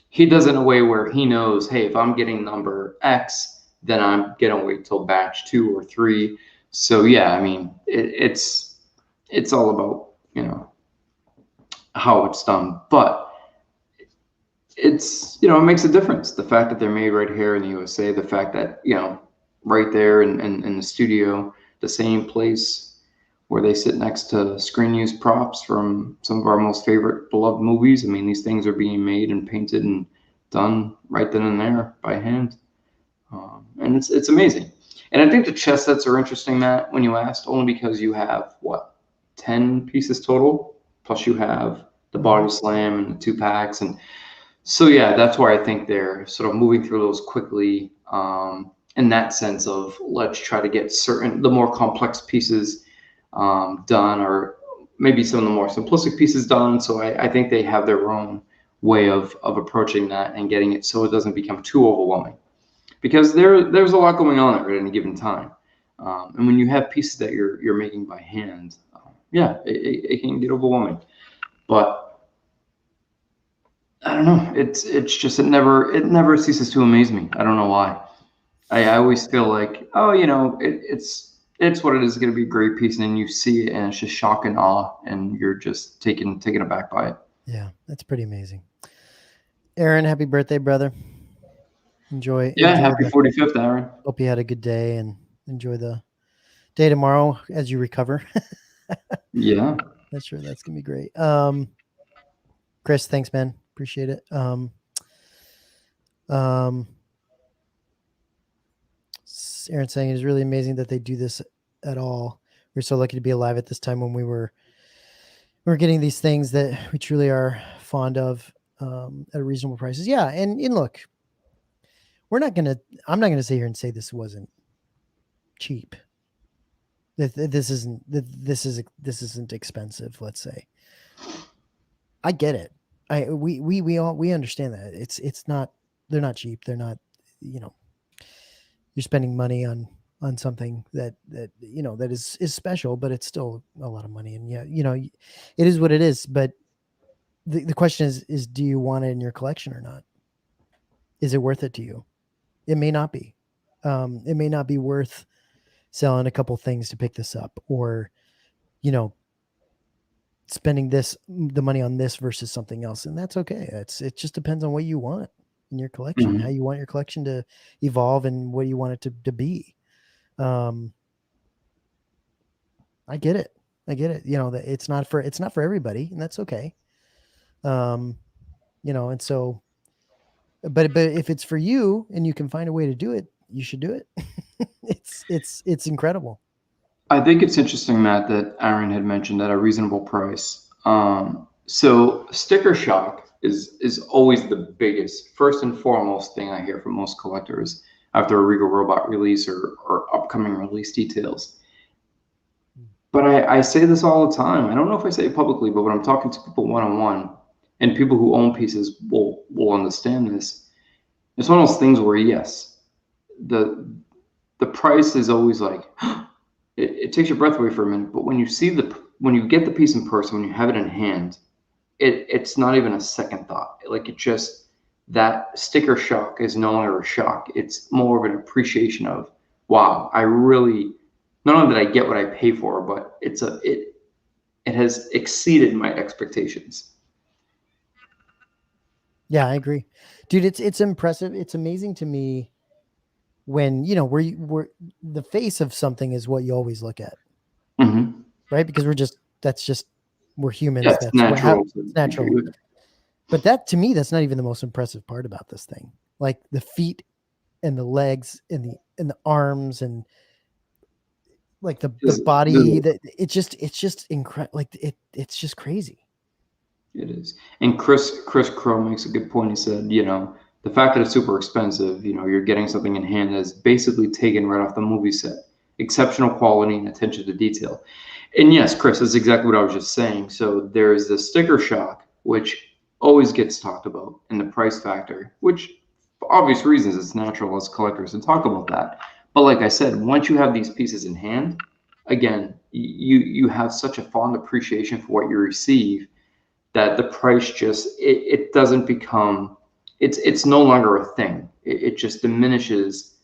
he does it in a way where he knows, hey, if I'm getting number X, then I'm going to wait till batch 2 or 3. So yeah, I mean, it's all about, you know, how it's done, but it's, you know, it makes a difference. The fact that they're made right here in the USA, the fact that, you know, right there in the studio, the same place where they sit next to screen use props from some of our most favorite beloved movies. I mean, these things are being made and painted and done right then and there by hand. And it's amazing. And I think the chess sets are interesting, Matt, when you asked, only because you have, what, 10 pieces total? Plus you have the body slam and the 2 packs. And so, yeah, that's why I think they're sort of moving through those quickly, in that sense of let's try to get the more complex pieces done, or maybe some of the more simplistic pieces done. So I think they have their own way of approaching that and getting it so it doesn't become too overwhelming. Because there's a lot going on at any given time, and when you have pieces that you're making by hand, yeah, it can get overwhelming. But I don't know. It's just it never ceases to amaze me. I don't know why. I always feel like, oh, you know, it's what it is. It's going to be a great piece, and then you see it, and it's just shock and awe, and you're just taken aback by it. Yeah, that's pretty amazing. Aaron, happy birthday, brother. Enjoy. Happy 45th, Aaron. Hope you had a good day and enjoy the day tomorrow as you recover. Yeah. That's sure that's gonna be great. Chris, thanks, man. Appreciate it. Aaron saying it is really amazing that they do this at all. We're so lucky to be alive at this time when we're getting these things that we truly are fond of at reasonable prices. Yeah, and look, I'm not gonna sit here and say this wasn't cheap. This isn't expensive. Let's say. I get it. We understand that it's not. They're not cheap. They're not. You know, you're spending money on something that you know that is special, but it's still a lot of money. And yeah, you know, it is what it is. But the question is do you want it in your collection or not? Is it worth it to you? It may not be. It may not be worth selling a couple things to pick this up, or, you know, spending the money on this versus something else. And that's okay. It just depends on what you want in your collection, how you want your collection to evolve and what you want it to be. I get it. You know, that it's not for everybody, and that's okay. You know, and so, but if it's for you and you can find a way to do it, you should do it. It's incredible. I think it's interesting, Matt, that Aaron had mentioned at a reasonable price. So sticker shock is always the biggest, first and foremost thing I hear from most collectors after a Regal Robot release or upcoming release details. But I say this all the time. I don't know if I say it publicly, but when I'm talking to people one-on-one, and people who own pieces will understand this, it's one of those things where, yes, the price is always like, it takes your breath away for a minute. But when you get the piece in person, when you have it in hand, it's not even a second thought. Like that sticker shock is no longer a shock. It's more of an appreciation of, wow, I really not only did I get what I pay for, but it has exceeded my expectations. Yeah, I agree, dude. It's impressive. It's amazing to me when we're the face of something is what you always look at, Mm-hmm. right? Because we're humans. Yeah, it's That's natural. it's natural. But that to me, that's not even the most impressive part about this thing. Like the feet and the legs and the arms and like the body, that it's just incredible. Like it's just crazy. It is. And Chris Crumb makes a good point. He said, the fact that it's super expensive, you're getting something in hand that's basically taken right off the movie set. Exceptional quality and attention to detail. And yes, Chris, that's exactly what I was just saying. So there's the sticker shock, which always gets talked about, and the price factor, which for obvious reasons it's natural as collectors to talk about that. But like I said, once you have these pieces in hand, again, you have such a fond appreciation for what you receive that the price just it doesn't become it's no longer a thing. It just diminishes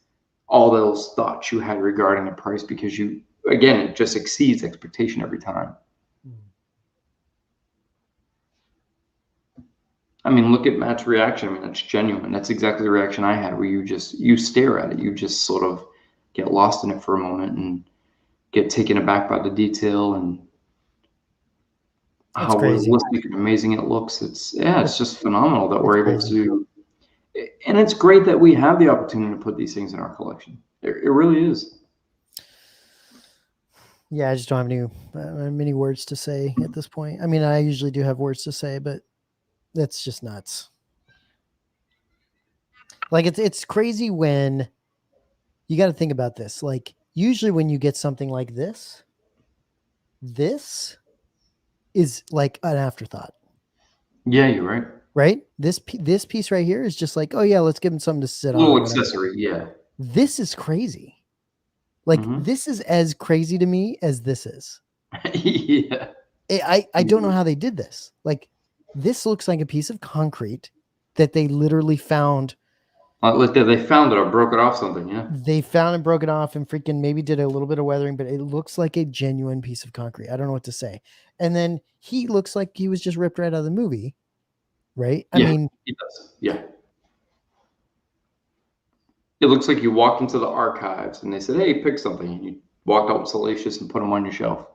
all those thoughts you had regarding the price because it just exceeds expectation every time. I mean, look at Matt's reaction. I mean, that's genuine. That's exactly the reaction I had, where you stare at it, you just sort of get lost in it for a moment and get taken aback by the detail and That's how crazy. realistic and amazing it looks. It's just phenomenal that we're able crazy. to, and it's great that we have the opportunity to put these things in our collection. It really is. Yeah, I just don't have many words to say at this point. I mean, I usually do have words to say, but that's just nuts. Like it's crazy when you got to think about this. Like usually when you get something like this is like an afterthought. Yeah, you're right. Right? This piece right here is just like, oh yeah, let's give him something to sit on. Little accessory, yeah. This is crazy. Like this is as crazy to me as this is. Yeah. I don't know how they did this. Like this looks like a piece of concrete that they literally found. They found it or broke it off something, yeah. They found and broke it off and freaking maybe did a little bit of weathering, but it looks like a genuine piece of concrete. I don't know what to say. And then he looks like he was just ripped right out of the movie, right? I mean, he does. Yeah. It looks like you walked into the archives and they said, "Hey, pick something," and you walked out with Salacious and put them on your shelf.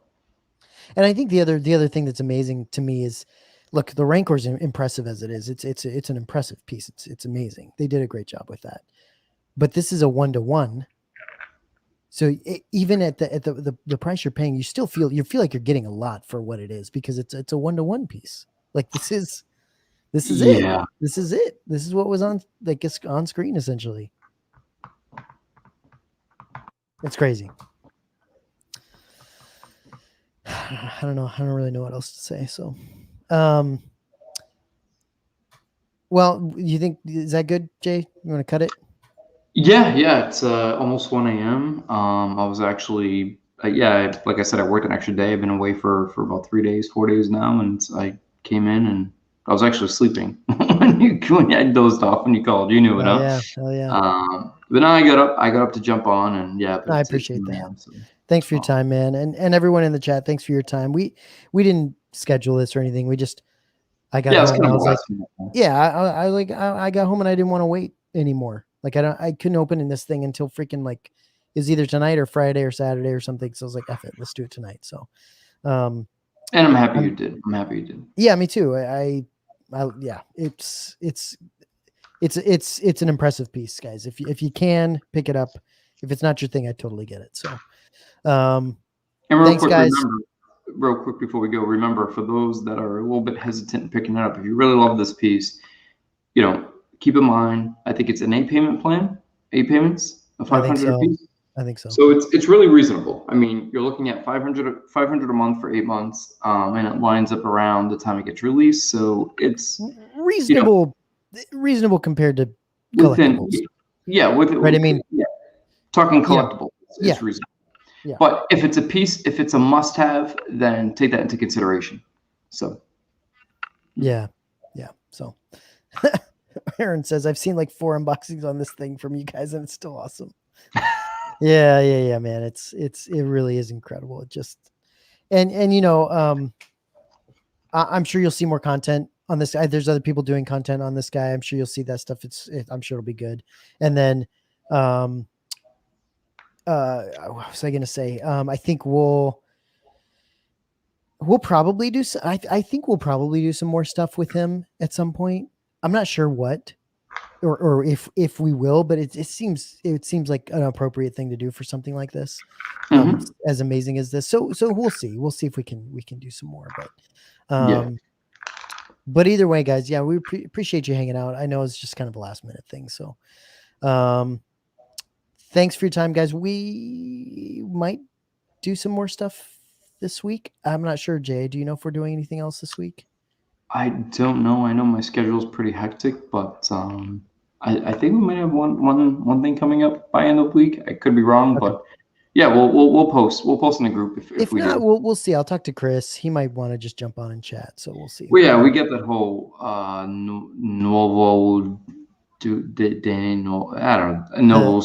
And I think the other thing that's amazing to me is, look, the Rancor is impressive as it is. It's an impressive piece. It's amazing. They did a great job with that. But this is a 1-to-1. So even at the price you're paying, you feel like you're getting a lot for what it is because it's a 1-to-1 piece. Like this is it. This is it. This is what was on on screen essentially. It's crazy. I don't know. I don't really know what else to say. So, well, you think, is that good, Jay? You want to cut it? Yeah. It's almost 1 a.m. I was actually, like I said, I worked an extra day. I've been away for about 4 days now, and I came in and I was actually sleeping when you had dozed off when you called. You knew it, huh? Yeah. Oh yeah. But now I got up to jump on, and I appreciate that. Thanks for your time, man, and everyone in the chat. Thanks for your time. We didn't schedule this or anything. I got home and I was like, I got home and I didn't want to wait anymore. Like I couldn't open in this thing until freaking like is either tonight or Friday or Saturday or something. So I was like, F it, let's do it tonight. So, and I'm happy you did. Yeah, me too. It's an impressive piece, guys. If you can pick it up, if it's not your thing, I totally get it. So, and thanks, guys. Real quick before we go, remember for those that are a little bit hesitant in picking it up, if you really love this piece, keep in mind, I think it's an 8 payments of 500 a piece. I think so. So it's really reasonable. I mean, you're looking at 500 a month for 8 months, and it lines up around the time it gets released. So it's reasonable, reasonable compared to collectibles. Right. I mean, talking collectibles, it's reasonable. Yeah. But if it's a piece, if it's a must-have, then take that into consideration. So. Yeah. So. Aaron says, I've seen like 4 unboxings on this thing from you guys, and it's still awesome. Yeah, man. It really is incredible. It just, and you know, I'm sure you'll see more content on this guy. There's other people doing content on this guy. I'm sure you'll see that stuff. I'm sure it'll be good. And then, what was I going to say? I think we'll probably do. I think we'll probably do some more stuff with him at some point. I'm not sure what, or if we will, but it seems like an appropriate thing to do for something like this, as amazing as this. So we'll see. We'll see if we can do some more. But but either way, guys, yeah, we appreciate you hanging out. I know it's just kind of a last minute thing. So thanks for your time, guys. We might do some more stuff this week. I'm not sure, Jay. Do you know if we're doing anything else this week? I don't know. I know my schedule is pretty hectic, but I think we might have one thing coming up by end of the week. I could be wrong, but yeah, we'll post in the group if we not, do. We'll see. I'll talk to Chris. He might want to just jump on and chat, so we'll see. Well, yeah, we get that whole Nuovo I don't know,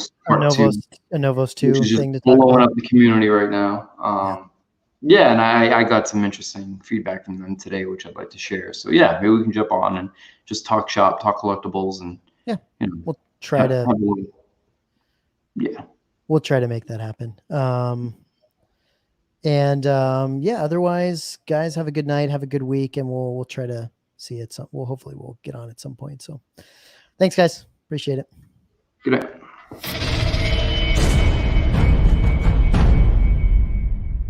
Novos 2 which is just thing to talk blowing about. up the community right now. Yeah, and I got some interesting feedback from them today, which I'd like to share. So yeah, maybe we can jump on and just talk shop, talk collectibles, and we'll try to we'll try to make that happen. Otherwise, guys, have a good night, have a good week, and we'll try to see it. Hopefully we'll get on at some point. So thanks, guys. Appreciate it. Good night.